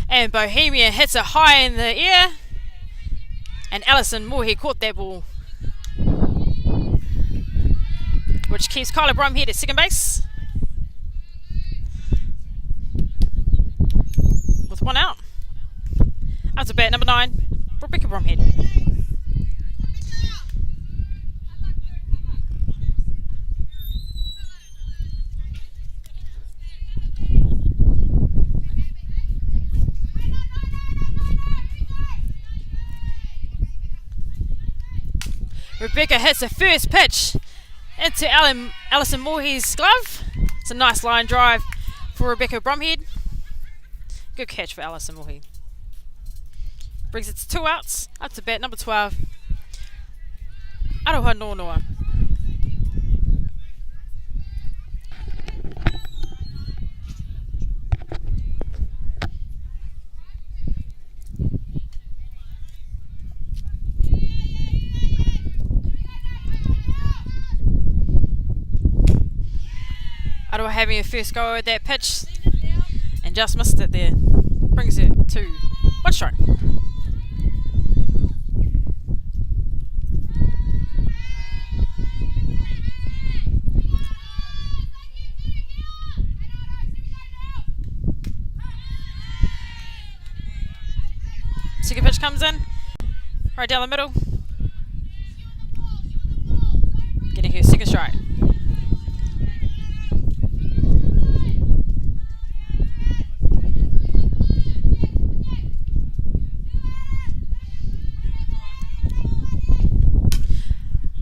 And Bohemian hits it high in the air. And Alison Mohi caught that ball. Which keeps Rebecca Bromhead at second base. With 1 out. Out to bat number 9, Rebecca Bromhead. Rebecca hits the first pitch into Alison Mohi's glove. It's a nice line drive for Rebecca Bromhead. Good catch for Alison Mohi. Brings it to 2 outs. Up to bat number 12, Aroha Nonoa. Aroha having a first go at that pitch and just missed it there. Brings it to 1 strike. Second pitch comes in, right down the middle. Getting her second strike.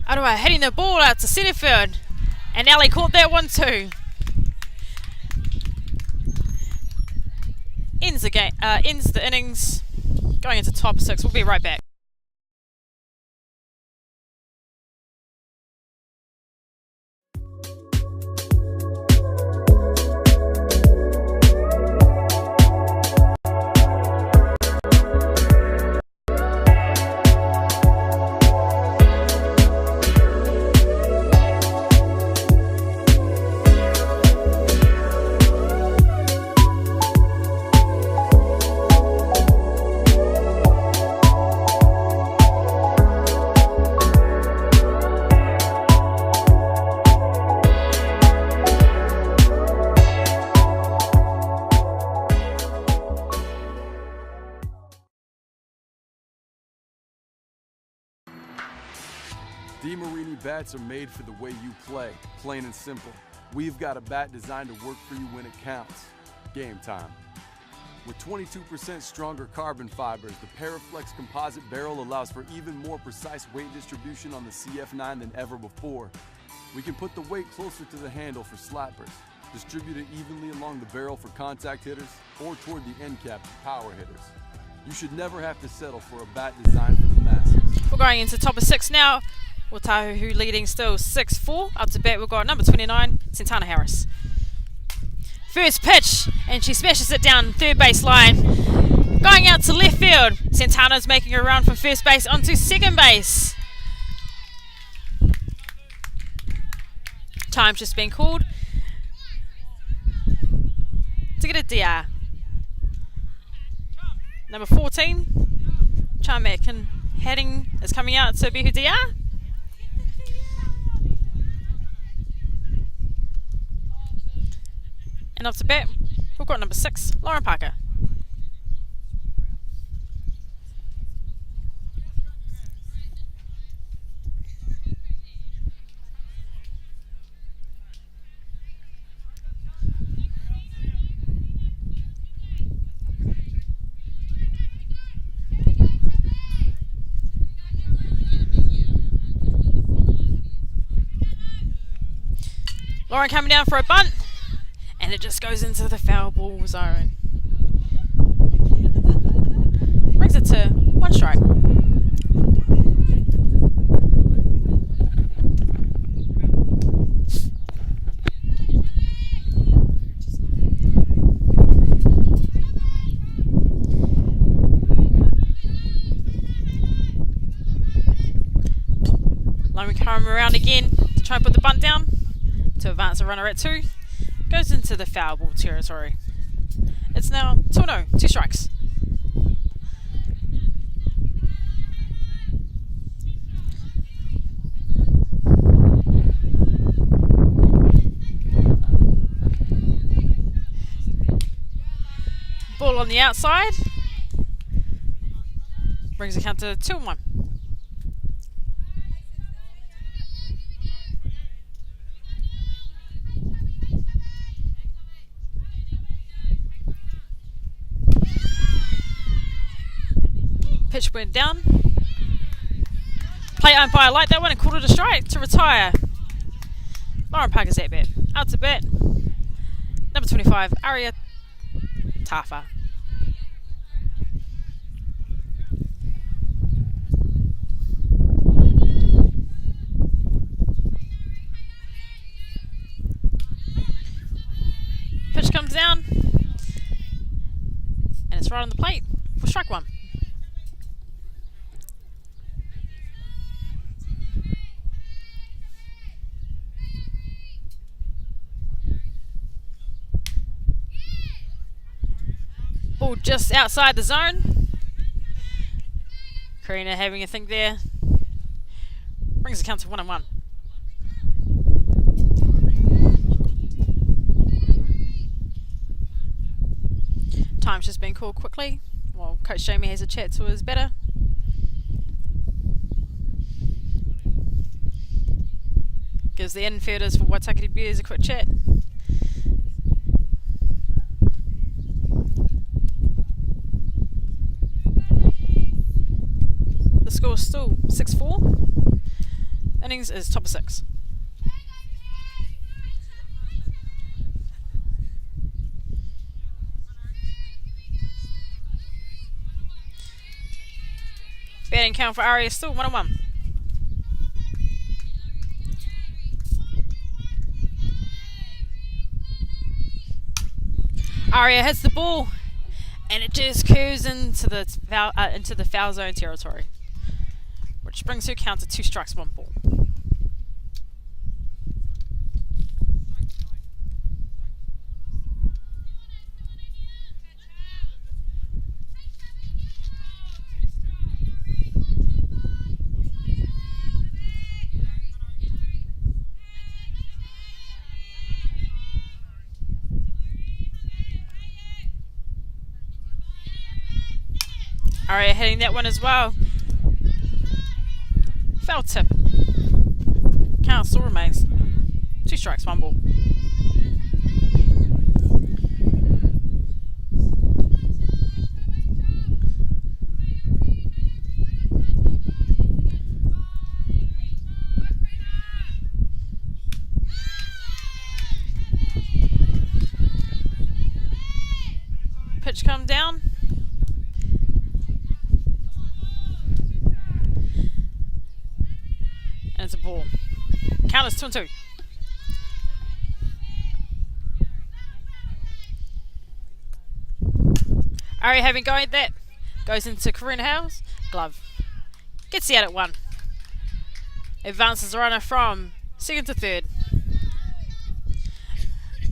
Aroha hitting the ball out to centre field, and Ali caught that one too. ends the game. Ends the innings. Going into top 6. We'll be right back. DeMarini bats are made for the way you play, plain and simple. We've got a bat designed to work for you when it counts. Game time. With 22% stronger carbon fibers, the Paraflex composite barrel allows for even more precise weight distribution on the CF9 than ever before. We can put the weight closer to the handle for slappers, distribute it evenly along the barrel for contact hitters, or toward the end cap for power hitters. You should never have to settle for a bat designed for the masses. We're going into top of 6 now. Waitakere leading still 6-4. Up to bat we've got number 29, Santana Harris. First pitch, and she smashes it down third base line. Going out to left field. Santana's making a run from first base onto second base. Time's just been called to get a DR. Number 14, Charmack and Hadding is coming out to be her DR. And up to bat, we've got number 6, Lauren Parker. Lauren coming down for a bunt. And it just goes into the foul ball zone. Brings it to 1 strike. Lauren come around again to try and put the bunt down to advance a runner at 2. Goes into the foul ball territory. It's now 2-0, 2 strikes. Ball on the outside. Brings the count to 2-1. Pitch went down. Play umpire liked that one and called it a strike to retire. Lauren Parker's at bat. Out to bat, number 25, Aria Tafa. Pitch comes down, and it's right on the plate for strike 1. Ball just outside the zone. Karina having a think there. Brings the count to 1-1. Time's just been called quickly. Well, Coach Jamie has a chat to his batter. Gives the infielders for Waitakere Bears a quick chat. The score is still 6-4. Innings is top of 6. Batting count for Aria still 1-1. Aria hits the ball, and it just curves into the foul zone territory, which brings her count to 2 strikes, 1 ball. Aria hitting that one as well. Foul tip. Count still remains 2 strikes, 1 ball. Pitch come down. And it's a ball. Count is 2-2. Aria having going at that. Goes into Corinne Howe's glove. Gets the out at 1. Advances the runner from 2nd to 3rd.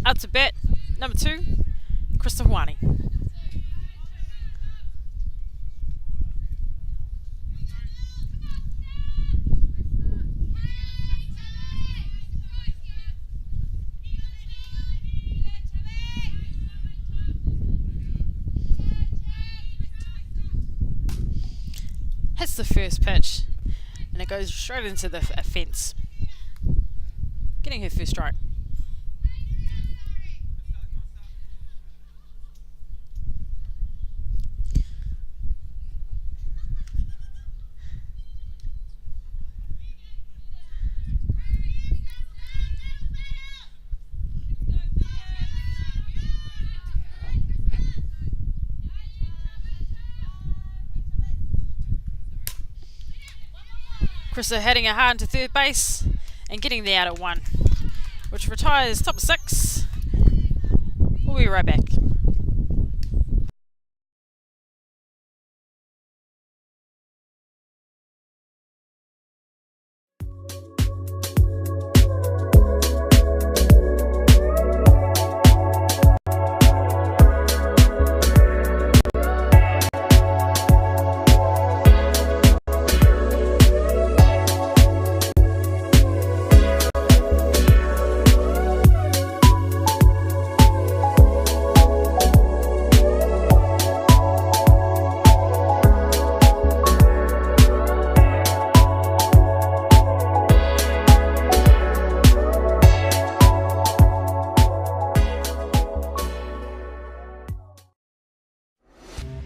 Out to bat, number 2, Krista Hawani. Hits the first pitch, and it goes straight into the fence, getting her first strike. Krista heading it hard into 3rd base and getting the out at 1, which retires top 6. We'll be right back.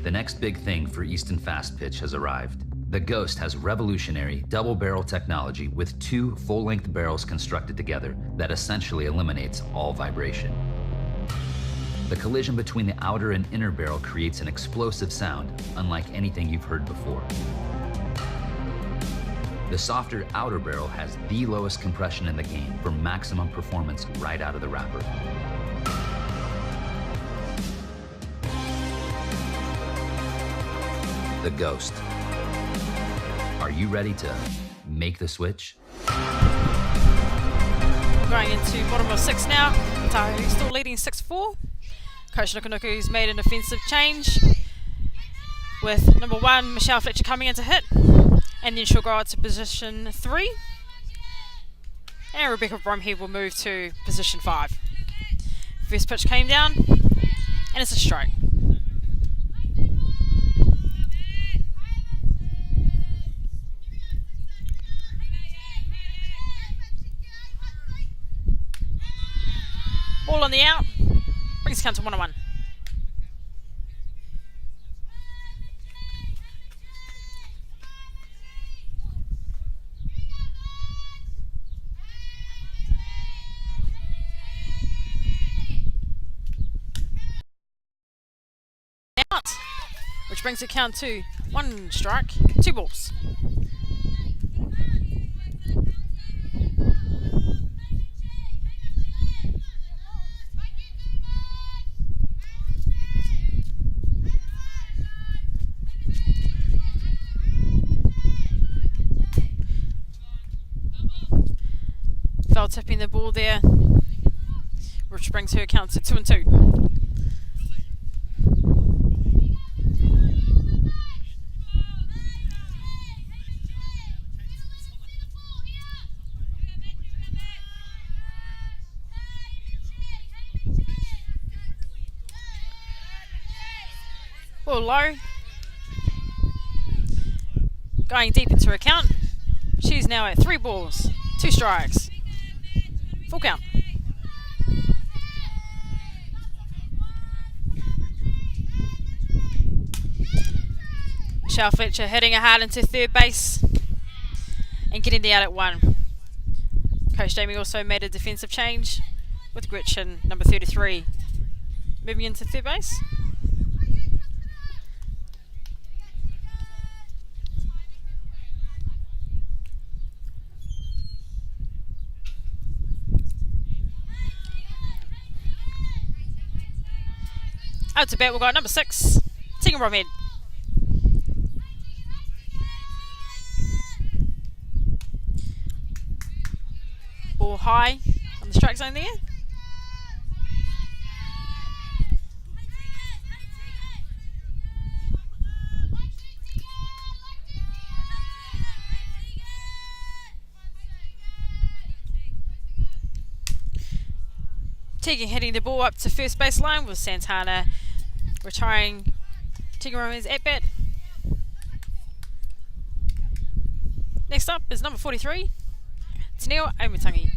The next big thing for Easton Fast Pitch has arrived. The Ghost has revolutionary double-barrel technology with 2 full-length barrels constructed together that essentially eliminates all vibration. The collision between the outer and inner barrel creates an explosive sound unlike anything you've heard before. The softer outer barrel has the lowest compression in the game for maximum performance right out of the wrapper. The Ghost. Are you ready to make the switch? We're going into bottom of 6 now. Otahu still leading 6-4. Coach Nukunuku's made an offensive change with number 1, Michelle Fletcher, coming in to hit, and then she'll go out to position 3. And Rebecca Bromhead will move to position 5. First pitch came down, and it's a strike. Ball on the out, brings count to 1-1. Out, which brings the count to 1 strike, 2 balls. Foul tipping the ball there, which brings her count to 2 and 2. Ball low. Going deep into her count. She's now at 3 balls, 2 strikes. Full count. Michelle Fletcher hitting her hard into third base and getting the out at 1. Coach Jamie also made a defensive change with Gretchen, number 33, moving into third base. Out to bat, we've got number 6, Rebecca Bromhead. Ball high on the strike zone there. Tegan hitting the ball up to first base line with Santana retiring Rebecca Bromhead's at bat. Next up is number 43, Teneo Aumatangi.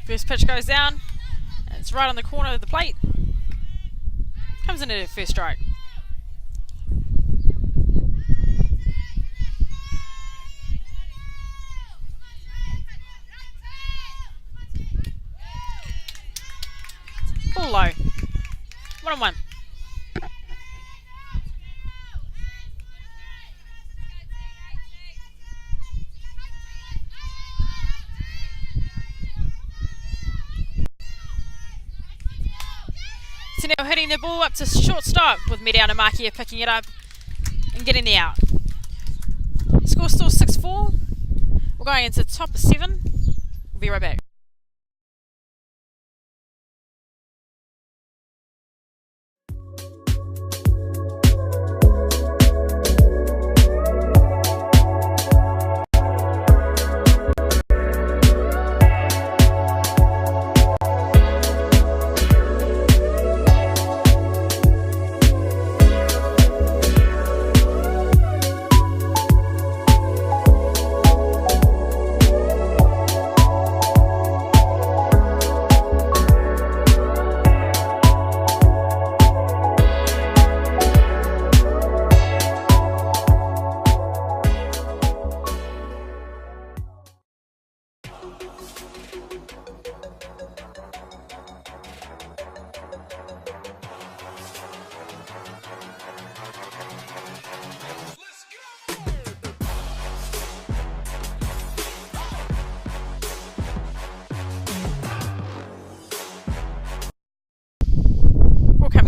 First pitch goes down, and it's right on the corner of the plate. Comes in at a first strike. Ball low. 1-1. So now hitting the ball up to shortstop with Mediana Makia picking it up and getting the out. Score still 6-4. We're going into the top of 7. We'll be right back.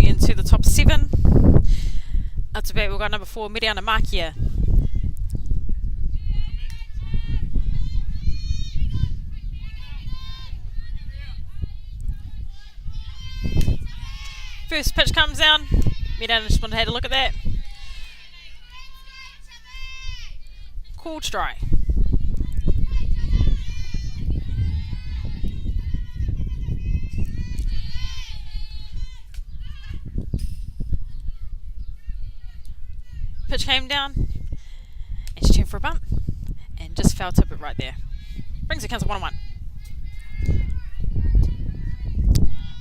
Into the top 7. Up to bat, we've got number 4, Mediana Makia. First pitch comes down. Mediana just wanted to have a look at that. Called strike. Pitch came down, and she turned for a bunt, and just foul tip it right there. Brings the count to 1-1.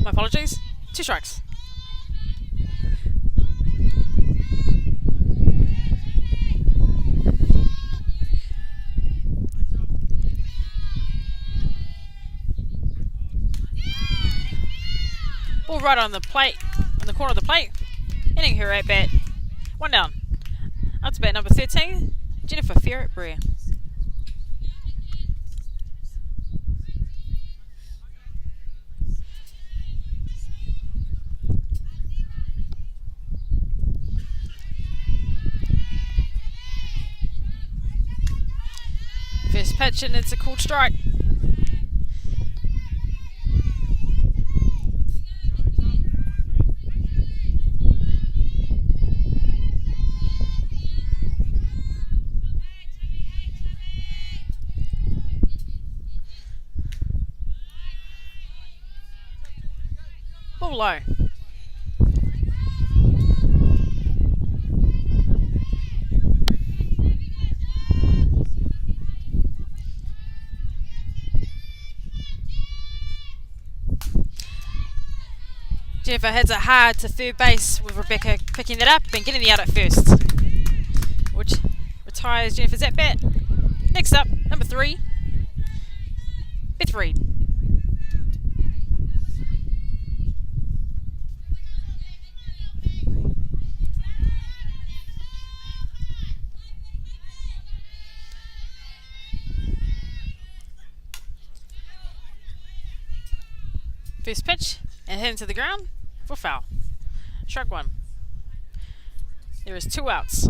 My apologies. 2 strikes. Ball right on the plate, on the corner of the plate. Hitting her at bat. 1 down. Up to bat number 13, Jennifer Ferret-Brea. First pitch and it's a called strike. Ball low. Jennifer heads it hard to third base with Rebecca picking it up and getting the out at first, which retires Jennifer's at bat. Next up, number 3, Beth Reed. First pitch and hit into the ground for foul. Strike 1. There is 2 outs.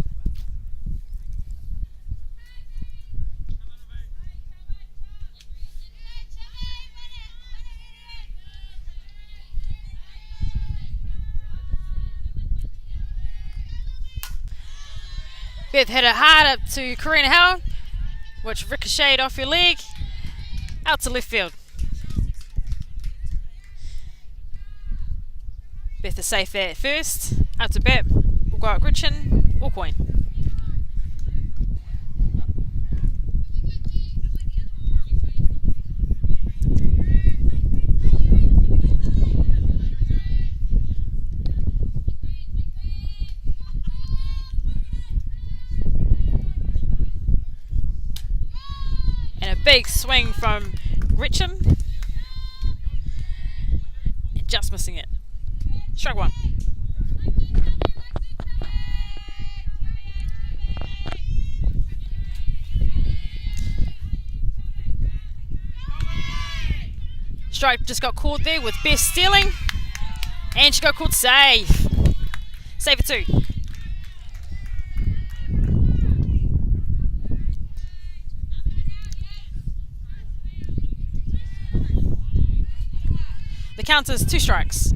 Beth hit it hard up to Karina Howard, which ricocheted off your leg out to left field. Beth is safe there at first. Out to bat, we'll go at Gretchen or Quinn. And a big swing from Gretchen. And just missing it. Strike 1. Strike just got called there with Beth stealing. And she got called save. Save it 2. The count is 2 strikes.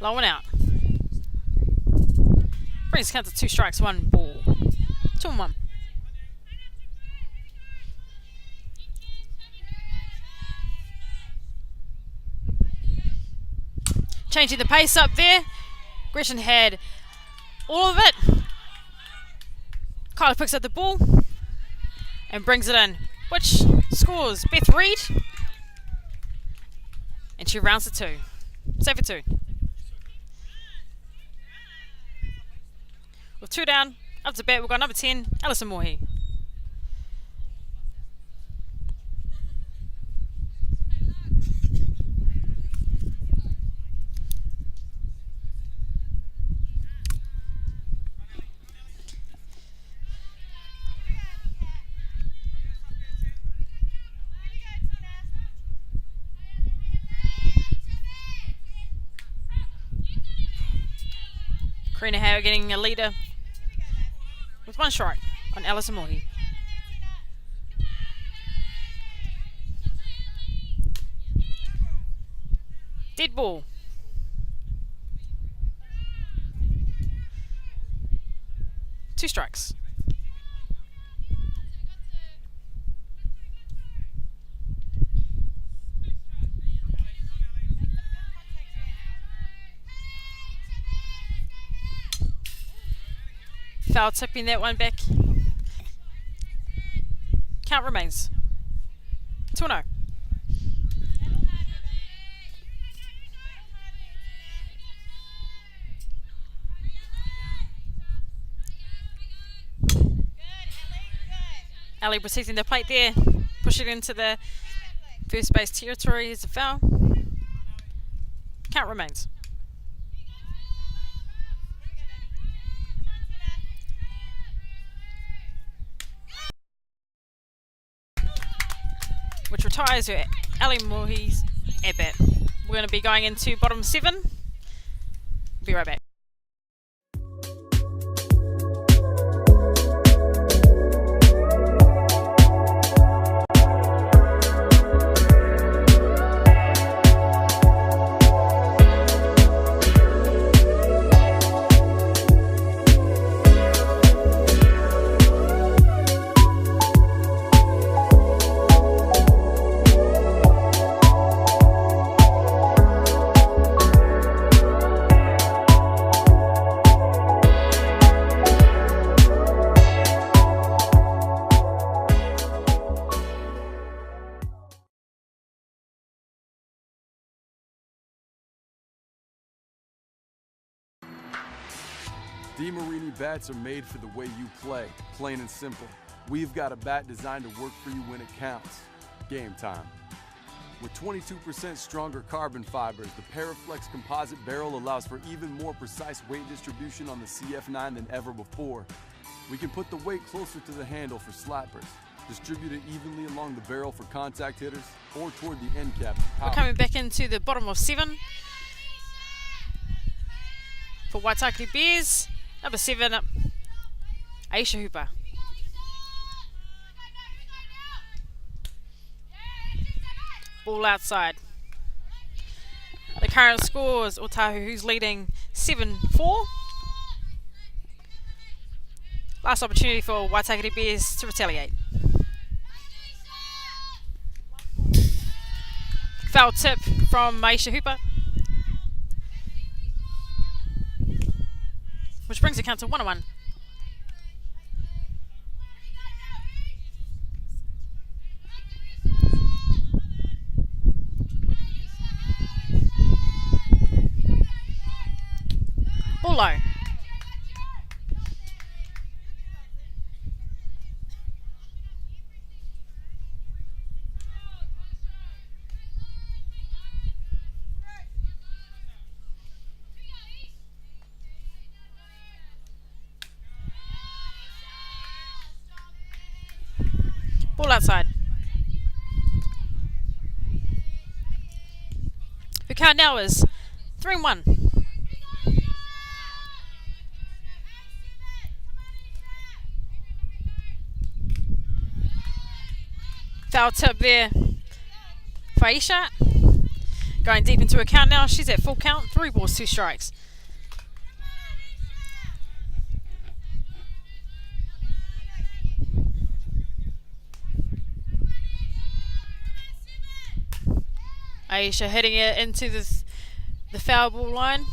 Low one out. Brings the count to 2 strikes, 1 ball. 2-1. Changing the pace up there. Gretchen had all of it. Kyla picks up the ball and brings it in, which scores Beth Reed. And she rounds to 2. Save for 2. With 2 down, up to bat, we've got number 10, Alison Mohi. Karina Howe getting a leader with 1 strike on Alison Mohi. Dead ball. Two strikes. Foul tipping that one back. Count remains 2-0. Ali protecting the plate there, push it into the first base territory. Here's a foul. Count remains. Which retires her Ali Mohi's at bat. We're going to be going into bottom 7. Be right back. DeMarini bats are made for the way you play, plain and simple. We've got a bat designed to work for you when it counts. Game time. With 22% stronger carbon fibers, the Paraflex composite barrel allows for even more precise weight distribution on the CF9 than ever before. We can put the weight closer to the handle for slappers, distribute it evenly along the barrel for contact hitters, or toward the end cap. We're coming back into the bottom of 7 for Waitakere Bears. Number 7, Aisha Hooper. Ball outside. The current score is Otahu, who's leading 7-4. Last opportunity for Waitakere Bears to retaliate. Foul tip from Aisha Hooper, which brings the count to 1-1. Ball low. Ball outside. The count now is 3-1. Foul tip there for Aisha. Going deep into a count now. She's at full count. 3 balls, 2 strikes. Aisha heading it into the foul ball line.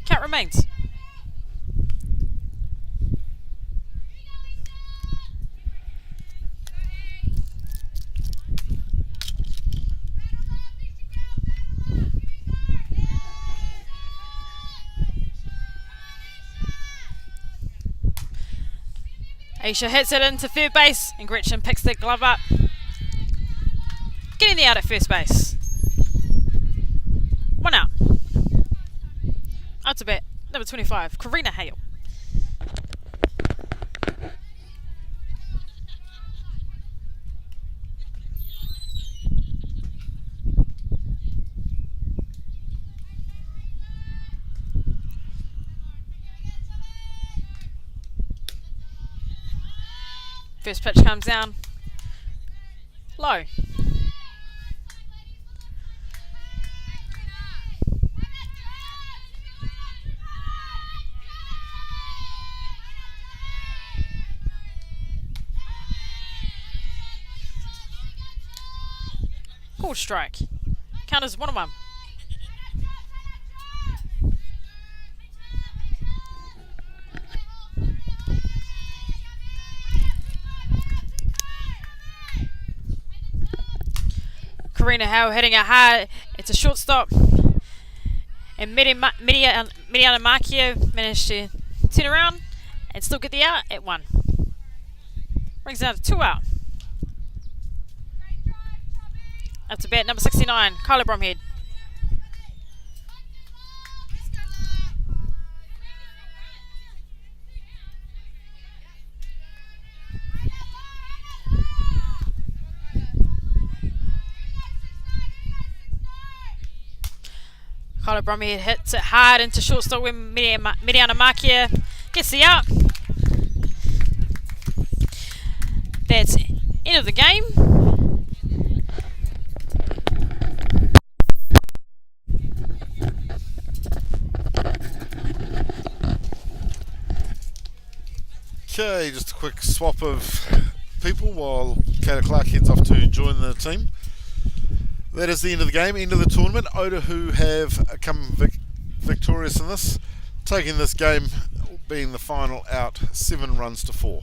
Count remains. Aisha hits it into third base and Gretchen picks the glove up. Getting the out at first base. 1 out. Out to bat, number 25, Karina Hale. First pitch comes down. Low. Called strike. Count as 1-1. Karina Howe hitting it hard. It's a shortstop. And Mediana Marchio managed to turn around and still get the out at 1. Brings it down to 2 out. Up to bat number 69, Kyla Bromhead. Kyla Bromhead hits it hard into shortstop when Mediana Marchio gets the out. That's end of the game. Okay, just a quick swap of people while Kayla Clark heads off to join the team. That is the end of the game, end of the tournament. Otahu have come victorious in this, taking this game being the final out 7 runs to 4.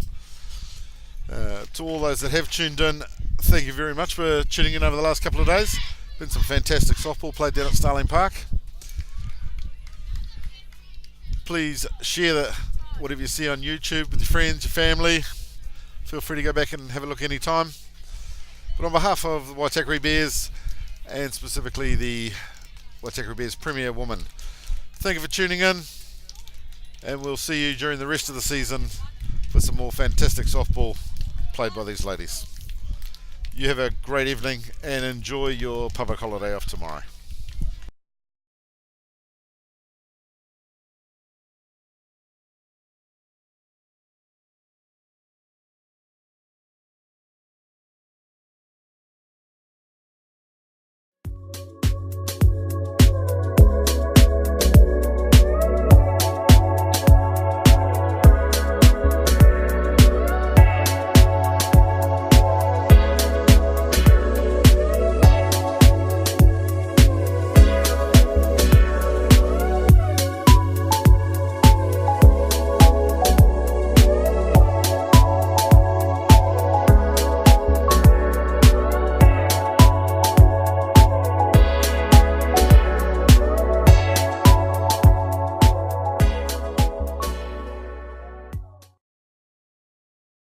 To all those that have tuned in, thank you very much for tuning in over the last couple of days. Been some fantastic softball played down at Starling Park. Please share whatever you see on YouTube with your friends, your family. Feel free to go back and have a look anytime. But on behalf of the Waitakere Bears, and specifically the Waitakere Bears Premier Woman, thank you for tuning in, and we'll see you during the rest of the season for some more fantastic softball played by these ladies. You have a great evening and enjoy your public holiday off tomorrow.